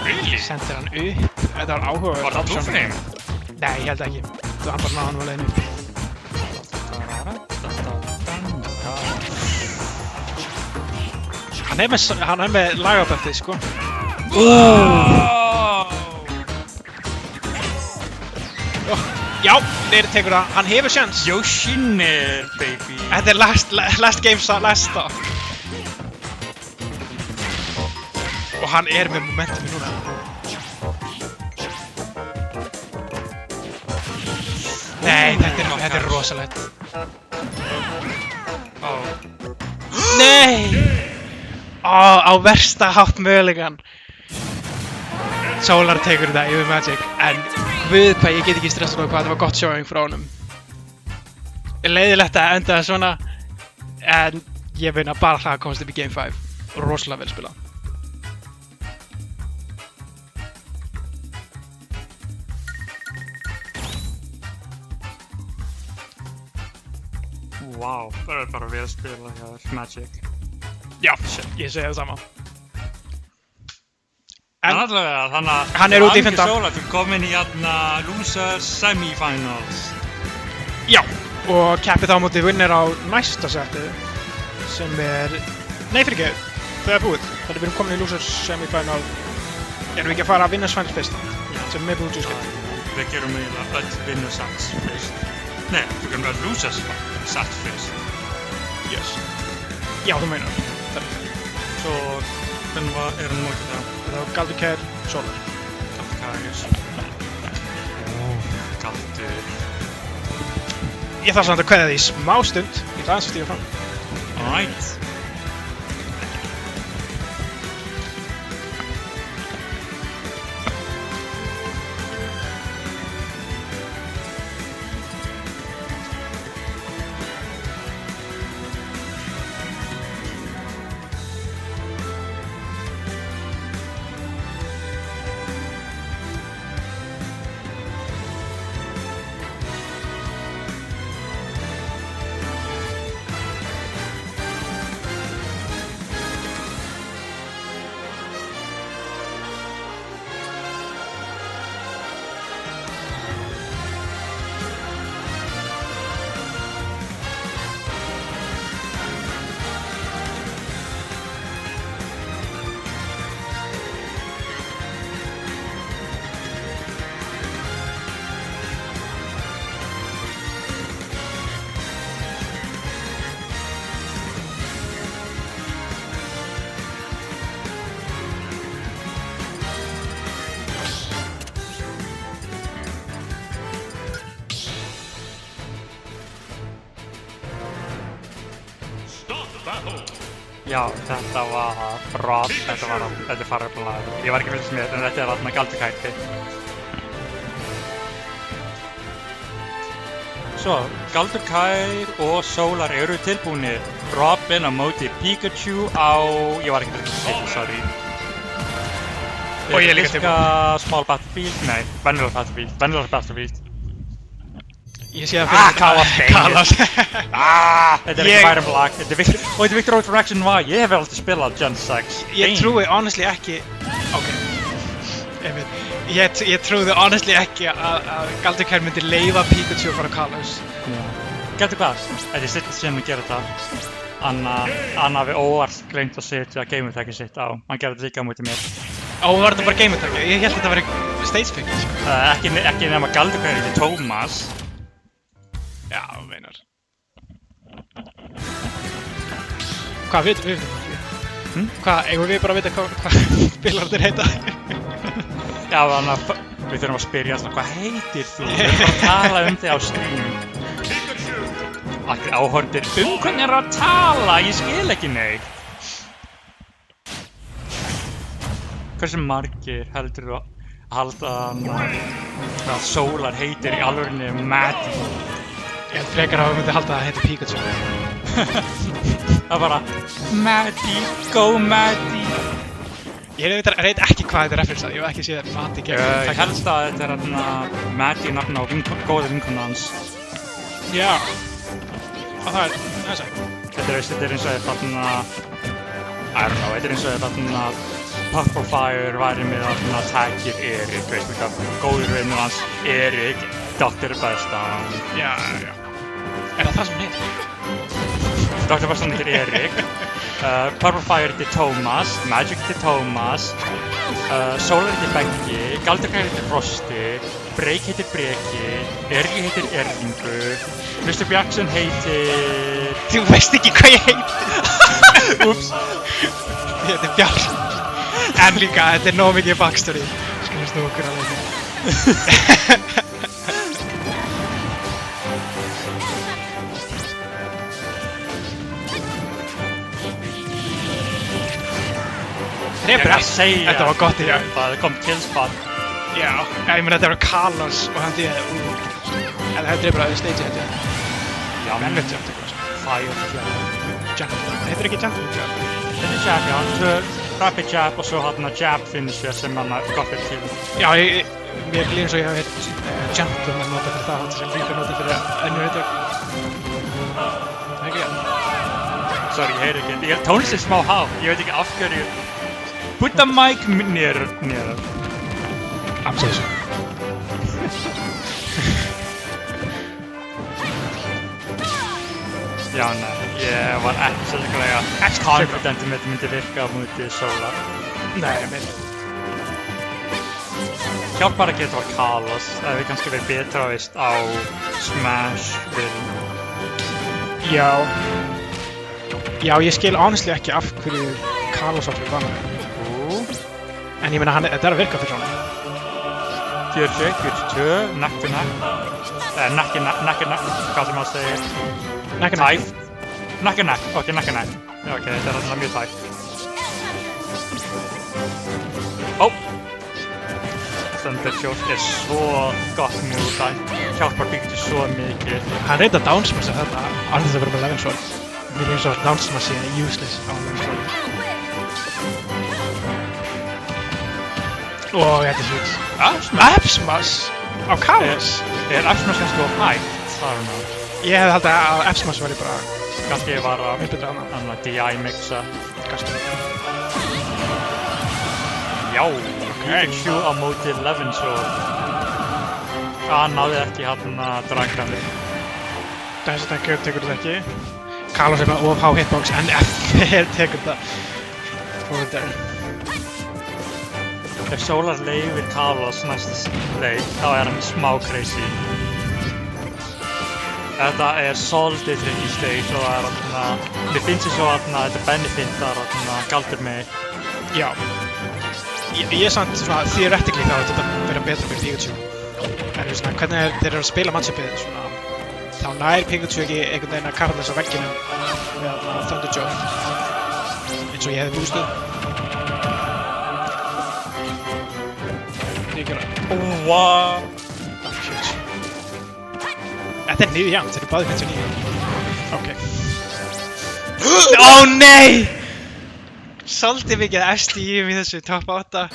Really? Sendir hann upp. Þetta var áhugaverð. Var það blúfring? Nei, ég held ekki. Það var bara náðan á leiðinu. Hann er með lagaböftið, sko. Já, Neyri tekur það. Hann hefur sjans. Yoshinir, baby. Þetta er last game lasta. Og hann er með momentum núna. Nei, þetta er rosalegt. Nei! Á versta hátt mögulegan. Solar tekur þetta yfir Magic, en guð hvað ég get ekki stressað hvað þetta var gott showing frá honum. Leiðilegt að enda það svona, en ég finna bara það að komast upp í Game 5 og rosalega vel spilað. Wow, það er bara vel spilað hjá Magic. Já, ég segi það sama. En allavega, þannig að hann er út í 15. Solar, þú komin í Losers Semifinals. Já, og keppið þá móti vinnir á næsta setu sem er... Nei, fyrir ekki, það er búið. Þannig við erum komin í Losers Semifinal. Erum við ekki að fara að Winners Finals fyrst? Sem er búið útskipti. Við gerum eiginlega öll Winners Sets fyrst. Nei, við gerum öll Losers Sets fyrst. Yes. Já, þú meinar. Svo, hvernig erum við mótið það? Það var Galdur, Solar. Galdur, Galdur. Ég þarf samt að kveðja því í smá stund. Ég ætla aðeins að stíga fram. Alright. Já, þetta var Rob, þetta er farablaður. Ég var ekki fylgst með, en þetta er þarna Galdurkæti. Svo, Galdurkær og Solar eru tilbúinir. Robin á móti Pikachu á... Ég var ekki fylgst með, sorry. Og ég er líka Virka Small Battlefield? Nei, venjulega Battlefield. Ég sé það fyrir Call of Kalas. Þetta er ekki Fire and Black, þetta er Victor Road Fraction Y, ég hef aldrei spilað Gen 6. Ég trúi honestly ekki, ok, ég trúi honestly ekki að Galdurkær myndi leyfa Pikachu að fara að Kalas. Gætu hvað? Þetta er sitt sem að gera þetta. Anna hafi óvart gleymt að setja gameattackið sitt á. Hann gerði þetta líka á móti mér. Var þetta bara gameattackið? Ég held að þetta væri stage pick, sko. Ekki nema Galdurkær heiti Thomas. Já, meinar. Hvað, við veitum það? Hvað, eigum við bara að vita hvað spilarnir heita? Já, þannig að við þurfum að spyrja svona, hvað heitir þú? Við þurfum bara að tala þig á stream. Allir áhorfendur, hvernig er að tala? Ég skil ekki neitt. Hversu margir heldur þú að halda að Solar heitir í alvörinu Maddie? Ég held frekar að við myndum halda að það heiti Pikachu. Það er bara Maddie, go Maddie. Ég veit ekki hvað þetta er reference að, ég hef ekki séð Maddie gegn. Ég helst að þetta er Maddie nafn á góða vinkona hans. Já. Og það er sætt. Þetta er eins og þarna, I don't know, þetta er eins og þarna Purple Fire væri með þarna tagir Erik, veist þú hvað, góður vinnur hans Erik, Dr. Bestan. Já. Er það sem hún heitir? Dr. Bestan heitir Erik, Purple Fire heitir Thomas, Magic heitir Thomas, Solar heitir Beggi, Galdurkær heitir Frosti, Break heitir Breki, Ergi heitir Erlingur, Mr. Jackson heitir... Þú veist ekki hvað ég heitir! Úps! Ég heiti Bjarni. En líka, þetta er nóg mikið backstory. Skulum snú okkur að leika. Þetta var gott í dag. Það kom killspot. Já, ég meina þetta var Kalos og hann dýði en það er bara stage þetta. Já, Velvet jump eitthvað. Fire Jump. Heitir ekki jump? Þetta er jab, já. Rapid jab og svo hann að jab finisher sem hann að gott er til. Já, mér líður eins og ég hef heitt jump og maður nota fyrir það og þess að líka nota fyrir önnur heitur. Ekki ég. Sorry, ég heyri ekki. Tónlist er smá há. Ég veit ekki af hverju. Put the mic near. Absolutt. Já, nei, ég var ekki sérlega confident um þetta myndi virka á móti Solar. Nei, ég meina. Hjálpar ekki að þetta var Kalos, það hefði kannski verið betra veist á Smash film. Já, ég skil honestly ekki af hverju Kalos var fyrir vanlega. En ég meina, þetta er að virka fyrir hann. 41, 42, neck to neck. Neck, hvað sem maður segir. Neck. Neck, ok, neck. Já, ok, þetta er alltaf mjög tæft. Thundershot er svo gott mjög tæft. Hjálpar Pikachu svo mikið. Hann reyndi að downsmassa þetta án þess að vera með Eleven Sword. Mér er eins og downsmassi er useless á Eleven Sword. Ó, þetta er hlut. F-smash á Kalos? Er F-smash kannski of hægt? Það er nú. Ég hefði haldið að F-smash væri bara... Kannski var að DI mixa. Kannski. Já, Pikachu á móti Eleven Sword. Hann náði ekki hann að draggrandi. Þessi tekur þetta ekki. Kalos er með of há hitbox en F tekur það. Fóður Ef Solar leifir Kalos næsta leik, þá er hann smá crazy. Þetta er svolítið tricky stage og það er þarna... Mér finnst þess að þetta benefitar Galdur mig. Já. Ég er samt svona theoretically þá að þetta vera betra fyrir Pikachu. En svona, hvernig þeir eru að spila matchupið svona... Þá nær Pikachu ekki einhvern veginn að karla þess á vegginum með Thunderjolt. Eins og ég hefði bústuð. Wow! Þetta er niður jæmt, þetta er báðið 59. Ok. Ó nei! Svolítið mikið SDI í þessu top 8.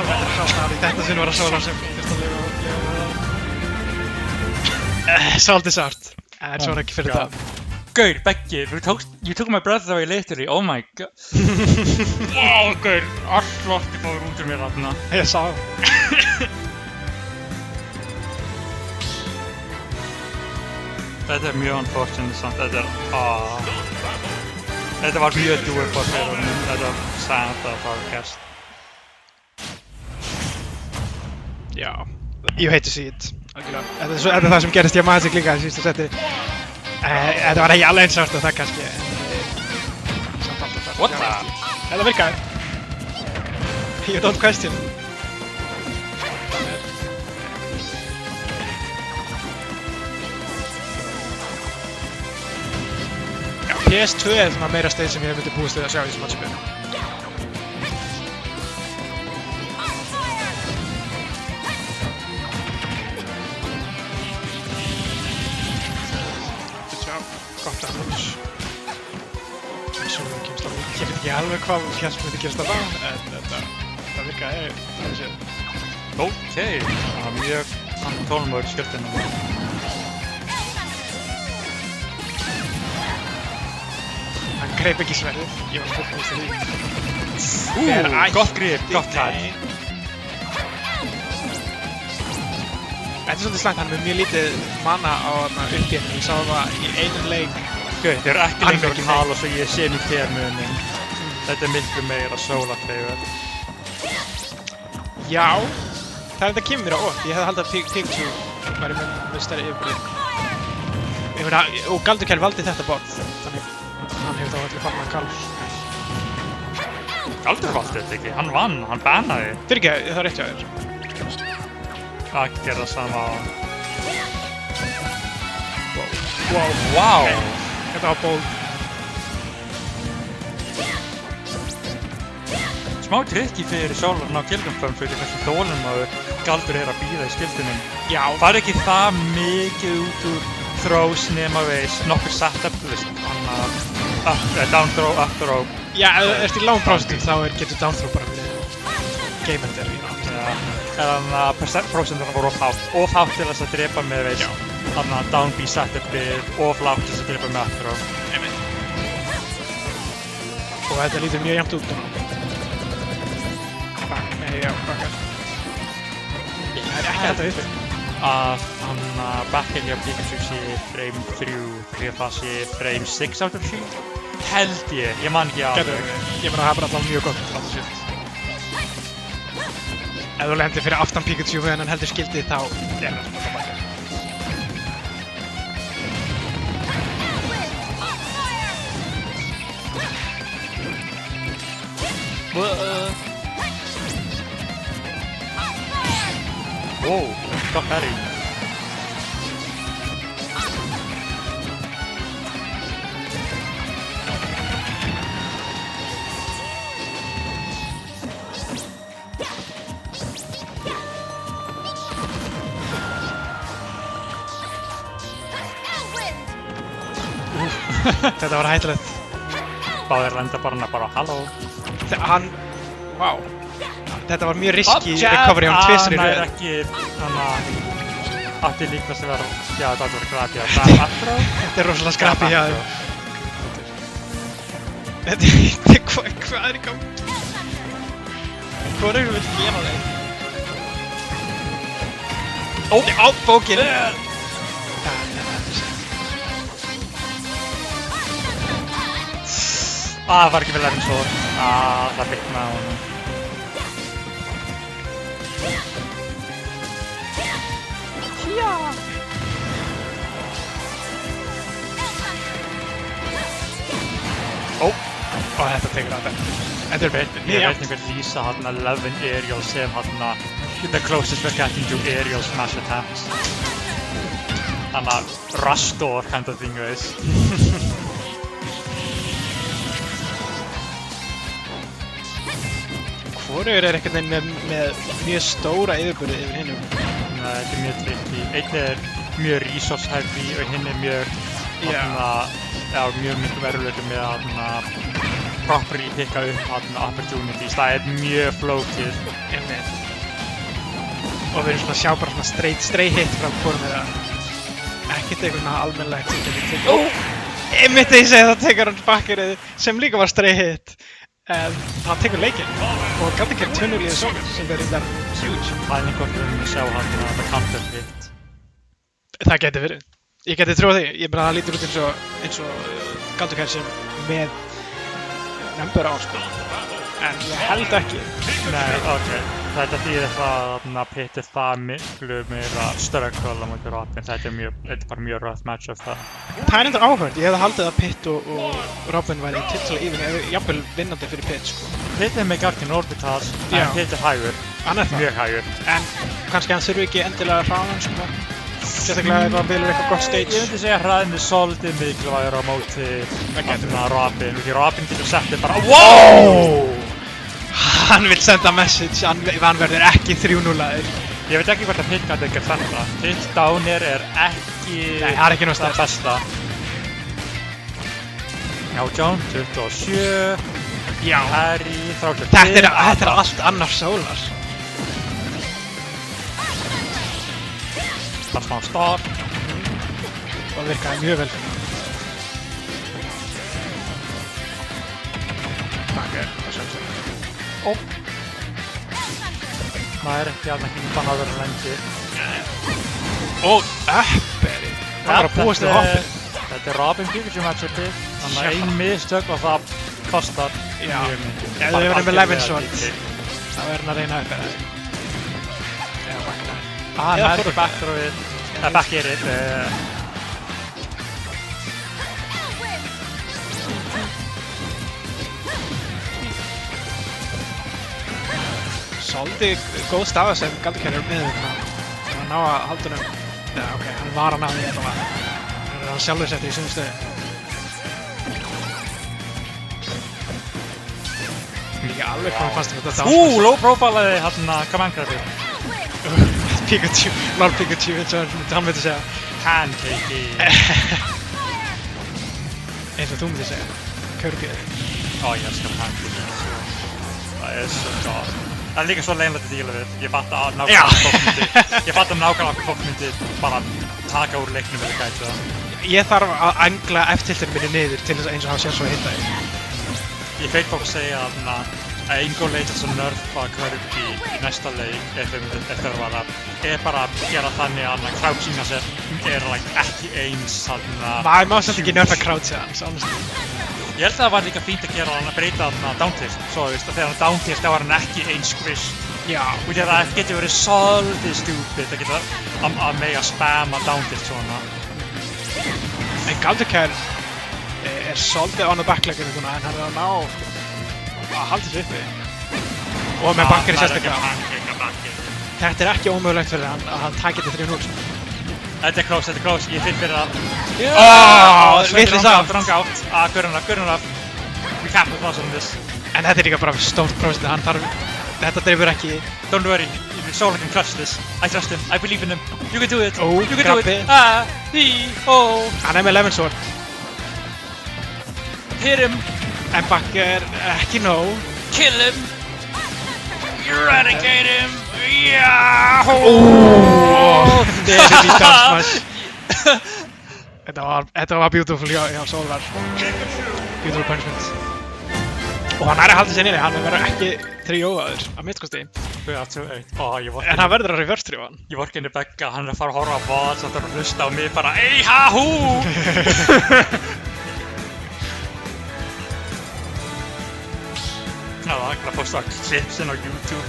alveg hrátt í þetta sinn var að Sóla sem fyrst að lifa. Svolítið sárt. En svo ekki fyrir það. Gaur, Beggi, you took my breath away literally, oh my god. Wow, gaur, allt loftið fór út úr mér þarna. Ég sá. Þetta mjög unfortunate samt, þetta var mjög doable fyrir honum, þetta var sad að það var gerst. Já, you hate to see it. Þetta er það sem gerist í Magic líka í síðustu seti. Þetta var ekki alveg eins sárt og það kannski. Samt alltaf sárt. What the? Þetta virkaði. You don't question. Já, PS2 er svona meira stage sem ég myndi búist við að sjá í þessu matchupi. Gott approach. Svo kemst það út. Ég veit ekki alveg hvað hér myndi gerast þarna, en þetta virkaði þannig séð. Ok, það var mjög tólmögur í skjöldinu. Hann greip ekki sverðið, ég var fullvist í því. Gott grip, gott tætt. Þetta er svolítið slæmt, hann er með mjög lítið mana á uppgefni. Ég sá það í einum leik. Gauð, þeir eru ekki lengur að tala svo ég sé nú þér munin. Þetta er miklu meira sólarfeyður. Já, þetta kemur mér á óvart. Ég hefði haldið að Pikachu væri með stærri yfirbyrði. Ég meina, og Galdurkell valdi þetta borð, þannig hann hefur þá allir fannað Kall. Galdur valdi þetta ekki, hann vann, hann bannaði. Fyrirgeðu, það er rétt hjá þér. Að gera það sama á hann. Wow. Okay. Þetta var bold. Smá trikki fyrir Sólarn á Gilgamförm fyrir hversu þolinmóður Galdur er að bíða í skildunum. Já. Það er ekki það mikið út úr throws nema við nokkur setup, þú veist, down throw, up throw. Já, ef þú ert í lágum prósentum þá getur down throw bara verið game ender, Þannig að prósenturna voru of hátt til þess að drepa með veist. Þannig að down B setupið of lágt til þess að drepa með up throw. Og þetta lítur mjög jæmt út núna. Bakkar. Það er ekki þetta uppi. Að backinn hjá Pikachu sé frame 3, því að það sé frame 6 out of 7. Held ég man ekki alveg. Ég meina það er bara alltaf mjög gott alltaf sétt. Ef þú lendir fyrir aftan Pikachu meðan hann heldur skildið þá er það svona bakkar. Wow, gott berry. Þetta var hættulegt. Báðir lenda bara halló. Vá. Þetta var mjög riski recovery á tvisar í röð. Það er ekki, átti líkast að vera, já þetta átti að vera grabbi að það aftur á. Þetta er rosalega skrappi hjá þér. Hvað er í gangi? Hvað erum við að gera þeim? Á bókinn! Það var ekki vel erfinn svo. Það byggnaði á honum. Og þetta tekur að þetta. Þetta er beitt. Ég veit einhver lýsa 11 aerials sem the closest we're getting to aerial smash attempts. Þannig að Rastor kind of thing veist. Hvorugur er einhvern veginn með mjög stóra yfirburði yfir hinnum. Þetta er mjög tricky. Einn er mjög resource heavy og hinn er mjög mjög miklu verulegur með properly pikka upp þarna opportunities, það er mjög flókið. Einmitt. Og við erum svona að sjá bara svona straight hit frá hvorum þeirra. Ekkert eitthvað svona almennilegt sem getur tekið. Einmitt þegar ég segi það tekur hann bakkerið sem líka var straight hit. Það tekur leikinn og gæti ekki tunnulíði sókar sem verður þar huge. Það er einhvern veginn að sjá hann að það counter hit. Það getur verið. Ég geti trúið því. Ég bara það lítur út eins og Galdurkær sem með number á sko. En ég held ekki. Nei, ok. Þetta þýðir það að Pitt er það miklu meira struggle á móti Robin. Þetta er bara mjög rough matchup það. Það er endur áhugavert. Ég hefði haldið að Pitt og Robin væri tiltölulega even, eða jafnvel vinnandi fyrir Pitt sko. Pitt er með Garkin Orbital, en Pitt er hægur. Hann er það. Mjög hægur. En kannski hann þurfi ekki endilega hraðan sko. Sérstaklega ef hann vilur eitthvað gott stage. Ég myndi segja að hraðin er svolítið mikilvægur á móti Robin. Því Robin getur sett þig bara WOW! Hann vil senda message, hann verður ekki 3-0-aður. Ég veit ekki hvort að Pitt gæti ekki þetta. Pitt downir er ekki... Nei, það er ekki það besta. Já, John, 27. Já. Harry, 35. Þetta er allt annar Solar. Það er smá start. Og virkaði mjög vel. Bakker, það sem sem. Það er ekki alveg hýmban að vera lengi. Og Upperi. Það var að búast við hoppið. Þetta er Robin Pikachu matchupi. Þannig að ein mistök og það kostar mjög mikið. Ef þau verður með Levin Sword, þá er hann að reyna Upperi. Eða bakkar. Eða fyrir backthrow-ið. Eða back-airið. Svolítið góð staða sem Galdurkær er með þarna. Að ná að halda honum. Já, ok, hann var að ná því þetta var. Hann er sjálfur settur í sömu stöðu. Líka alveg komið fast með þetta. Low profile-aði hann command grabbi. Pikachu, Lord Pikachu, eins og hann myndi segja. Pancake. Eins og þú myndi segja. Kirby. Ó, ég elskar pancake. Það er svo gott. Það er líka svo leiðinlegt að díla við. Ég fatt að nákvæmlega fólk myndi bara taka úr leiknum eða gæti það. Ég þarf að angla F-tiltinu minni niður til þess eins og hafa sér svo að hitta þig. Ég feit fólk segja að Ingo leitar svo nerfa Kirby í næsta leik ef þau var að bara að gera þannig að crouchinga sér ekki eins Maður má samt ekki nerfa croucha hans, honestly. Ég held að það var líka fínt að gera hann að breyta downtilt, svo veist að þegar hann downtilt þá var hann ekki eins squished. Já. Og það getur verið svolítið stupid að geta að mega spamma downtilt svona. En Galdurkær er svolítið on the backlegger en hann er að ná að halda þessu uppi. Og með bakkeri sérstaklega. Þetta er ekki ómögulegt fyrir hann að hann taki þetta 3-0. Þetta er close, ég finn fyrir það. Vitlis af. Wrong out, good enough. We can't put on this. En þetta er líka bara stórt prófið, þetta dreifur ekki. Don't worry, Solar can clutch this. I trust him, I believe in him. You can do it, you can do it. Hann er með Levin Sword. Hit him. En bakker ekki nóg. Kill him. Eradicate him. Yahoo! Very deep down smash. Þetta var beautiful hjá Solar. Beautiful punishment. Og hann er að halda sér niður, hann verður ekki 3-0-aður að minnskosti. En hann verður að reverse 3-1. Ég vorkenni Begga, hann er að fara að horfa á bot, samt að hlusta á mig bara EIHAHÚ! Það var ekki að posta klipsinn á YouTube.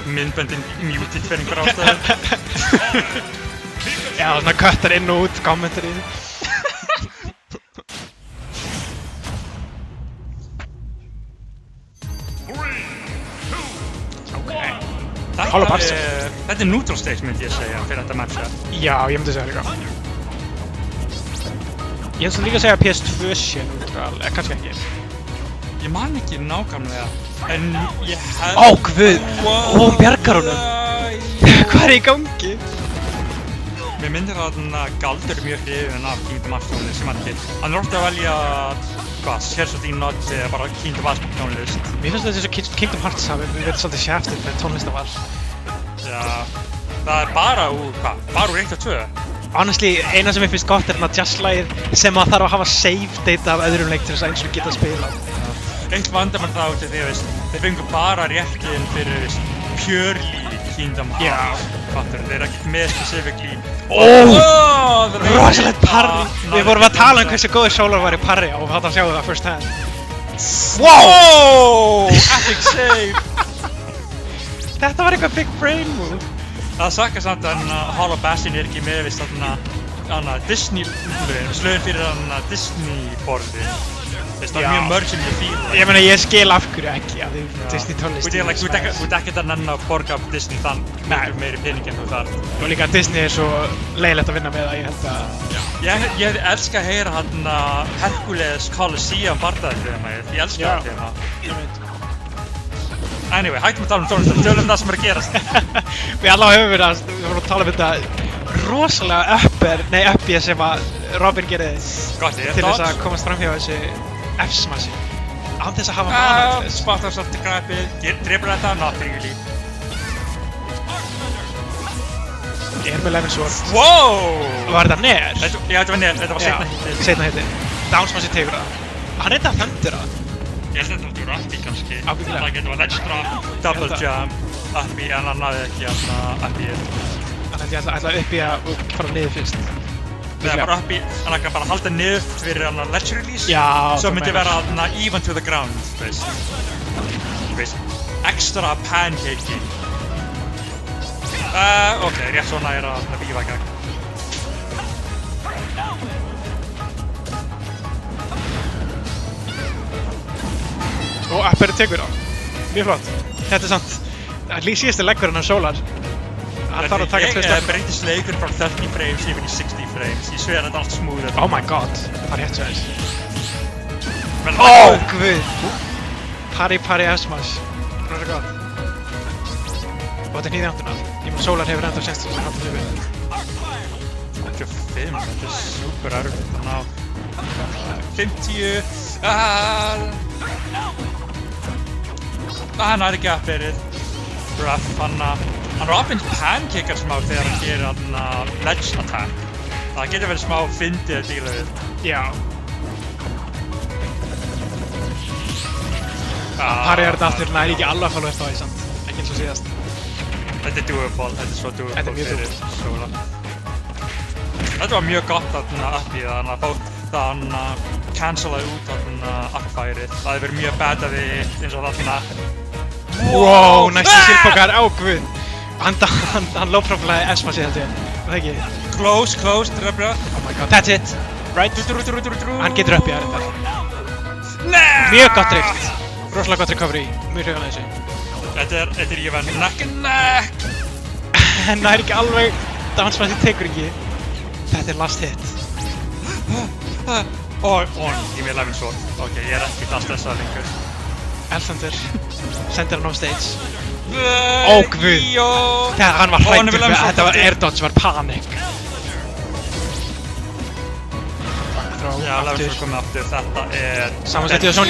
Myndböndin muted fyrir einhver ástæðu. Já, svona cuttar inn og út, kommentarið. Þetta er neutral stage myndi ég segja fyrir þetta matcha. Já, ég myndi segja líka. Ég myndi líka segja PS2 sé neutral, eða kannski ekki. Ég man ekki nákvæmlega, en ég held... Ó, guð! Ó, hún bjargar honum! Hvað er í gangi? Mér myndir að Galdur er mjög hrifinn af Kingdom Hearts tónlist sem hann til. Hann er ofta að velja, Tears of the Kingdom eða bara Kingdom Hearts tónlist. Mér finnst þetta eins og Kingdom Hearts hafi verið svolítið shafted með tónlistaval. Já, það er bara úr 1 og 2. Honestly, eina sem ég finnst gott er jazzlægir sem maður þarf að hafa save data af öðrum leik til þess að eins og geta að spila. Eitt vandamann þá til því, þeir fengu bara réttinn fyrir, purely Kingdom Hearts. Þeir eru ekkert með specifically. Rosalegt parry! Við vorum að tala hversu góður Solar var í parry og þarna sjáum við það first hand. Wow! Epic save! Þetta var eitthvað big brain move. Það sakar samt að Hollow Bastion er ekki með Disney-lögin, slögin fyrir Disney-borði. Það er mjög mörg sem ég fíla. Ég meina, ég skil af hverju ekki að Disney tónlist. Þú ert ekkert að nenna að borga af Disney þann meiri pening en þú þarf. Og líka Disney er svo leiðilegt að vinna með það, ég held að... Ég elska að heyra Hercules Colosseum bardaðið ég elska það þema. Anyway, hættum að tala tónlist, tölum það sem er að gerast. Við allavega höfum verið að tala þetta rosalega uppið sem að Robin gerði til þess að komast fram hjá þessu F-smassi án þess að hafa mana til þess. Spottar svolítið grabið, driblar þetta, not really. Ég er með Lemon Sword. Wow! Var þetta neðar? Já, þetta var neðar, þetta var seinna hitti. Downsmassi tegur það. Hann þetta að þöndur það. Ég held að þetta var uppi kannski. Ábyggilega. Það getur ledge drop, double jump, uppi, en hann náði ekki uppi. Þannig að ég ætla uppi að fara niður fyrst. Það er bara uppi, hann ætla bara að halda niður fyrir ledge release. Já, svo myndi vera even to the ground, veist. Extra pancake. Ok, rétt svona er að vífa í gang. Og upperi tekur það. Mjög flott. Þetta er samt síðasti leggurinn af Solar. Hann þarf að taka 2 stökk. Ég breytist leikur frá 30 frames yfir í 60 frames. Ég sver að þetta er allt smooth. Oh my god. Það er rétt svo eins. Guð. Parry F-smash. Það er gott. Og þetta er nýði áttuna. Ég meina Solar hefur enda senst þess að halda þau við. 85, þetta er super erfitt að ná. 50. Hann er ekki uppverið. Hann Robin pancakar smá þegar hann gerir ledge attack. Það getur verið smá fyndið að díla við. Já. Parry þetta aftur, hann er ekki alveg að falla eftir því samt. Ekki eins og síðast. Þetta er doable, þetta er svo doable. Þetta er mjög doable. Þetta var mjög gott uppi að hann cancelaði út uppfærið. Það hefur verið mjög bad að við eins og þarna. Wow, næstu skilpokar, guð. Hann lófráflaði F-smassi held ég. Það ekki? Close, dröfra. Oh my god, that's it. Right? Hann getur uppi að þetta. Mjög gott drift. Rosalega gott recovery. Mjög hrifan að þessu. Þetta er even neck. En það er ekki alveg. Downsmassi tekur ekki. Þetta er last hit. Ég með Lemon Sword. Ok, ég er ekki það stressað lengur. Elfendur sendir hann á stage. Guð. Þegar hann var hræddur með að þetta var air dodge var panik. Já, Lemon Sword komið aftur. Þetta er... Saman situation.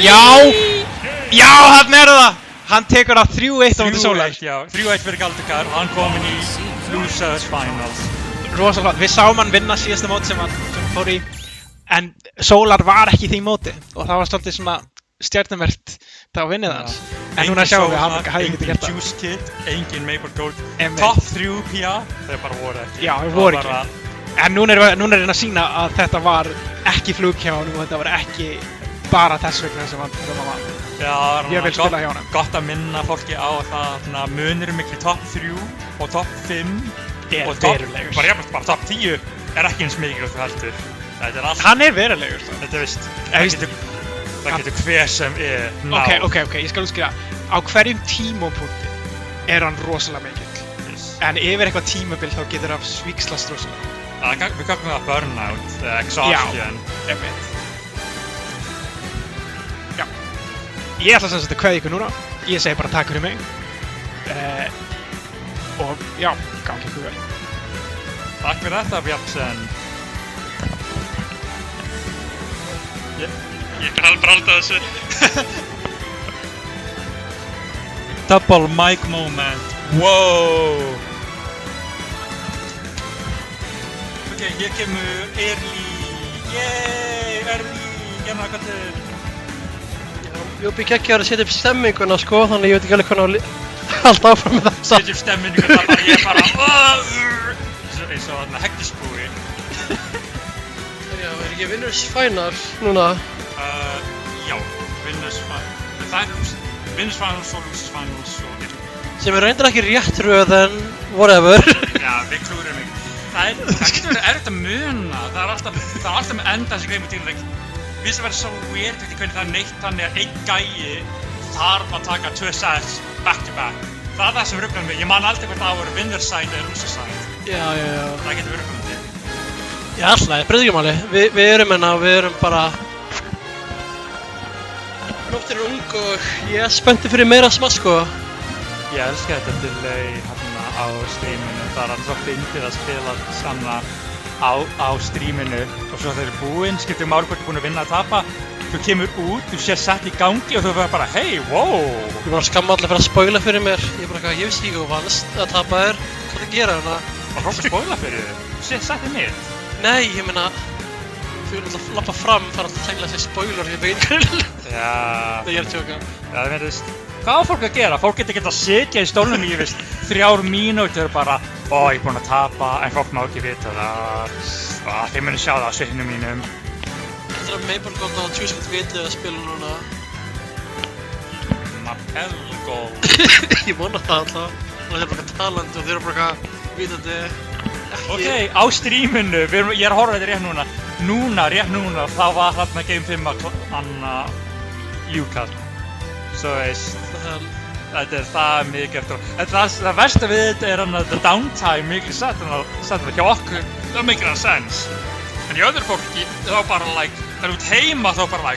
Já, þarna er það. Hann tekur það 3-1 á móti Solar. 3-1 fyrir Galdekar. Hann kominn í Losers Finals. Rosalega, við sáum hann vinna síðasta mót sem hann fór í. En Solar var ekki í því móti og það var svolítið svona stjörnumvert það á vinnið hans. En núna sjáum við að hann hefði getið gert það. Engin Juice Kid, engin Maple Gold, top 3 PA, þeir bara voru ekki. Já, þeir voru ekki. En núna er hann að sína að þetta var ekki flug hjá honum og þetta var ekki bara þess vegna sem hann var. Já, ég vil spila hjá honum. Gott að minna fólki á það munur miklu top 3 og top 5 er verulegur. Bara top 10 er ekki eins mikið þú heldur. Hann er verulegur. Þetta er vist. Það getur hver sem er náð. Ok, ég skal útskýra. Á hverjum tímapunkti er hann rosalega mikill. En yfir eitthvað tímabil þá getur hann svíkslast rosalega. Við kallum það burnout, exhaustion. Já, Já. Ég ætla sem sagt að kveðja ykkur núna. Ég segi bara takk fyrir mig. Og já, gangi ykkur vel. Takk fyrir þetta, Bjartsen. Ég held bara alltaf þessu. Double mic moment. Wow. Ok, hér kemur Erli. Yey, Erli. Gerna hvað til. Jóbi geggjar að setja upp stemminguna sko, þannig ég veit ekki alveg hvernig að halda áfram með þessa. Setjum stemminu, ég bara eins og þarna heggisbúi. Já, ekki Winners Final núna? Já, Winners Finals. Winners Finals og Losers Finals og sem reyndar ekki rétt röð en whatever. Já, við klúrum ekki. Það getur verið erfitt að muna. Það er alltaf með enda sem greið tíma. Mér finnst það verið svo weird hvernig það er neitt þannig að einn gæi þarf að taka 2 sets back to back. Það er það sem ruglar mig. Ég man aldrei hvert það voru Winners side eða Losers side. Já. Það getur verið ruglandi. Já, alltaf, breytir ekki máli. Við erum hérna og við erum bara... Nóttin er ung og ég er spenntur fyrir meira smass sko. Ég elska þetta delay hérna á streaminu. Það er alltaf fyndið að spila sanna á streaminu og svo þegar búinn, skiptir máli hvort þú er búinn að vinna að tapa. Þú kemur út, þú sé sett í gangi og þú verður bara hey, wow! Ég var að skamma allir fyrir að spoila fyrir mér. Ég bara ég vissi ekki hvað vannst að tapa þér. Hvað það gera hérna? Var fólk að spoila fyrir þig? Þú sé sett í mitt? Nei, ég meina þú er alltaf að lappa fram, það er alltaf að tegla sig spoiler ég veit hvernig. Já. Það ég er að tjóka. Já, það veist, hvað á fólk að gera? Fólk getur ekki að sitja í stólnum í 3 mínútur bara ég er búinn að tapa, en fólk má ekki vita það. Þeir munu sjá það á svipnum mínum. Það er Maple Gold og Tjúskvæmt vitið að spila núna. Maple Gold. Ég vona það alltaf. Það er bara talandi og þeir eru bara vitandi. Ok, á streaminu, ég er að horfa þetta rétt núna. Rétt núna, þá var hérna Game 5 að ljúkall. Svo veist, þetta er það mikið eftir. Það versta við þetta er hann að downtime mikið satt hjá okkur. Það make sense. En í öðru fólki, þá bara þegar þú ert heima þá bara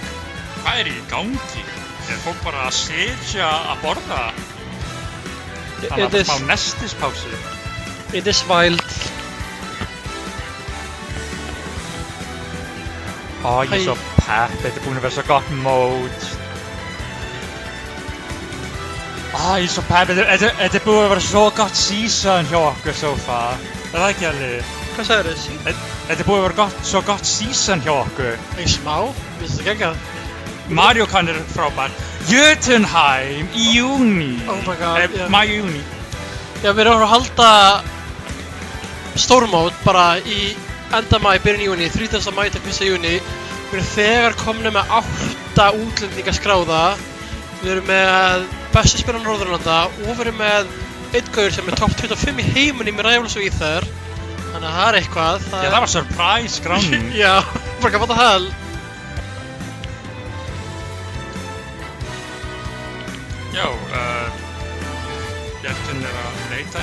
hvað er í gangi? Er fólk bara að sitja að borða? Þannig að það fá nestispásu. It is wild. Ég er svo pepp, þetta er búinn að vera svo gott mode. Ég er svo pepp, þetta er búinn að vera svo gott season hjá okkur so far. Það er ekki alveg. Hvað sagður þið? Þetta er búinn að vera svo gott season hjá okkur. Ekki smá, finnst þetta geggjað? Mario Kart er frábær. Jötunheim í júni. Oh my god, Mæ-júni. Já, við erum að halda stórmót bara í enda mæ, byrjun júni, 30. mæ til 1. júni. Við erum þegar komnir með 8 útlendinga skráða. Við erum með bestu spilar Norðurlanda og við erum með einn gaur sem er top 25 í heiminum í Rivals og Ether. Þannig að það er eitthvað. Já, það var surprise skráning. Já, bara what the hell. Já, Bjartun er að leita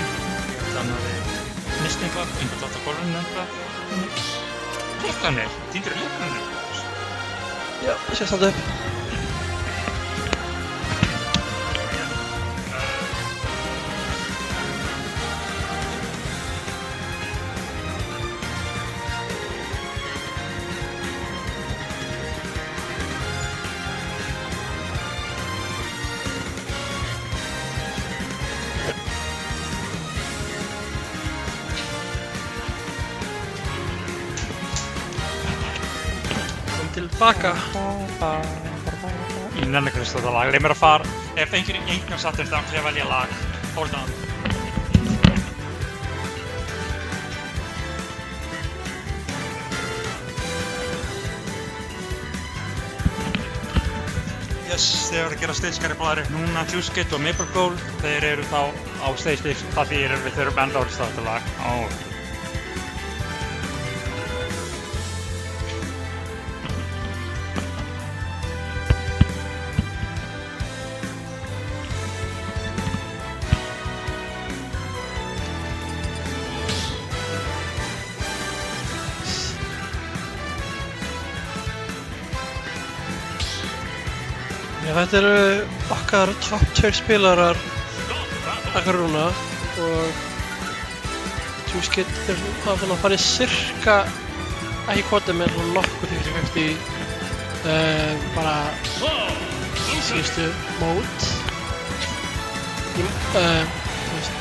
þannig að mist eitthvað, einhvern láta gólfinu eitthvað. Líkanir, týndur líkanir. Já, það sé standa upp. Tilbaka. Ég nenni ekki að hlusta á þetta lag, leið mér að fara. Ef einhvern sattur þá ætla ég að velja lag. Hold on. Yes, þeir eru að gera stage blæri. Núna Juice og Maple Gold, þeir eru þá á stage það þýðir við þurfum enda að hlusta á þetta lag. Já, þetta eru okkar top 2 spilarar akkur núna og Juice Kid er svona farið sirka ekki kvotið með svona nokkuð 50-50 bara síðustu mót.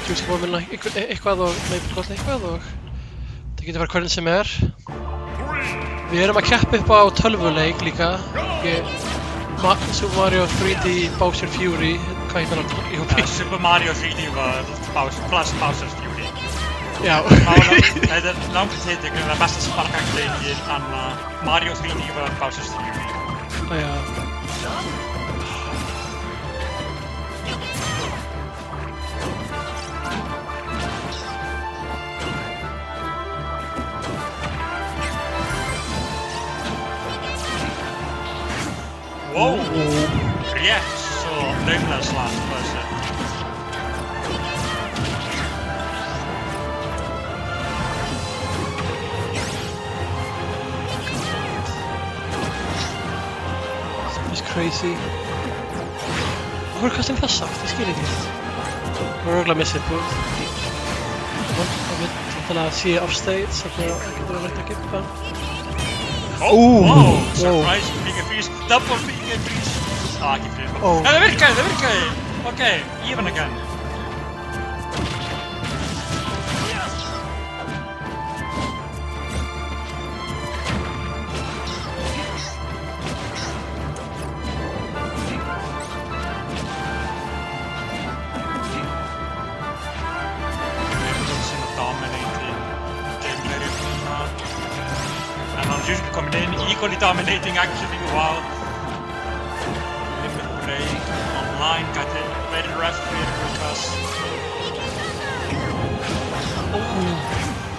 Juice Kid má vinna eitthvað og Maple Gold eitthvað og það getur verið hvernig sem er. Við erum að keppa upp á tölvuleik líka. Super Mario 3D Bowser Fury, hvað heitir hann í hópi? Super Mario 3D World plus Bowser's Fury. Já. Þetta er langt titill, það er besta sparkakleikin, Mario 3D World Bowser's Fury. Já. Wow! Rétt svo laumlega slapp á þessu. It's crazy. Hvað kastum þess aft? Ég skil ekki. Við erum örugglega missið búið. Það vil til að sé offstage, þannig að það getur að verða að gippa. Wow! Surprise finger freeze, double finger freeze. Ekki freeze. Það virkaði! Ok, even again. Equally dominating actually, wow. Limit break, online, got it very rough fyrir Lucas.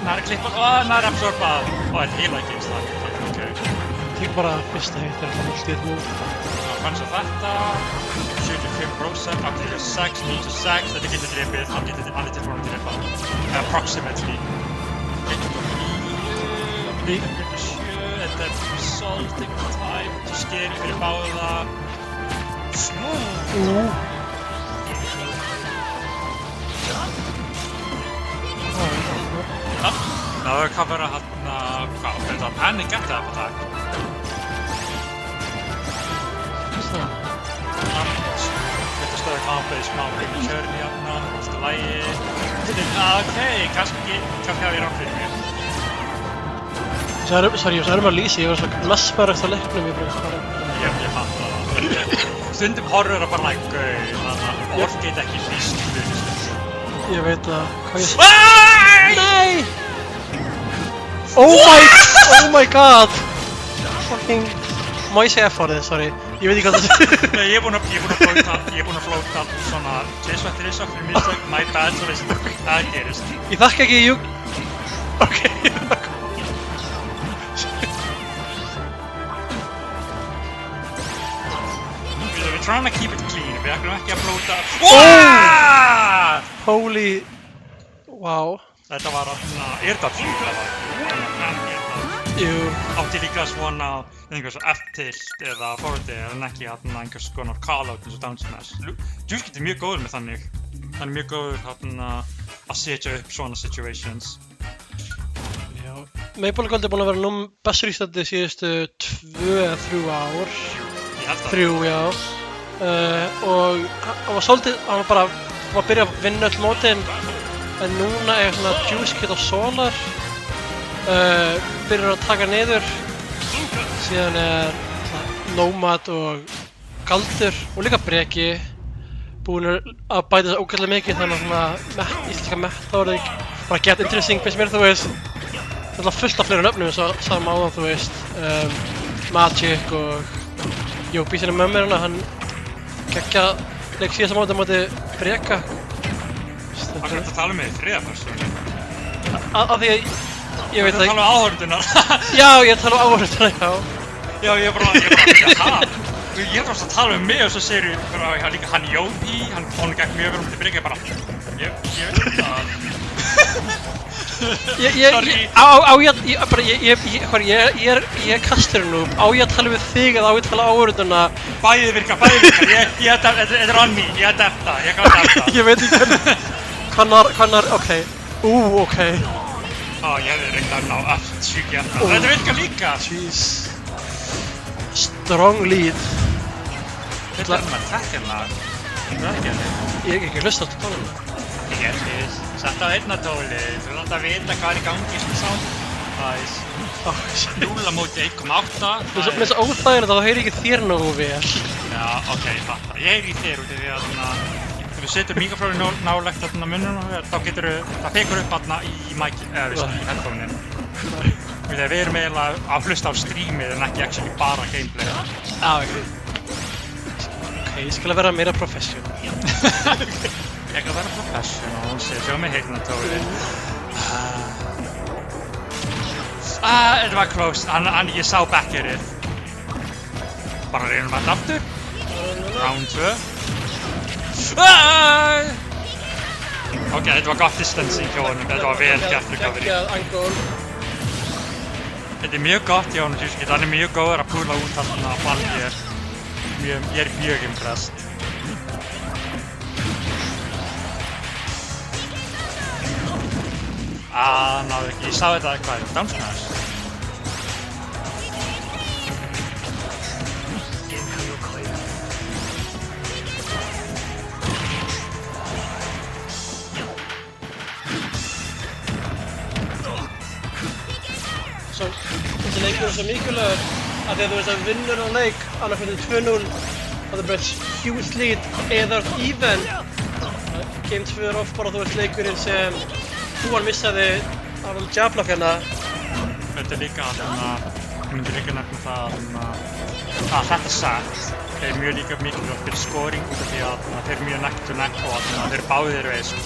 Nær klippa, nær absorba. Þetta er heila ekki einstaklega, ok. Tek bara fyrsta hitt er það alltaf move. Það fanns á þetta, 75%, up to 6, 96, þetta getur drepið, hann er tilfórum að drepa. Approximately. 1.47, þetta er resulting time, þetta er scary fyrir báða. Það var að vera hvað, þetta var panic attack attack. Þetta stöður kampið smá prematurely hérna, þetta lægi. Ok, kannski hafi ég rann fyrir mér. Sorry, ég var að lýsa, ég var svona messmerkt á leiknum, ég bara Ég fatta það. Stundum horfur það bara þannig að orkið ekki lýst fyrir. Ég veit að, hvað ég... Nei! Oh my god! Fucking... Má ég segja F-orðið, sorry. Ég veit ekki hvað það er. Nei, ég er búinn að flóta svona tvisvættir þess fyrir mistök, my bad, svo veist það gerist. Ég þakka ekki, Ok, We're trying to keep it clean, við ætlum ekki að flóta. Holy... Wow. Þetta var þetta Jú. Átti líka svona einhvers F-tilt eða forward-i en ekki einhvers konar call-out eins og down smash. Juice Kid er mjög góður með þannig. Hann er mjög góður að setja upp svona situations. Já. Maple Gold er búinn að vera bestur í standi síðustu 2-3 ár. Ég held það. 3, já. Og hann var svolítið, hann var bara að byrja að vinna öll mótin. En núna er svona Juice Kid og Solar byrjar að taka niður. Síðan er Nomad og Galdur og líka Breki búin að bæta þess ógeðslega mikið þannig að svona íslenska meta-orðið bara get interesting finnst mér, þú veist. Það er fullt af fleiri nöfnum eins og sagðum áðan, þú veist. Magic og Jóbi sinni með mér hann geggja leik síðasta móti Breka. Hvað er þetta að tala með í þriðja persónu? Af því að ég veit að... Þú tala um áhorfendunar? Já, ég tala um áhorfendunar, já. Já, ég er bara ég er bara að tala um mig og svo segir ég líka hann Jóbi, hann gekk mjög vel til Breki, bara... Ég veit það. Ég er kasturinn nú, á ég að tala við þig eða á ég að tala áhorfenduna? Bæði virka, þetta er on me, ég er defta, ég kann defta. Ég veit ekki hvernig, ok, ok. Ég hefði reynt að ná allt sjúkjafna. Þetta virkar líka! Jeez. Strong lead. Þetta með tekkina. Það ekki henni. Ég hef ekki hlust á tónum. Ég gerðis. Sett á einna tóli. Þú láta vita hvað í gangi sem sátt. Æs. 0 á móti 1,8. Með þess að óþægilegt þá heyri ég ekki þér nógu vel. Já, ok, ég fatta. Ég heyri í þér út af því að ef þú setur mikrofónu nálægt þarna munnum þá getur það fekur upp þarna í mæki, eða í headphone-in. Þegar við erum eiginlega að hlusta á streamið en ekki actually bara gameplay. Já, ok, ég skal vera meira professional. Ég skal vera professional, sjá mig heyrnartóli. Þetta var close, ég sá backerið. Bara reynum við aftur. Round 2. Ok, þetta var gott distancing hjá honum, þetta var vel gert recovery. Þetta er mjög gott hjá honum, Tjúskit, hann er mjög góður að púla út þarna ball hér. Ég er mjög impressed. Náðu ekki, ég sá þetta hvað, down smash. Þessi leikur er svo mikilvægur að því að þú veist að vinnur á leik annars fyrir 2-0 og það er bara huge lead eða even. Game 2 er oft bara þú veist leikurinn sem þú missaði á jablock hérna. Þetta er líka ég myndi líka nefna það að þetta set er mjög líka mikilvægt fyrir scoring út af því að þeir eru mjög neck to neck og þeir eru báðir veist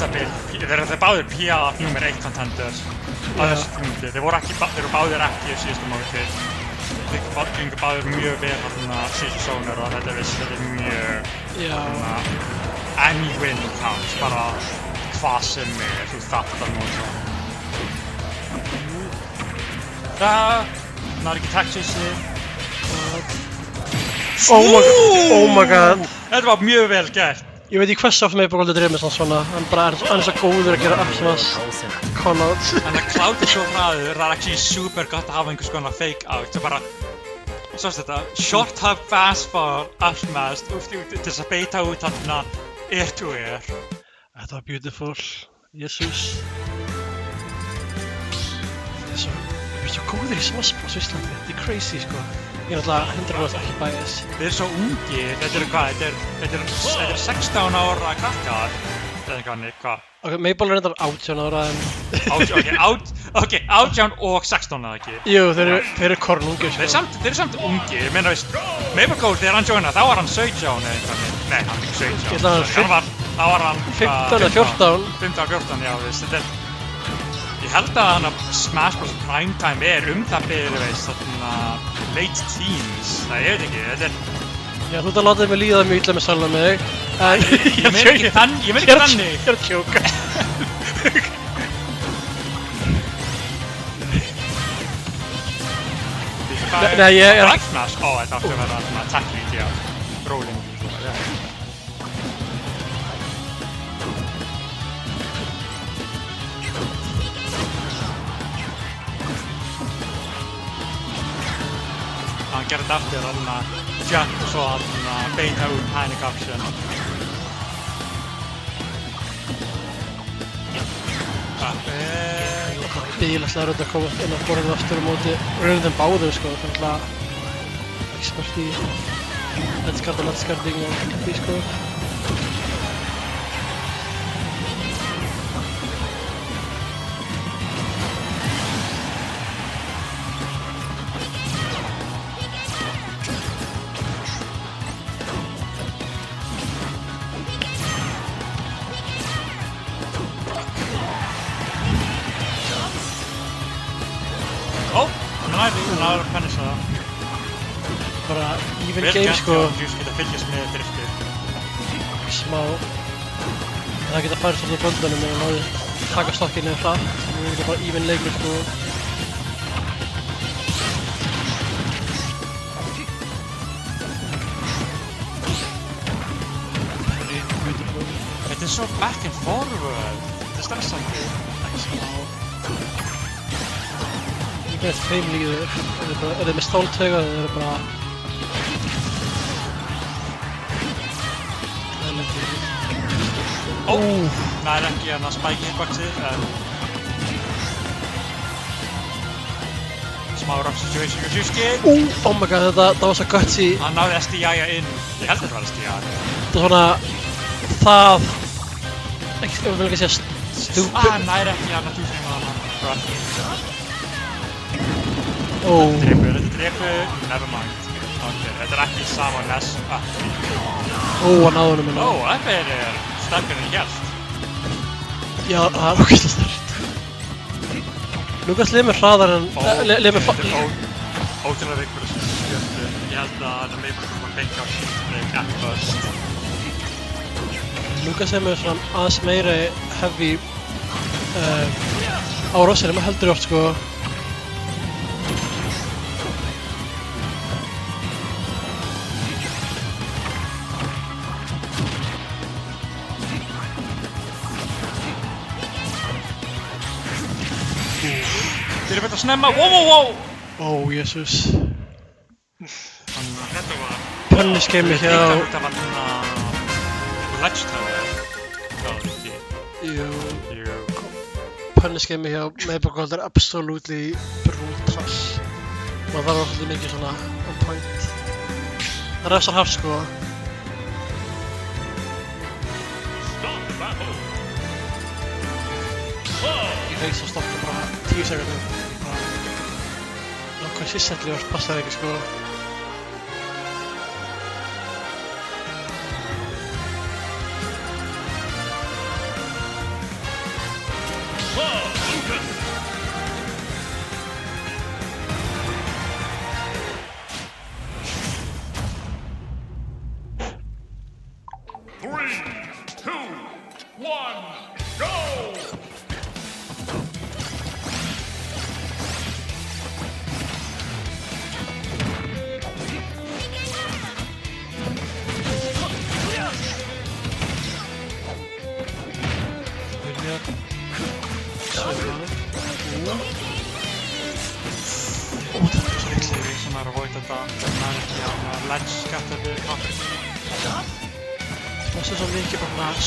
það bil. Þeir eru báðir PA nummer 1 contenders á þessu tímabil. Þeir eru báðir ekki í síðustu móti. Þeir gengu báðir mjög vel þarna síðustu sónur og þetta er mjög any win counts, bara hvað sem þú þarftar móti. Það er ekki tech-chase. Oh my god. Þetta var mjög vel gert. Ég veit ekki hversu oft með bara aldrei dreifir með svona, hann er svo góður að gera absolutt con-out. En að Cloud er svo hraður, það er actually super gott að hafa einhvers konar fake out. Það bara, sástu þetta, short hop fast for up smash, til þess að beita út þarna air to air. Þetta var beautiful, Jesus. Við erum svo góðir í Smash Bros. Íslandi, þetta er crazy sko. Ég er náttúrulega 100% ekki bias. Þið eru svo ungir, þetta eru hvað, þetta eru 16 ára krakkar, eða hvað? Ok, Maple er reyndar 18 ára en... 18 og 16 eða ekki? Jú, þeir eru kornungir sko. Þeir eru samt ungir, ég meina veist, Maple Gold þegar hann joinaði, þá var hann 17 eða eitthvað, nei, hann var ekki 17. Ég ætla að Þá var hann 15 eða 14. 15-14, já, veist, þetta er... Ég held að hann að Smash Bros. Primetime er það bil, veist, þarna late teens, það ég veit ekki, þetta er... Já, þú ert að láta mig líða mjög illa með Salla með þig, en... Ég meina ekki þannig. Ég er að tjóka. Nei, ég er... Right Smash? Þetta átti að vera svona tech-lead, já. Rolling, já. Hann gerði þetta aftur þarna jump og svo þarna beita út panic action. Bílaslega rönd að koma inn á borðinu aftur á móti raunin þeim báðum sko, það er alltaf expert í let's-carding og því sko. Það er að penisa það. Bara even game sko. Vel gert, geta fylgjast með driftið. Smá. Það geta færst alltaf böndunum en náðu taka stokkið niður hratt. Það er bara even leikur sko. Þetta er svo back and forward. Þetta er stressandi. Smá. Líka eftir þeim líður. Er þið með stáltauga eða er bara... Það er ekki hann að spike hitboxið, en... Smá rough situation hjá Sjúski. Oh my god, það var svo gutsy. Hann náði SDI-a inn. Ég held að þetta var SDI-a. Það var svona... Það... Ég vil ekki segja stupid. Hann næri ekki hann að túsningum að hann. Þetta drepur, never mind. Ok, þetta er ekki sama les. Hann náði honum minna. Þetta er sterkar en ég held. Já, það er okkislega sterkt. Lukas leið mér hraðar en... leið mér... Þetta er ótrúlega veikur þessu skjöldu. Ég held að hann er meira bara að fengja á shieldbreak at first. Lukas leið mér svona aðeins meira heavy árásir en maður heldur oft sko. Þeir eru betur að snemma, wow! Jesus. Þetta var... Punish game hjá... Þetta var ledge træður. Það ekki. Jú. Punish game hjá Maple Gold er absolutely brutal. Maður þarf alltaf mikið svona on point. Það refsar hart sko. Ég reis að stoppa bara 10 sekundum. Consistently passar ekki sko.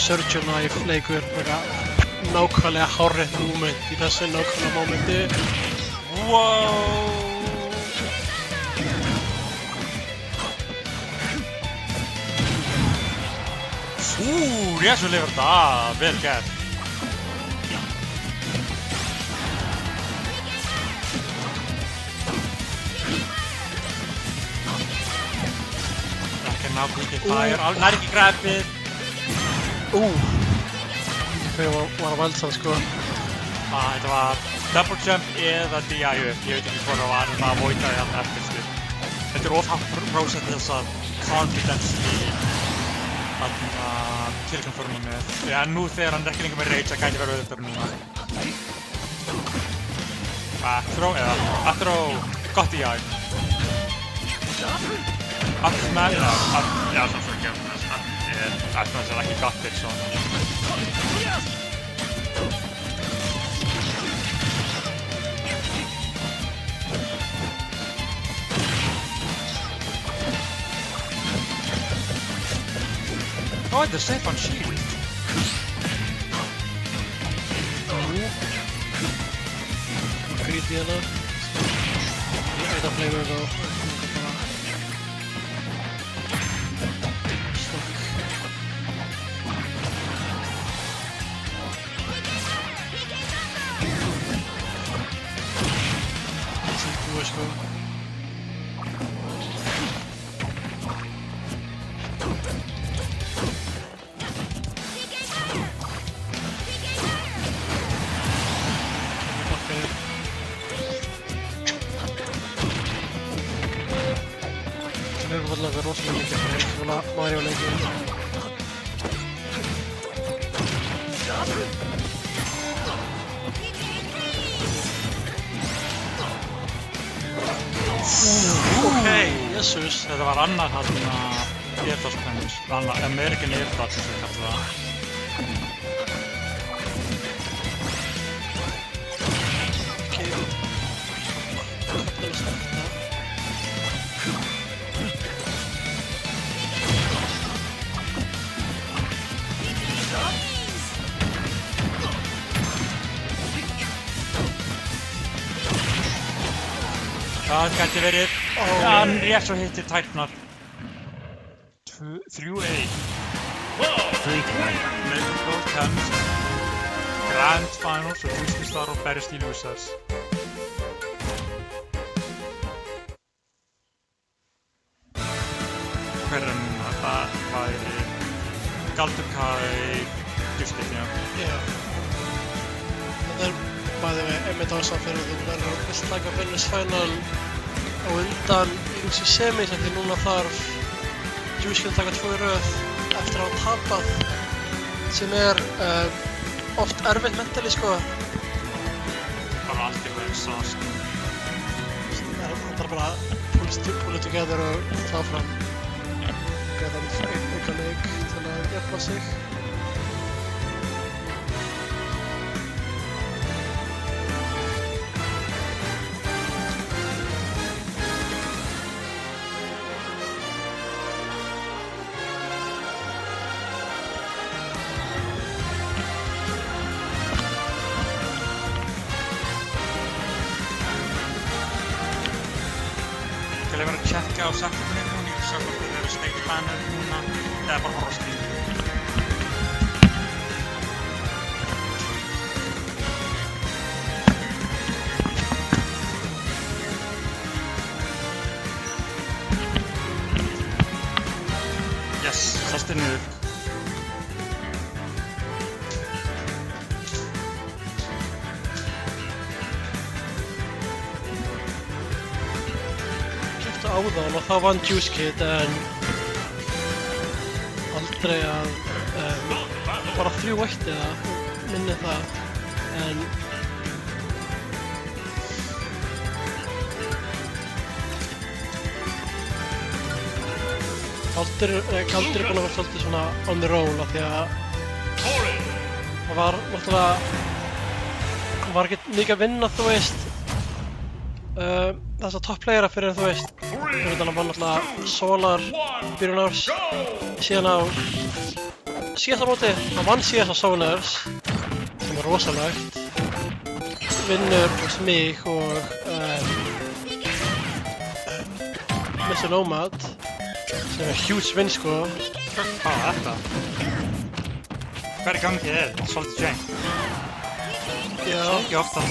Surgeon knife leikur nákvæmlega hárrétt moment í þessu nákvæmlega momenti. Wow! Rétt svo lifur þetta vel gert. Ekki nákvæmlega fire, nær ekki grabbið. Þegar var að valda sko. Þetta var double jump eða DI upp, ég veit ekki hvað það var en það voitaði hann eftir. Þetta er ofhátt prósent þess að confidence í killconfirminu. En nú þegar hann er ekki lengur með rage, það gæti verið auðvitað núna. Back throw eða up throw, gott DI. Up smash, já það fyrir ekki. Alltaf er ekki gottir svona. Þetta er safe on shield. Creepy hana. Ég veit að flavor þá. Mario leikir. Jesus. Þetta var annar hérna Airtoss-pennus, American Airtoss sem við kallum það. mjög sterkt það. Það gæti verið, hann rétt svo hittir tærnar. 3-1. Mexico kemst Grand Finals og Ústistar og berjast í losers. Hver núna? Það væri Galdur Kai Justin, já. Já. Þetta bæði við einmitt ástæðan fyrir þú verður að taka Winners Final á undan í semis af því núna þarf Juice að taka 2 í röð eftir að hafa tapað sem oft erfitt mentally sko. Bara allt í veginn sást. Það þarf bara að pull it together og slá fram. Gæða auka leik til að hjálpa sig. Til að vera að checka á setningunni núna, ég sjá hvort þeir eru stage banner núna, eða bara horfa á stream. Yes, sestir niður. Áðan og þá vann Juice Kid en aldrei að bara 3-1 eða minni það en Kaldur er búinn að vera svolítið svona on the roll af því að það var náttúrulega var ekkert mikið að vinna þú veist þessa topplegara fyrir þú veist þannig að hann var náttúrulega Solar byrjun árs síðan á síðasta móti hann vann síðasta Solars sem var rosalegt vinnur mig og Mr. Nomad sem er huge vinn sko. Hvað er þetta? Hvað í gangi svolítið Jane? Já. Ég sé ekki oft að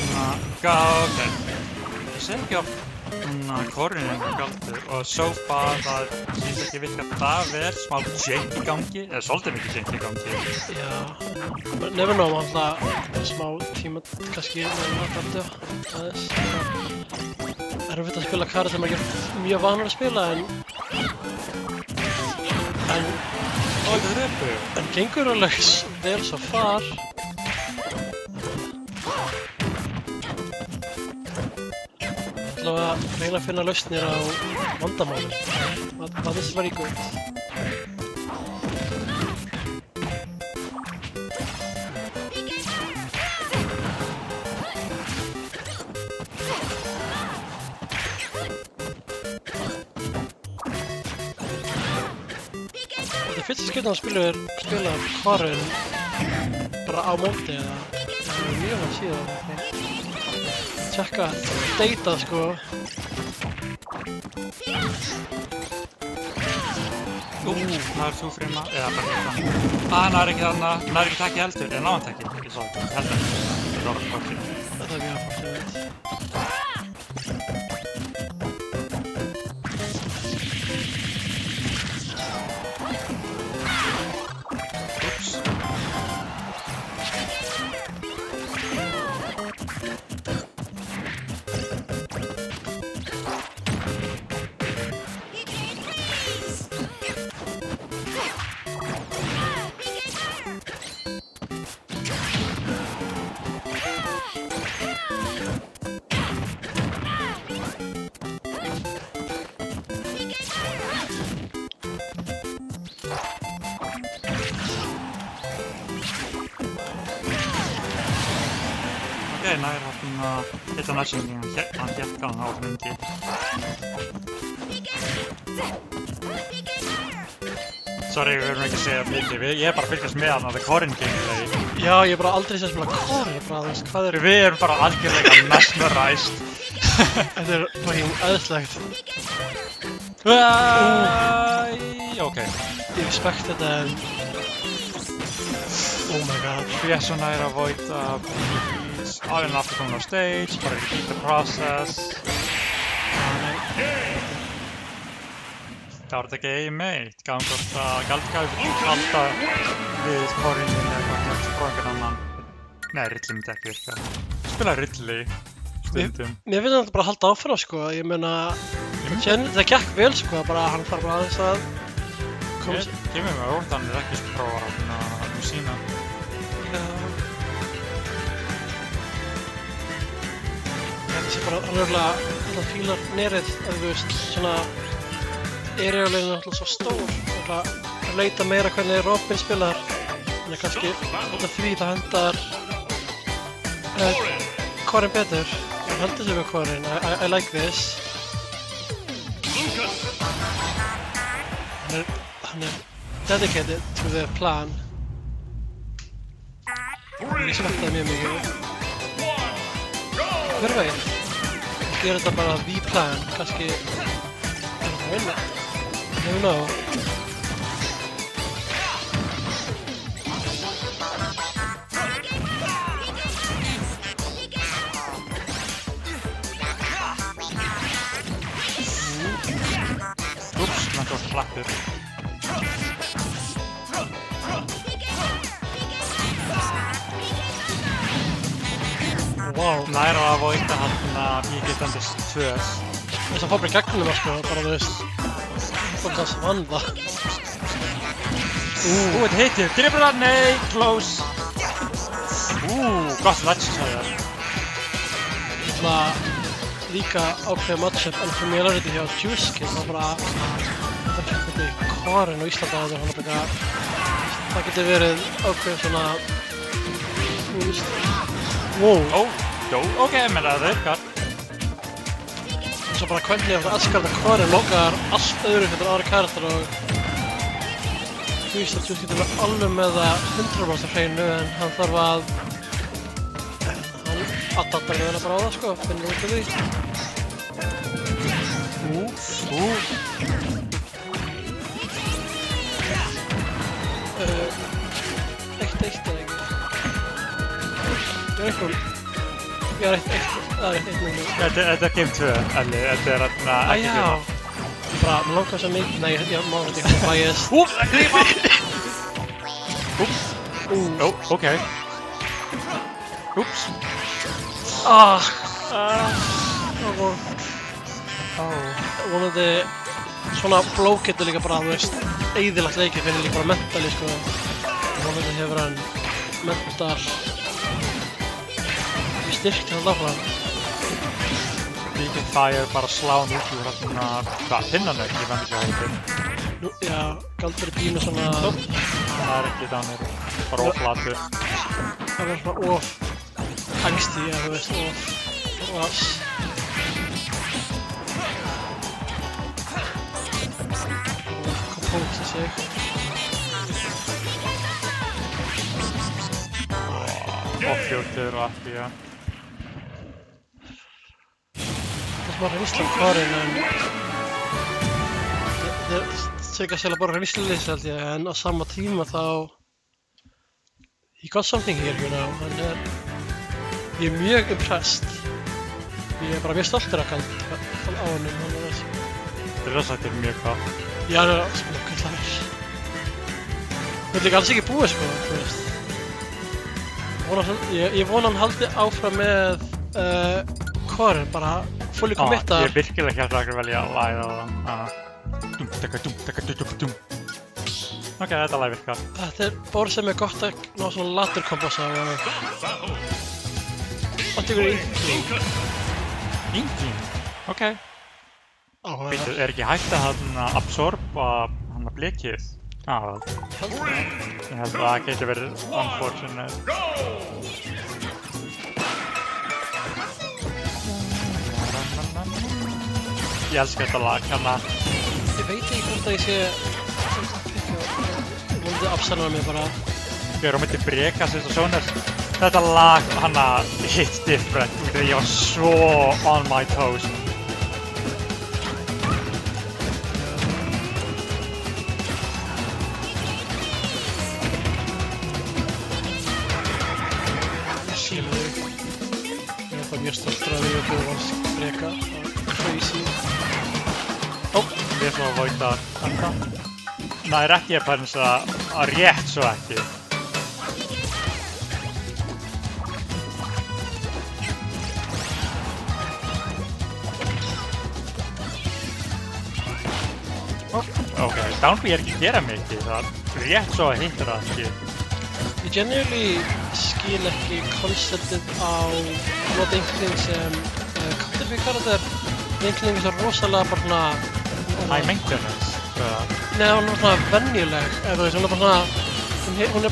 ég sé ekki oft Corrin galdur og so far það sýnst ekki virka það vel smá jank í gangi, eða svolítið mikið jank í gangi. Já, never know alltaf smá tíma kannski með að galdu aðeins. Erfitt að spila kari sem maður er mjög vanur að spila en gengur alveg vel svo far. Að reyna að finna lausnir á vandamálum. What is very good. Þetta er fyrsta skipti að spila Corrin bara á móti eða mjög langt síðan. Tjekka data sko. Það er þú frima, eða bara ekki það. Hann er ekki þarna, hann er ekki takið heldur, eða náðan takið, ég svo ekki, heldur. Það er orðið fólkið. Þetta er mjög fólkið. Ok, nær hitta næsingin hann gekk hann á lengi. Sorry, við verðum ekki að segja mikið, ég er bara að fylgjast með hann á The Corrin gameplay. Já, ég er bara aldrei séð spila Corrin, ég bara, þú veist, hvað er... Við erum bara algjörlega mesmerized. Þetta er fucking æðislegt. Ok. Ég respect þetta en... Oh my god. Við erum svo nær að voita áðurinn aftur komin á stage, bara repeat the process. Það var þetta ekki A-mate, gafum hvort að Galdgæfi halda við Corrin eða hvort spróðingar annan. Nei, Ridley myndi ekki virka. Spila Ridley stundum. Mér finnst þetta bara að halda áfram, sko. Ég meina, það gekk vel, sko, bara hann þarf bara aðeins að komast... Ég með mig óvart hann ekki prófa að sína. Já. Ég sé bara, hann örugglega fílar nerið, ef þú veist, svona... Aerialinn er alltaf svo stór, að leita meira hvernig Robin spilar. Þannig kannski út af því það hendar Corrin betur. Hann heldur sig með Corrin. I like this. Hann er dedicated to the plan. Ég smektaði mjög mikið. Hver veginn? Ég þetta bara the plan, kannski er hann að vinna. Never know. Úps, hann tók klappur. Wow. Nær á að voita hann Píki Standis 2. Þess að fá bara gegnum það, sko, bara þú veist. Fólkast vann það. Þetta heitir dribla, nei, close. Gott ledge, sagði það. Ég ætla líka ákveða matchup en familiarity hjá Juice, það bara þetta kemur í Corrin á Íslanda og hann bara það getur verið ákveð svona wow. Ok, menn það virkar. Og svo bara hvernig að aðskarða Corrin lokar allt öðru fyrir aðra karakter og Juice getur verið alveg með það 100% hreinu en hann þarf að adaptar við hennar bara á það, sko, finnir út af því. Eitt eða ekki. Ég er það er eitt núna. Þetta er Game 2, Elli, þetta er ekki já. Bara, mér langar svo mikið, nei, ég má þetta ekki biased. Það klíma! Ok. Úps. Vonandi svona blow getur líka bara, þú veist, eyðilagt leikið fyrir líka bara mentali, sko. Vonandi hefur hann mental í styrk til að láta hann. Víkinn það er bara slán út úr hérna, pinnanögg, ég veit ekki hvað heitir. Já, Galdur er pínu svona... Það er ekki þannig, bara oflatur. Það er svona of angsty, ja, þú veist, of rass. Kompóta sig. Offjóttur og allt, já. Það er bara reynsla Corrin, en... Það er cirka sérlega bara reynsluleysi, held ég, en á sama tíma þá... He got something here, you know, ég er mjög impressed. Ég er bara mjög stoltur af Gald á honum, hann er þessi. Þetta er mjög hvað. Já, hann er smakkallar. Þetta er líka alls ekki búið, sko, þú veist. Ég vona hann haldi áfram með Corrin, bara fully committar. Ég er virkilega hérna að velja að læra á það. Dum. Ok, þetta lag virkar. Þetta er board sem er gott að ná svona ladder combos á. Hvað tekur Inkling? Inkling? Ok. Áhugaverð. Er ekki hægt að absorba blikið? Ég held að það geti verið unfortunate. ég elska þetta lag, Ég veit ekki hvort að ég sé... Ég vonandi afsanna mig bara. Þegar hún myndi breka sér og svona. Þetta lag, hits different, þegar ég var svo on my toes. Ég er mjög stoltur af því að þú varst breka á Crazy. Ég er svo að voita þetta. Það er ekki bara eins að rétt svo ekki. Ok, downbeat ekki að gera mikið, það er rétt svo að hittir það ekki. Ég genuinely skil ekki konceptið á nota einhvern sem counterfeit-karakter. Einhvern sem rosalega bara svona... High maintenance. Nei, hún er svona venjuleg, eða þú veist, hún er bara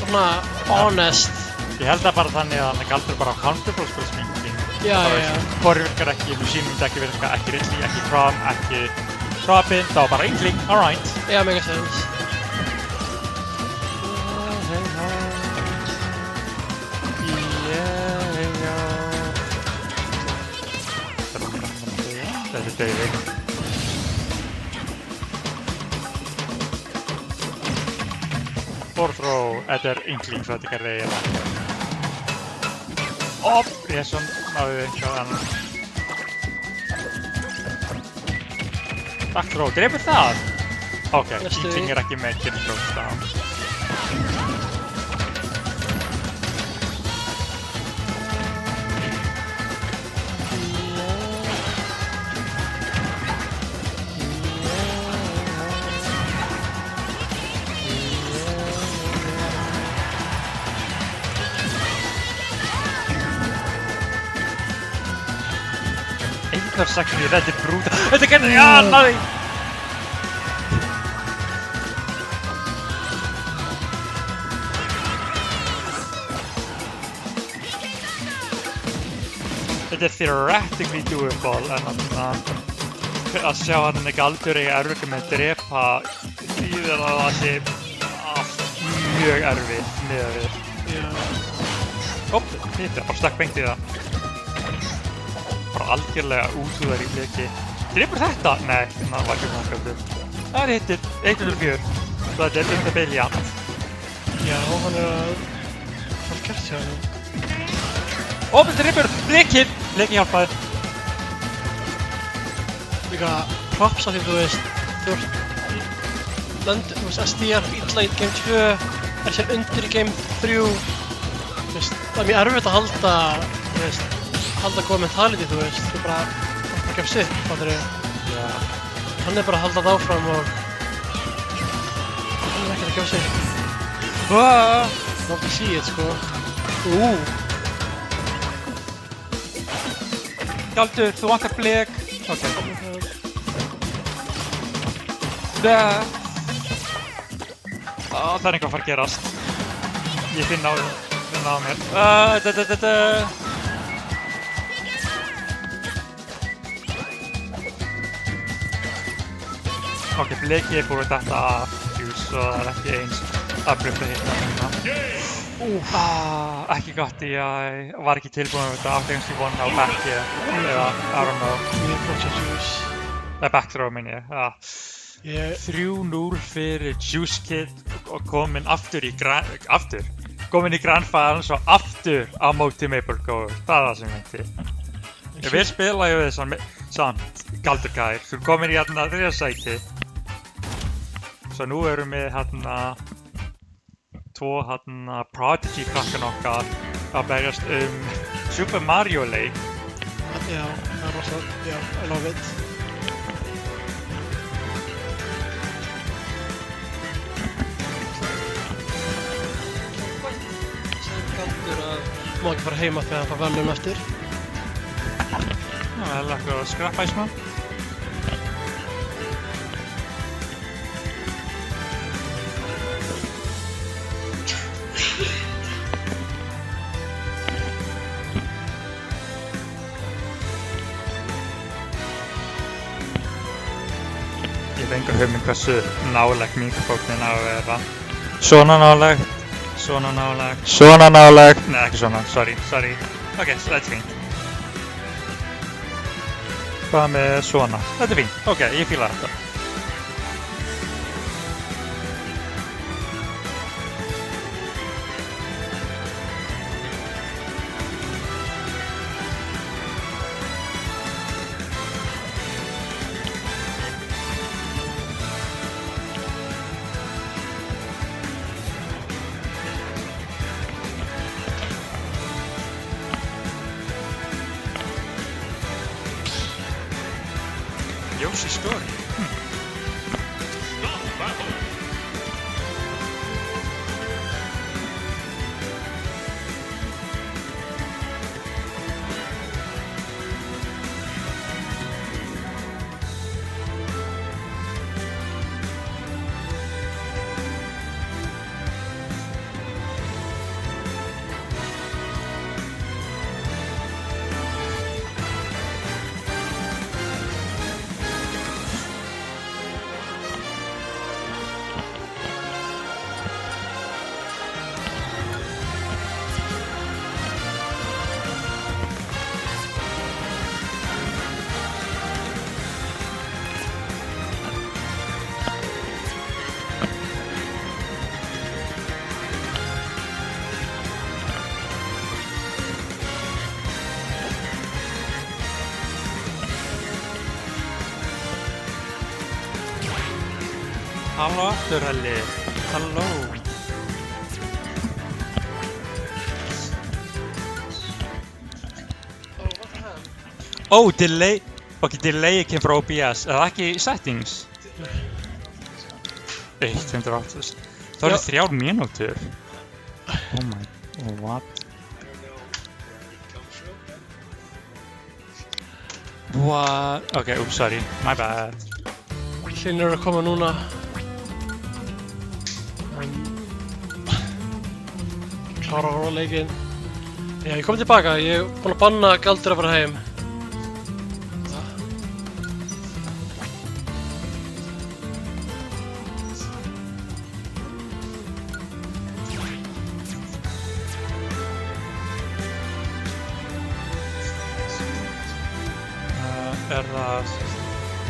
svona honest. Ég held það bara þannig að hann galdur bara á comfortable sminking. Já. Hvoru virkar ekki, Lucine myndi ekki virka, ekki Ridley, ekki Prom, ekki Robin, þá bara Inkling, alright. Já, mega sense. Þetta er David. Fourth row, þetta er Inkling, svo þetta er reyðilega. Resson náðu eitthvað annað. Back row, drefur það? Ok, Inkling er ekki með Killing Strokes down. Einhver sagt mér, þetta er brúta. Þetta gerði, já, náði! Þetta er theoretically doable, en að sjá hann með galdur eiga erfitt með að drepa þýðir að það sé mjög erfitt miðað við. Þetta bara stakk beint í það. Bara algjörlega útúðar í bleki. Drepur þetta? Nei, það var ekki náttúrulega. Það er hittir, 1-4. Svo þetta er það beil jafnt. Já, hann er að... Það er gert hjá hann. Þetta drepur blekið! Bleki hjálpaði. Líka props af því þú veist, þú veist SDR illa í game 2, er sér undir í game 3. Þú veist, það er mjög erfitt að halda, þú veist, halda góða mentality, þú veist, þú bara gefst upp, fattur þau. Já. Hann er bara að halda það áfram og hann er ekkert að gefa sig. Love to see it, sko. Galdur, þú vantar blek. Ok. Það er eitthvað að fara að gerast. Ég finn á mér. Ok, blekið er búið þetta af Fuse, svo það er ekki eins abrupt að hitta hérna. Ekki gott, ég var ekki tilbúin með þetta aftegast í vonna á backi eða I don't know. Það er backthrow minn ég. 3-0 fyrir Juice Kid og kominn aftur í kominn í Grand Finals og aftur á móti Maple Gold. Það er það sem ég myndi. Ég vil spila ég við samt Galdurkær. Þú kominn í hérna 3. sæti. Svo nú erum við hérna 2 Prodigy krakkan okkar að berjast Super Mario leik. Já, það er rosalega, já, I love it. Galdur að má ekki fara heima þegar hann fær verðlaun eftir. Það er eitthvað að skrappa í smá. hugmynd hversu nálægt mikrofóninn á að vera. Svona nálægt, svona nálægt, svona nálægt. Nei, ekki svona, sorry. Ok, þetta er fínt. Hvað með svona? Þetta er fínt, ok, ég fíla þetta. Yoshi Story. Halló aftur, Helli. Halló. Oh, delay. Ok, delay came frá OBS. Er það ekki settings? 180. Það eru 3 mínútur. Oh my, what? What? Ok, oops, sorry. My bad. Hlynur er að koma núna. Klára að horfa á leikinn. Já, ég kom tilbaka. Ég er búinn að banna Galdur að fara heim. Er það...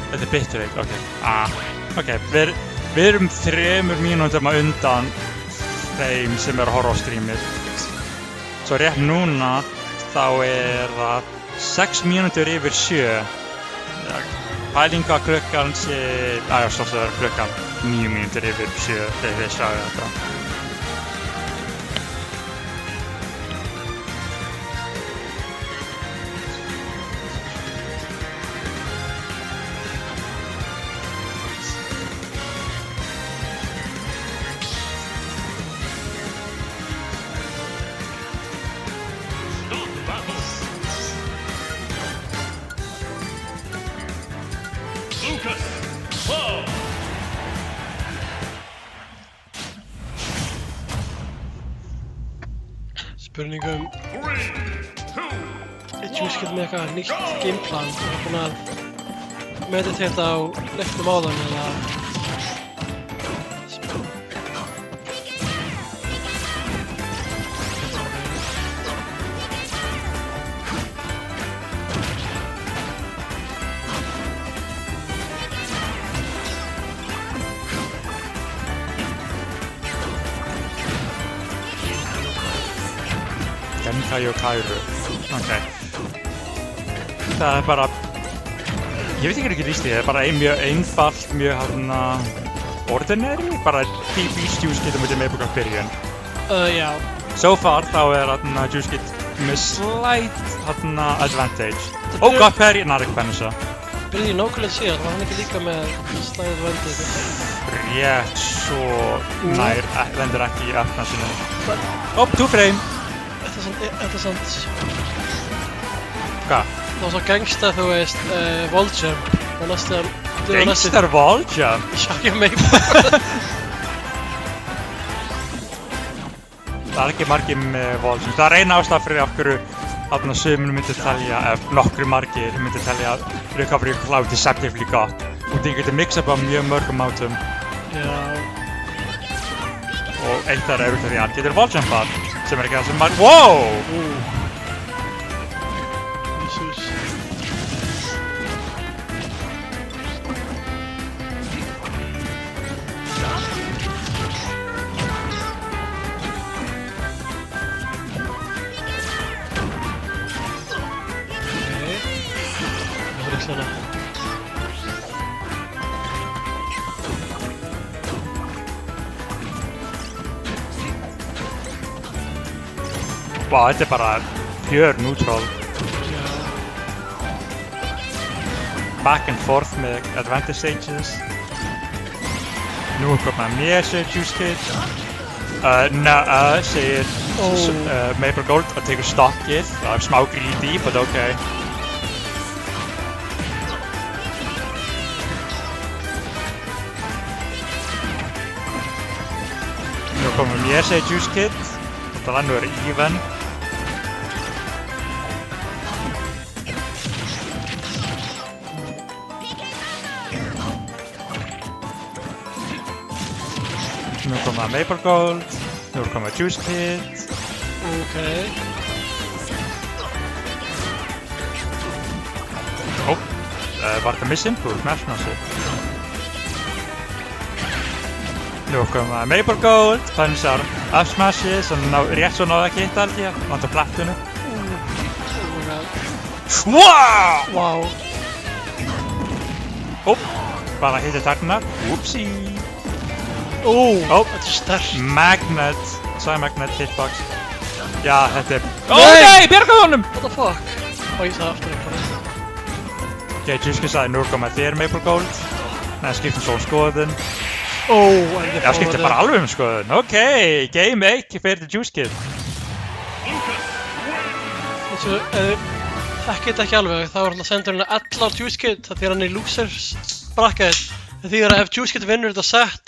Þetta er bitrate, ok. Ok, við erum 3 mínútum að undan þeim sem eru að horfa á streamið. Svo rétt núna þá er það 6 mínútur yfir 7. Pælinga klukkan sé... Svo það er klukkan 9 mínútur yfir 7 þegar við sjáum þetta. Spurningum Juicekill með eitthvað nýtt gameplan og er búinn að meditata á leiknum áðan eða Genkai og Kairu. Ok. Það er bara... Ég veit ekki lýst því, það er bara mjög einfalt, mjög ordinary, bara típist Juicekill mútið meðbúka byrjun. Já. So far þá er Juicekill með slight advantage. Oh god, Perry! Nei, ekki Benessa. Byrði nákvæmlega síðan, var hann ekki líka með slight advantage? Rétt, svo nær, lendir ekki í efna sinu. Oh, 2 frame! Þetta er sant... Hvað? Það var svo gangsta, þú veist, wall-jump og næstum... Gangster wall-jump? Já, ég meina. Það er ekki margir með wall-jump. Það er eina ástæða fyrir af hverju sumir myndi telja, nokkru margir myndi telja Recovery Cloud deceptively gott. og þið getur mixað á mjög mörgum mátum. Já. Og eitt þar er út af því að hann getur walljumpað, sem ekki það sem maður... Wow! Jesus. Það er svona. Vá, þetta er bara pure neutral. Back and forth með advantage stages. Nú er komið mér, segir Juice Kid. Segir Maple Gold og tekur stokkið. Það er smá greedy, but okay. Nú er komið mér, segir Juice Kid. Þetta nú er even. Nú er komið Maple Gold, nú er komið Juice Kid. Okay. Var þetta misinput, Mashmassi? Nú er komið Maple Gold, pansar F-Smassi sem rétt svo náðu ekki hitta held ég, vantar plattinu. Wow! Wow. Bara hitti taknar, whoopsie. Þetta er sterkt. Magnet, sagði Magnet hitbox. Já, þetta er... Nei, bjargaðu honum! What the fuck? Ég sagði aftur eitthvað. Ok, Juice Kid sagði nú er komið þér Maple Gold. Nei, skiptum svo skoðun. Já, skiptum bara alveg skoðun. Ok, game 1 fyrir Juice Kid. Þessu, þekkið ekki alveg, þá er alltaf sendur henni allar Juice Kid, það þýðir hann í losers bracket. Það þýðir að ef Juice Kid vinnur þetta set,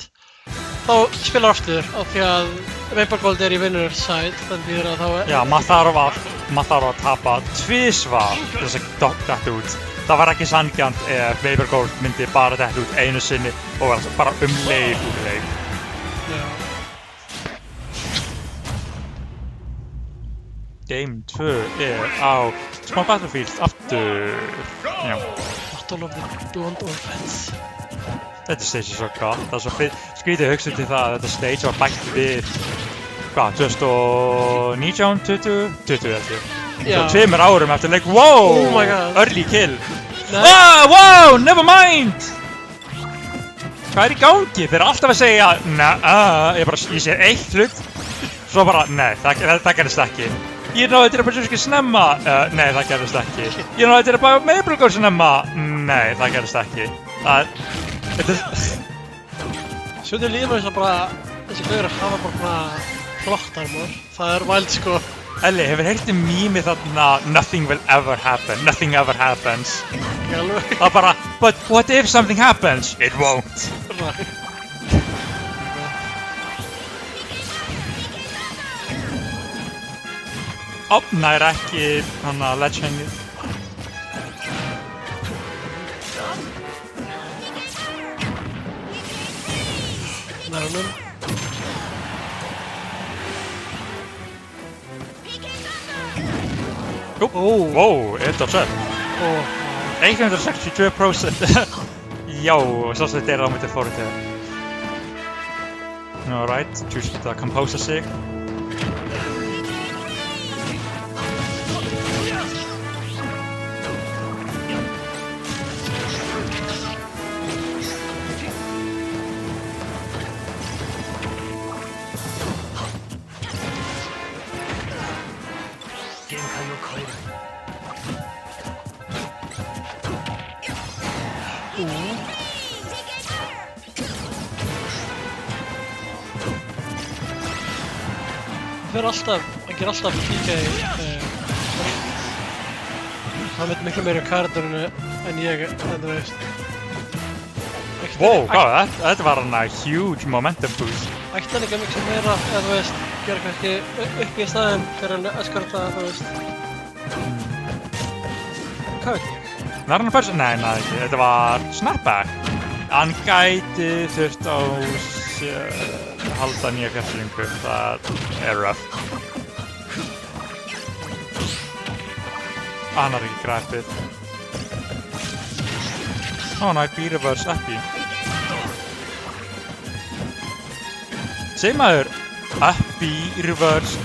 þá spilar aftur, af því að Maple Gold er í winner side, þannig þýðir að þá er... Já, maður þarf að tapa tvisvar til þess að detta út. Það var ekki sanngjarnt ef Maple Gold myndi bara detta út einu sinni og var bara leik úr leik. Já. Game 2 er á smá Battlefield aftur. Já. Battle of the Blonde Orphans. Þetta stage er svo gott, það er svo skrítið hugsa til það að þetta stage var bætt við, hvað, 2019, 20 held ég. Já. Svo 2 árum eftir leik, wow! Oh my god. Early kill. Nei. Wow, never mind! Hvað er í gangi? Þeir eru alltaf að segja, ég sé eitt hlut, svo bara, nei, það gerðist ekki. Ég náði að drepa Juice Kid snemma, nei, það gerðist ekki. Ég náði að drepa Maple Gold snemma, nei, það gerðist ekki. Sjóðu líður mér þess að bara, þessi gauðir hafa bara flott armor. Það er wild sko. Elli, hefur heyrt mýmið þarna nothing will ever happen, nothing ever happens. Ekki alveg. Það er bara, but what if something happens? It won't. Nær ekki hana ledge-hangið. Nær honum. Wow, 1.7. 162%. Já, svo sem þetta er á myndi fórið. Alright, Juice Kid að compósa sig. Hann ger alltaf PK hann veit miklu meira karakterinu en ég, en þú veist. Wow, hvað, þetta var hana huge momentum boost. Ætti hann ekki að miklu meira, en þú veist, gera kannski upp í staðinn þegar hann öskarta, þú veist. Hvað veit ég? Var hann að fyrst? Nei, ekki, þetta var snapback. Hann gæti þurft á halda nýja fjallringu, það rough. Hann har ekki græpið. Næ, B-reverse Epi. Segir maður Epi, reverse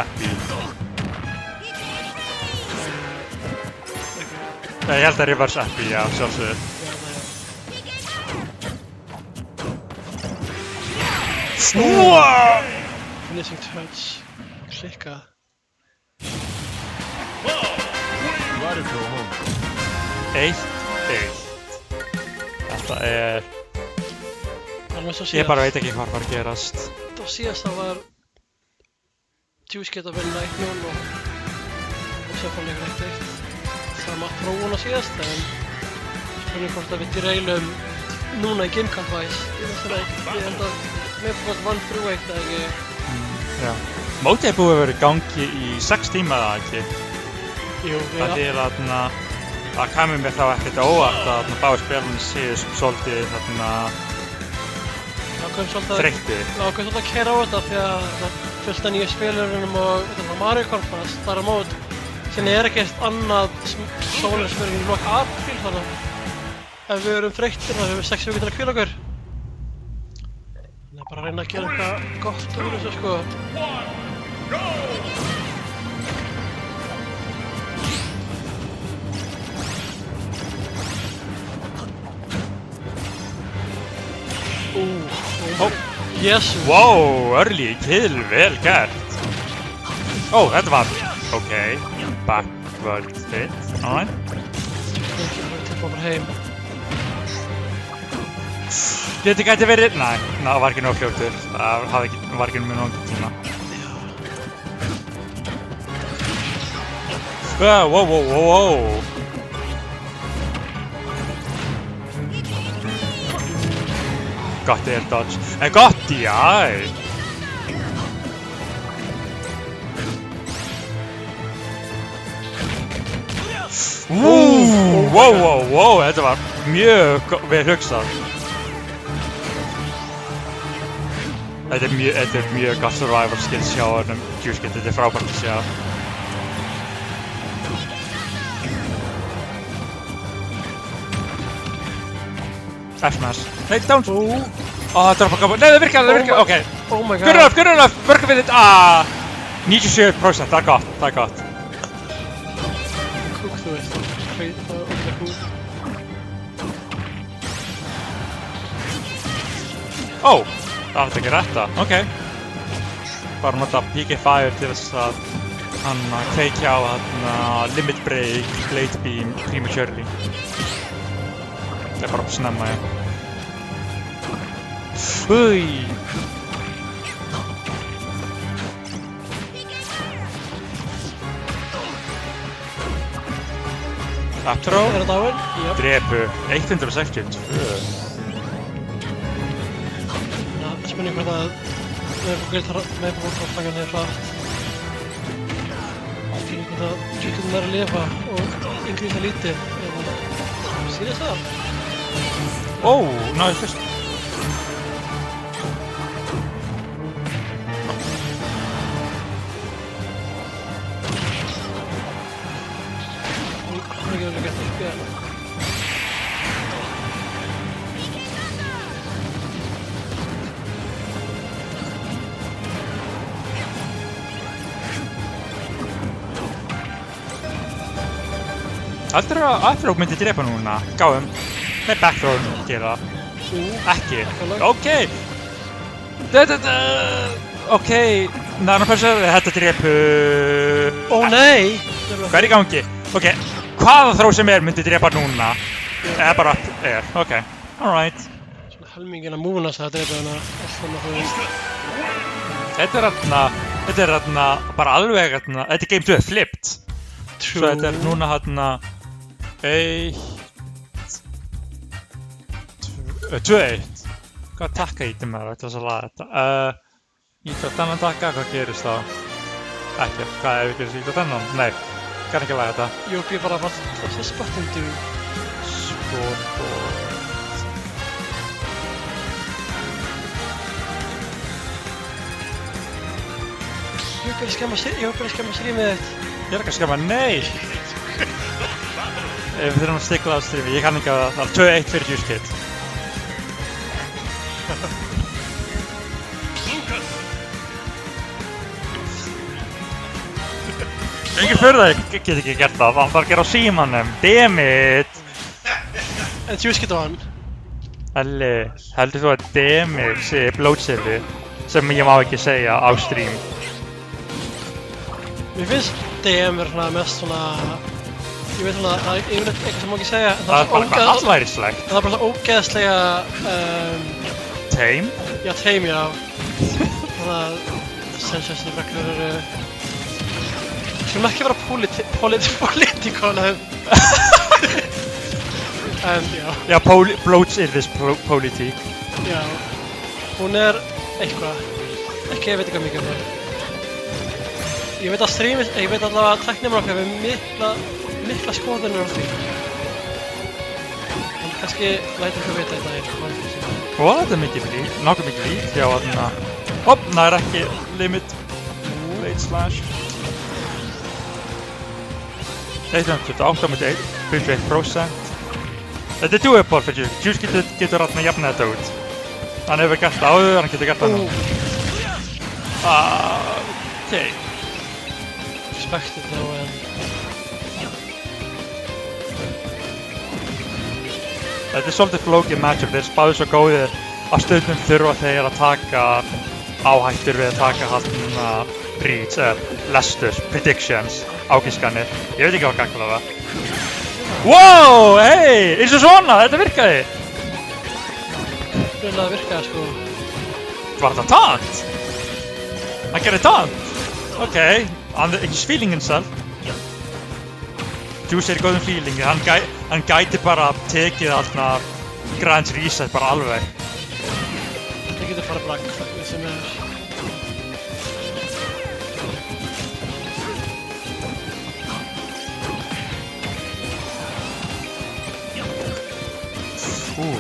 Epi. Ég held að reverse Epi, já, sjálfsögðu. Finishing touch. Klikka. Eitt. Þetta Alveg svo ég síðast. bara veit ekki hvað var að gerast. Þetta var síðast það var Juice geta vinna 1-0 og Sefáleikur 1-1. Það var maður þróun á síðast, en spurning hvort að við derailum núna í GameCube-wise í næsta leik. Ég held að Maple vann 3-1 eða ekki. Já. Mótið búið að vera í gangi í 6 tíma eða ekki. Jú, Það er þarna, það kæmur mér þá ekkert á óvart að báði spilunni séu svolítið þarna þreyttir. Lákum svolítið að keyra á þetta því að fullt af nýju spilurunum og Mario Kart þar á mót sem ekkert annað sólarspilum í lok apríl, þannig að ef við erum þreyttir þá höfum við 6 vikur til að hvíla okkur. Það er bara að reyna að gera eitthvað gott úr þessu sko. Jesus. Wow, early kill, vel gert. Þetta var, ok, backward hit, alright. Tilbúið bara heim. Þetta gæti verið, það var ekki nóg fljótur, það var ekki með nóg tíma. Wow. Gott air dodge. Gott DI! Wow, þetta var mjög vel hugsað. Þetta er mjög gott survival skills hjá honum. Juice Kid, þetta er frábært að sjá. F-smash. Nei, down! Droppa combo. Nei, það virkar, ok. Oh my god. Good enough, worka við þetta. 97%, það er gott. Kúk, þú veist. Það er kúk. Það átti ekki rétta, ok. Bara nota PK Fire til þess að hann kveikja á Limit Break, Blade Beam, Prematurely. Það er bara að snemma, já. Afturó, Er það dáinn? Jöp. drepu, 162. Spurning hvort að meðbúrtartangan er hratt. Spurning hvort að Juice er að lifa og yngri lítið. Síðast það? Náðu fyrst. Hvað er ekki að spila? Heldur að Afro myndi drepa núna? Gáum. Nei, backthrow gera. Ekki. Ok. Ok. Þetta drepu. Nei! Hvað er í gangi? Ok. Hvaða throw sem myndi drepa núna? Eða bara ok. Alright. Svona helmingin að múna þess að drepa hana allt þannig að þú veist. Þetta er bara alveg þetta er game 2 flipped. Svo þetta er núna 2-1. Hvað takka ítum er þetta að laga þetta? Íta þennan takka, hvað gerist þá? Ekki, hvað ef við gerist íta þennan? Nei, kann ekki laga þetta. Jú, ég bara var þessi spotting do. Scoreboard. Ég var byrjað að skemma strímið þitt. Ég er ekki að skemma, nei! Við þurfum að stikla á strími, ég kann ekki að það er 2-1 fyrir Juice Kid. Engin fyrir það, ég get ekki gert það, hann þarf að gera á símanum, dammit! En Juice Kid vann. Elli, heldur þú að dammit sé blótsyrði sem ég má ekki segja á stream? Mér finnst DM er svona mest svona... Ég veit svona, það er yfirleitt eitthvað sem má ekki segja. Það er bara eitthvað hallærislegt. Það er bara svona ógeðslega... Teim? Já, teim, já. Þannig að... Sensitive reglur eru... Skulum ekki vera politíkon en já. Já, blótsyrðis pólitík. Já. Hún er eitthvað. Ekki, ég veit ekki mikið það. Ég veit að streamið, ég veit allavega að tæknimur okkar hefur mikla skoðunir á því. En kannski lætur ykkur vita í daginn. Ó, þetta er mikið líkt, nokkuð mikið líkt, já, þarna... Hopp, það er ekki limit. Late slash. 128 mot 1,1%. Þetta er doable fyrir Juice. Juice getur alltaf jafna þetta út. Hann hefur gert það áður, hann getur gert það nú. Okay. Respected though, en... Þetta er svolítið flókið matchup, þeir spáðu svo góðir að stundum þurfa þeir að taka áhættur við að taka haldna reads, lesturs, predictions, ágiskanir. Ég veit ekki hvað gagla það. Wow, hei, eins og svona, þetta virkaði! Það virkaði sko. Var þetta taunt? Hann gerði taunt? Ok, he's feeling himself. Juice er í góðum feelingi, hann gæti bara tekið alltaf Grand Reset bara alveg. Það getur fara blank, sem er...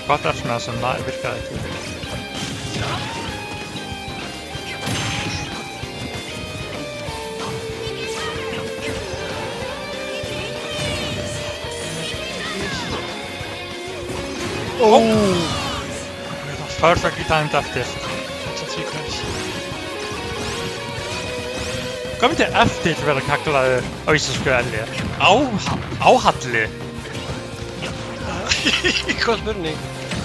Hvað er svona sem virkaði ekki? Perfectly timed eftir. Hvað myndi eftir vera kallaður á íslensku elli? Áhalli? Hvað spurning?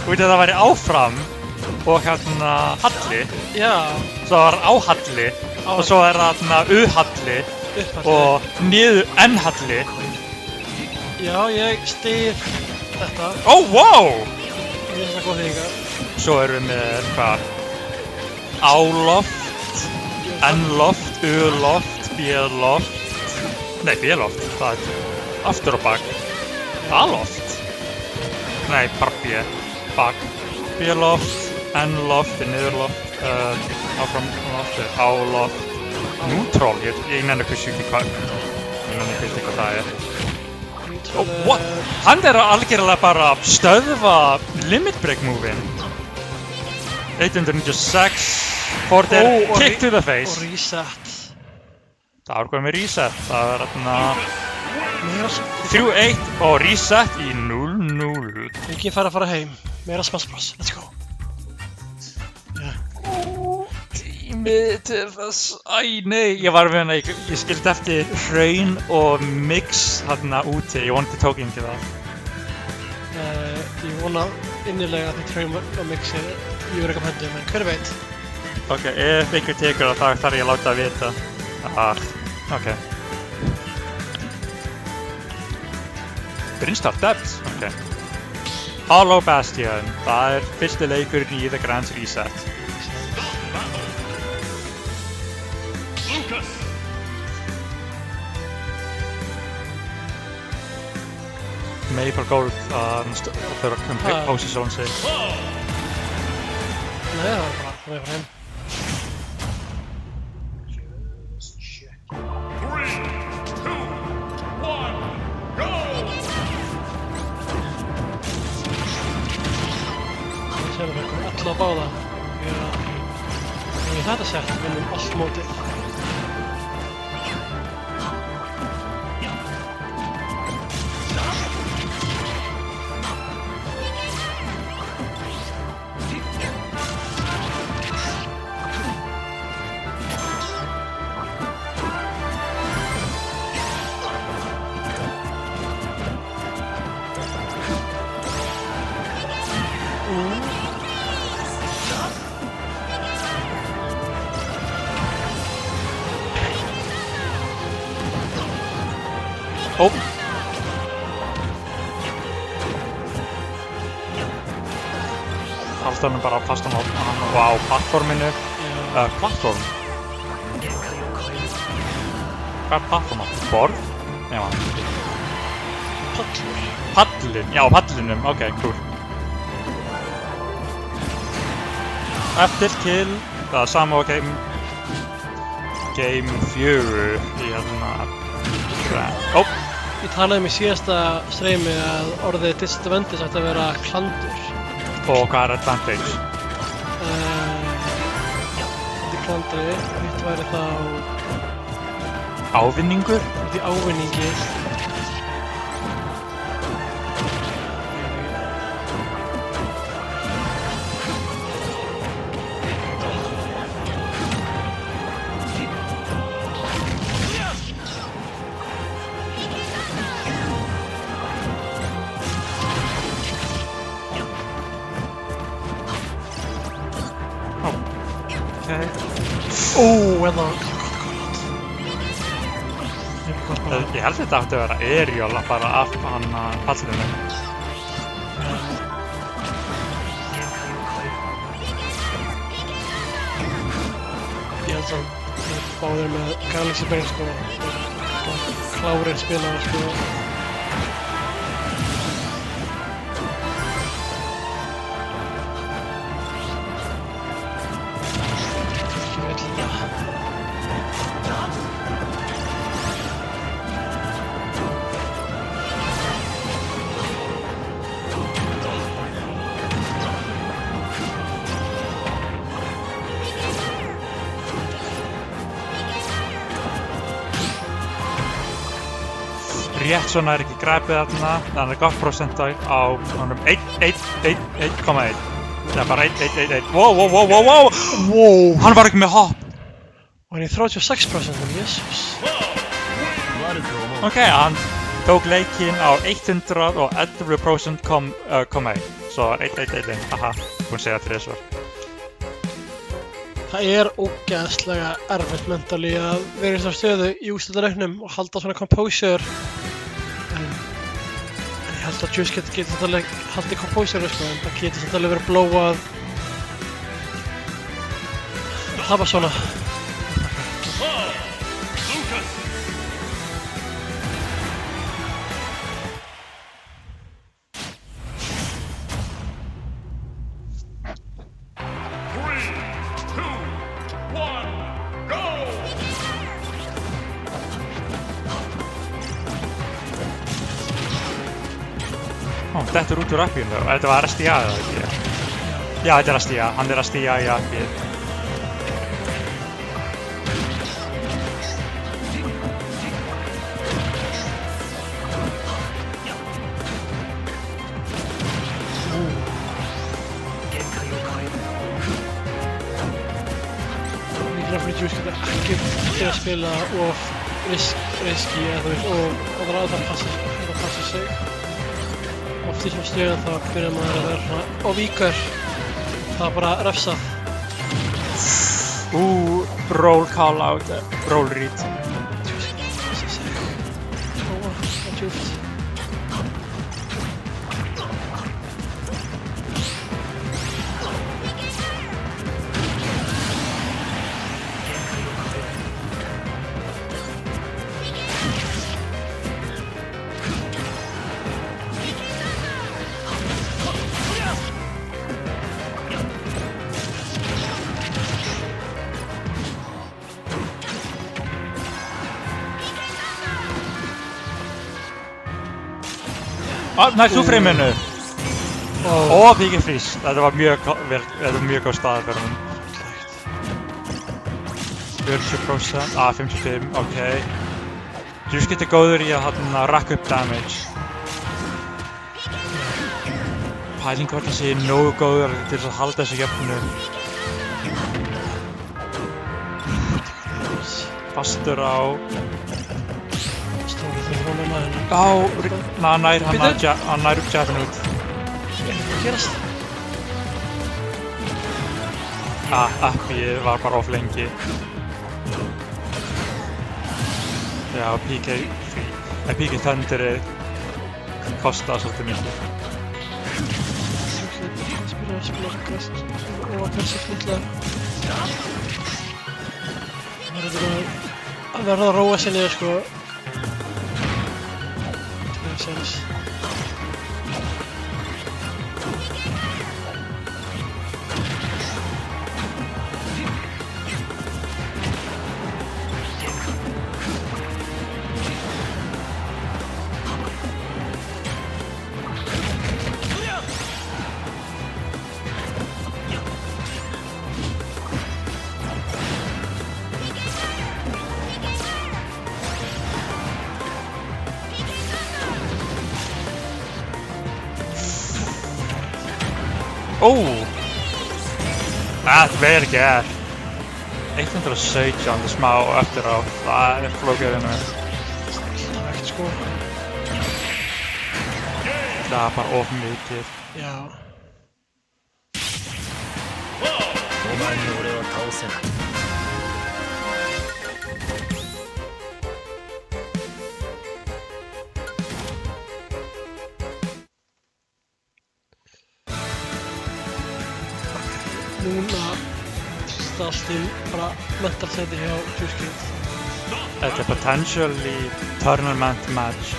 Þú veit að það væri áfram og hérna halli. Já. Svo var áhalli og svo er það uhalli og niður ennhalli. Já, ég styð þetta. Ó, wow! Ég finnst það góð þýðingar. Svo erum við með hvað? Áloft, ennloft, uloft, B-loft. Nei, B-loft, það er aftur og bak. A-loft? Nei, bara B, bak. B-loft, ennloft, niðurloft, áfram lofti, áloft, neutral. Ég nenni ekki hvað. Ég nenni ekki hvað það er. Oh, what? Hann er algjörlega bara að stöðva limit break move-in. 196, forder, kick to the face. Og reset. Það var hvað með reset. Það var þarna 3-1 og reset í 0-0. Ekki fara heim. Meira Smash Bros. Let's go. Tími til þess. Æ, nei. Ég var með hana, ég skildi eftir hraun og mix þarna úti. Ég vonandi tók ekki það. Ég vona innilega að þitt hraun og mix er í öruggum höndum, en hver veit? Ok, ef einhver tekur það, þá þarf ég að láta að vita. Ok. Brinstar Depths, ok. Hollow Bastion, það er fyrsti leikurinn í The Grand Reset. Maple Gold þurfa að complete position sig. Nei, það var bara heim. 3, 2, 1, go! Það séum við komum alla á báða. Í þetta sett vinnum allt mótið. Ó. Halda hann bara fastan á plattforminu. Plattform? Hvað er plattform á? Borð? Já. Pallur. Já, pallinum. Ok, cool. Eftir kill, það er sama á Game 4 í hérna... Ó! Ég talaði í síðasta streymi að orðið disadvantage ætti að vera klandur. Og hvað er advantage? Þetta er klandri, hitt væri þá... Ávinningur? Þetta er ávinningi. Eða... Ég held þetta átti að vera aerial bara af hann pallinu. Ég held að báðir með Galaxy Brain sko klárir spilaðar sko. Rétt svona ekki grabið þarna, þannig gott percentile á honum 1,1. Já, bara 1. Wow! Hann var ekki með hopp! Var ég 36%, Jesus. Ok, hann tók leikinn á 111% komma 1. Svo 1. Aha, hún segja 3 svar. Það er ógeðslega erfitt mentally að vera í þessari stöðu í úrslitaleiknum og halda svona composure. En ég held að Juice getur þetta alveg haldið composure sko, en það getur þetta alveg verið blóað. Það var svona. Þetta út úr appinu og þetta var að stíga eða ekki? Já, þetta er að stíga. Hann er að stíga í appið. Líklega fyrir Juice getur ekki til að spila of risky eða þú veist, og það er að passa sig. Oft í svona stöðum þá byrjar maður að vera svona of víkur. Það er bara refsað. Roll call out, roll read. Tróa, það er djúpt. Næst úr freiminu! Og Piki frís. Þetta var mjög góð staða fyrir hún. 40%, 55, ok. Juice getur góður í að rakka upp damage. Pæling hvort það sé nógu góður til að halda þessu jöfnu. Fastur á... hann nær upp jabin út. Hvað gerast? Appið var bara of lengi. Já, PK free. Epic Thunderið kosta svolítið mikið. Spila kast og að persa flutlega. Það verður að róa sér niður sko. Það er sens. Það er vel gert. 117 smá eftir á, það er flókið með. Það er ekki sko. Það er bara of mikið. Já. お前に俺は倒せない Núna það allt í bara mentalseti hjá Juice. Þetta er potentially tournament match.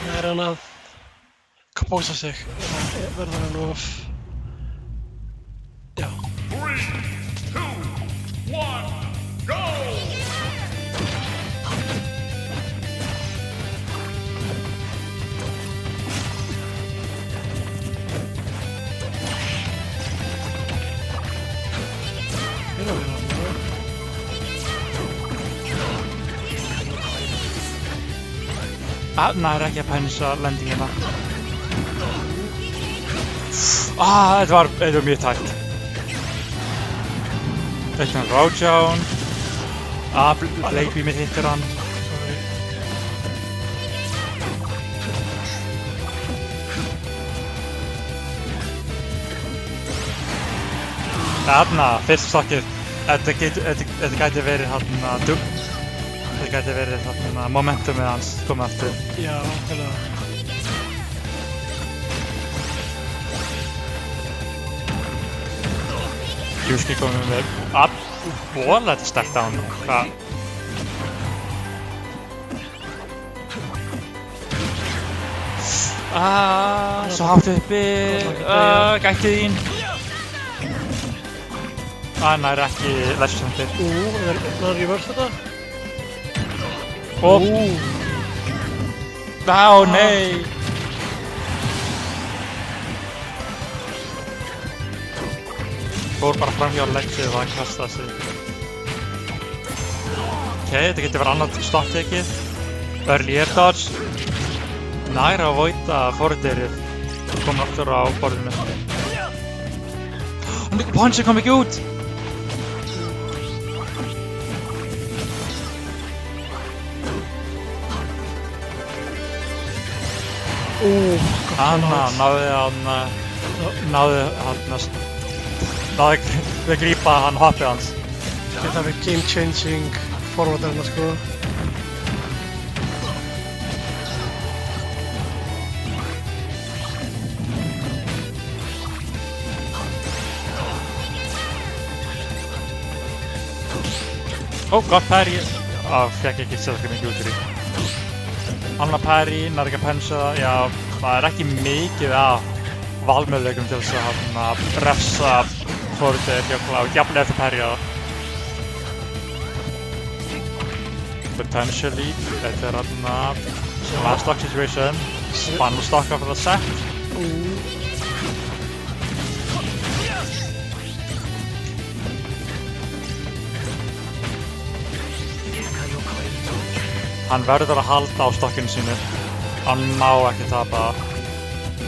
Það er hann að kompósa sig, verður hann of... Já. 3, 2, 1, go! Það er ekki að pensa lendingina. Þetta var mjög tætt. Þetta er Rojón. Leikbímið hittir hann. Þarna, fyrst stokkið. Þetta gæti verið þarna Þetta gæti verið þarna momentumið hans komið aftur. Já, okkurlega. Juski komið með voðalega sterkt á hann. Hvað? Svo hátt uppi. Gætti þín. Hann er ekki leggsandir. Það er reverse þetta. Og... nei! Fór bara fram hjá leggið og að kasta sig. Þetta getur verið annað stopptekið. Early air dodge. Næra að voita forderið. Komur aftur á borðinu. Punch kom ekki út! Náði að grípa hann hoppið hans. Þetta er game changing forvardarna sko. Gott parry. Fekk ekki sérstaklega mikið út í því. Annar parry, nær ekki að pensa það. Já, það er ekki mikið af valmöguleikum til þess að refsa forðið hjá Cloud, jafnlega eftir parry á það. Potentially, þetta er last stock situation. Spannur stokka fyrir það set. Hann verður að halda á stokkinu sínu. Hann má ekki tapa.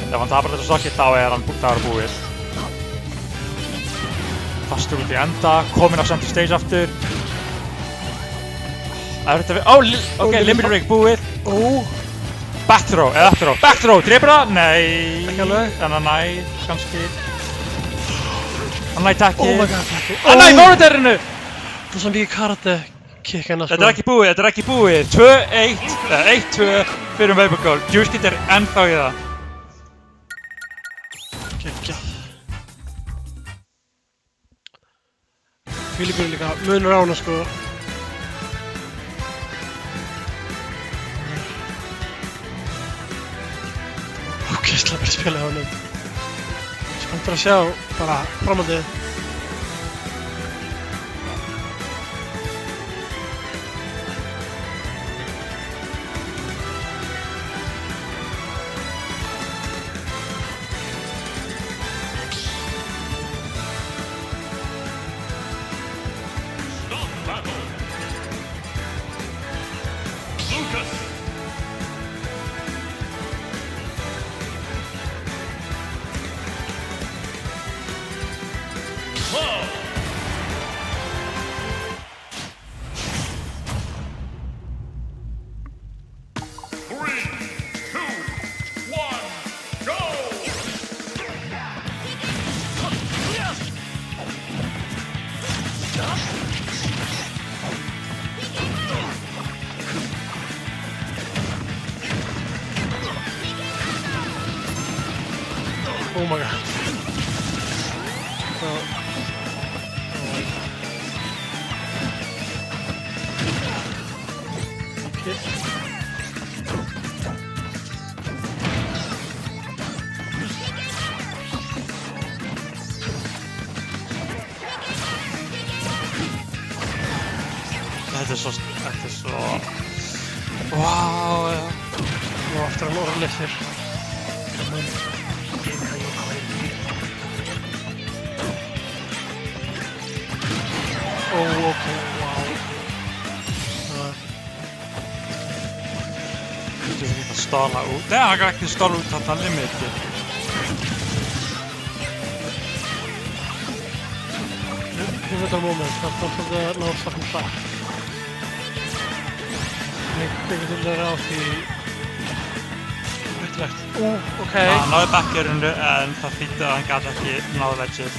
Ef hann tapar þetta stokki þá er hann búið. Fastur út í enda, kominn á center stage aftur. Ok, limit break búið. Back throw, eða up throw. Back throw, drepur það? Nei. Ekki alveg. En hann næ, kannski. Hann næ takkið. Oh my god, takkið. Hann næ Norderinu! Það er svo mikið karate Kikk hennar sko. Þetta er ekki búið. 2-1, 1-2 fyrir Vapor. Juicekit er ennþá í það. Geggjað. Filippur líka munur á hana sko. Ógeðslega bara að spila á honum. Spenntur að sjá bara framhaldið. Oh my god. Okay. Þetta er svo... Wow, já. Og aftur hann orðleysir. Oh, ok, wow. Þetta er ekki að stála út. Nei, hann kan ekki stála út þetta limiti. Pivotal moment, hann tók það ná saman hratt. Ég til að á því... Vittlegt. Ok. Hann náði backgerinu en það þýddi að hann gat ekki náði veggið.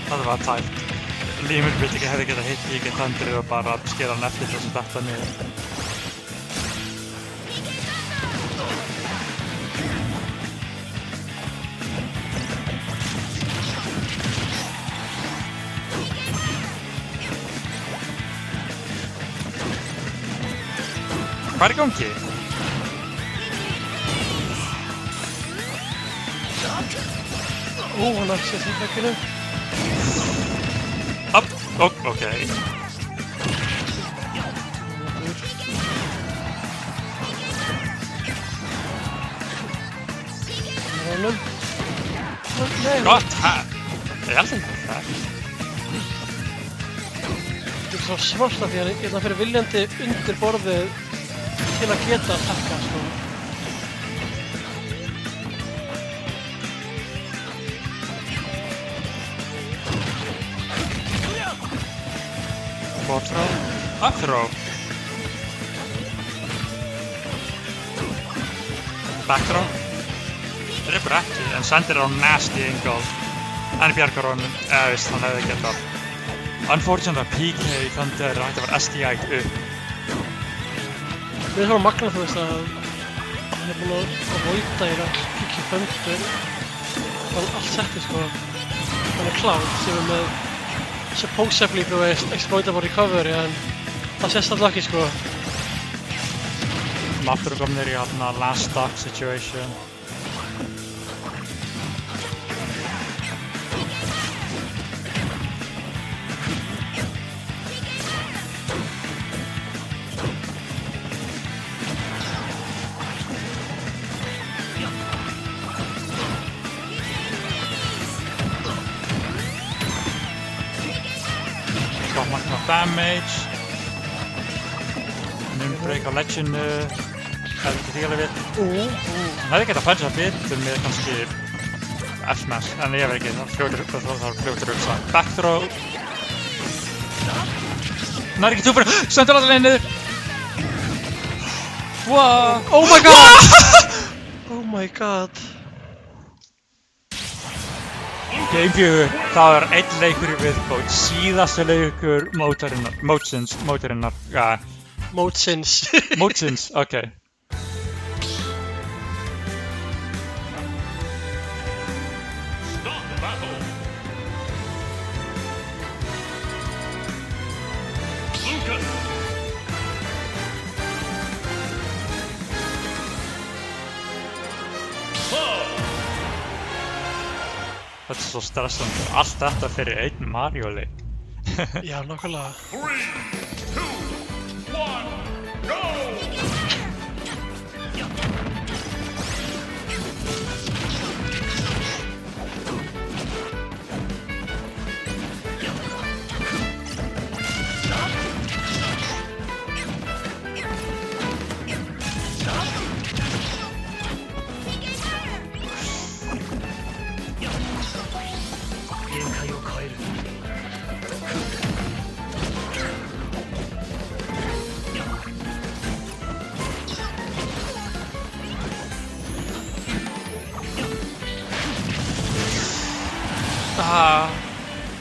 Það var tæft. Límur vildi ekki hefði getað hitt í ekki tandrið og bara skera hann eftir þessum þetta niður. Hvað er í gangi? Hann har sett í vegginu. Ok. Gott hack! Ég held ekki það. Þetta er svo svart af því að það fyrir viljandi undir borðið til að geta að takka sko. Forward throw. Up throw. Back throw. Ripper ekki, en sendir á nasty angle. En bjargar honum, veist, hann hefði getað. Unfortunately, PK í Thunder ætti að vera SDI'd upp. Mér er svona magna, þú veist, að hann búinn að voita í PK í Thunder. Allt setti, sko. Hann Cloud sem með supposedly, þú veist, exploitable recovery, en það sést alltaf ekki, sko. Aftur komnir í hérna last stock situation. Damage. Break á ledginu. Það ekki því alveg við. Hann hefði getað punchað betur með kannski F-smash, en ég veit ekki, það var fljótur hugsa. Back throw. Hann er ekki túpur, sendur alltaf leginn niður. Wow. Oh my god! Oh my god. Game 4, það er einn leikur í viðbót, síðasti leikur mótarinnar, ja. Mótsins. Mótsins, ok. Start the battle. Lucas. Þetta er svo stressandi, allt þetta fyrir einn Mario-leik. Já, nákvæmlega. 3, 2, 1, go!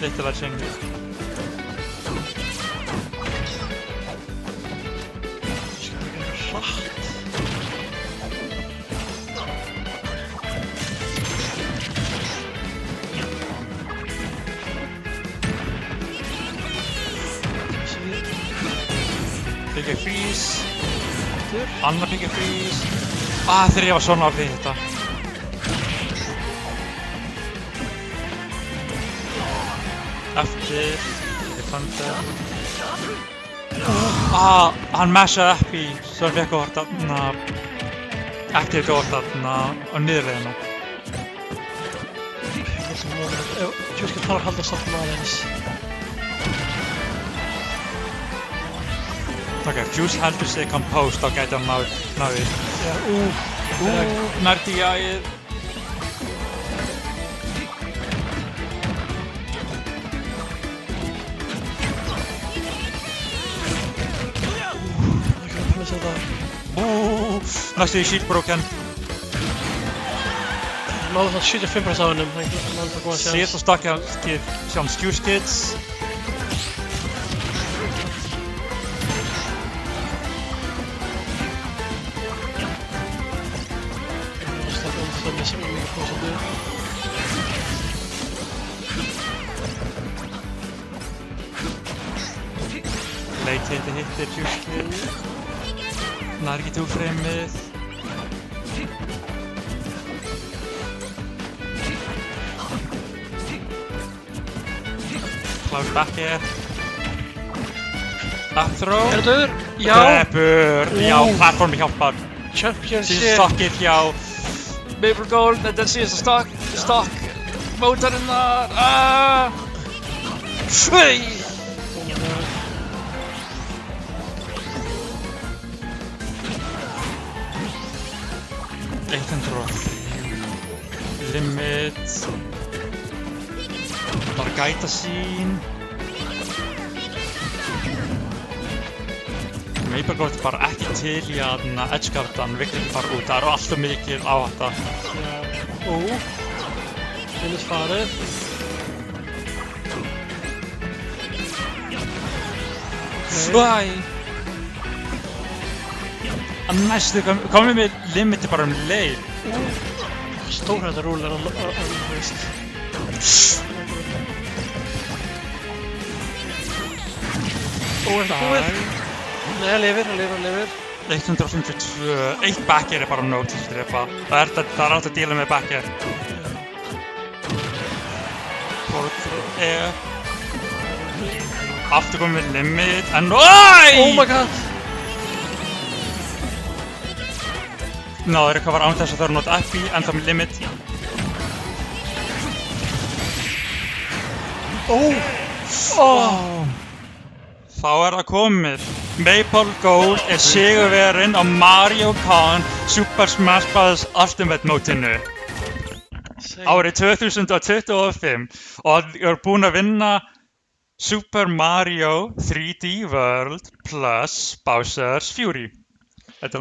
Little change. Byggja frís. Annar byggja frís. Þegar ég var svona að við þetta. Eftir, ég fann það. Hann mashaði upp í, svo hann fekk að orða þarna, eftir ekki að orða þarna á niðurleiðina. Tjóskil þarf að halda sáttum aðeins. Ok, ef Juice heldur sig composed, þá gæti hann náði. Nærdi ég. Næstu í shield broken. Náðu það 75% á hennum, hann náðu það góða sjans. Síðan stakk ég sjans Juice Kids. Late hittir Juice Kids. Nær ekki túfreymið. Cloud back here. Up throw. Er það döður? Já. Greppur. Já, platformi hjálpar. Championship. Síðan stokkið hjá Maple Gold, þetta er síðasta stokk. Mótarinnar. Svei! 103 limit bara gæta sín Maple Gold bara ekki til í að edgeguardan virkir fara út, það eru alltaf mikil áhætta. Limit farið. Næstu komum við limiti bara leið. Stórhættar rúl er að veist. Er það búið? Nei, hann lifir. 152, eitt backer er bara nóg til að drepa. Það er átt að díla með backer. Aftur komum við limit, en Oh my god! Náður eitthvað var án þess að það eru nota FB, en þá með limit. Þá er það komið. Maple Gold er sigurvegarinn á Mario Kart Super Smash Bros. Ultimate mótinu árið 2025 og er búinn að vinna Super Mario 3D World plus Bowser's Fury. Þetta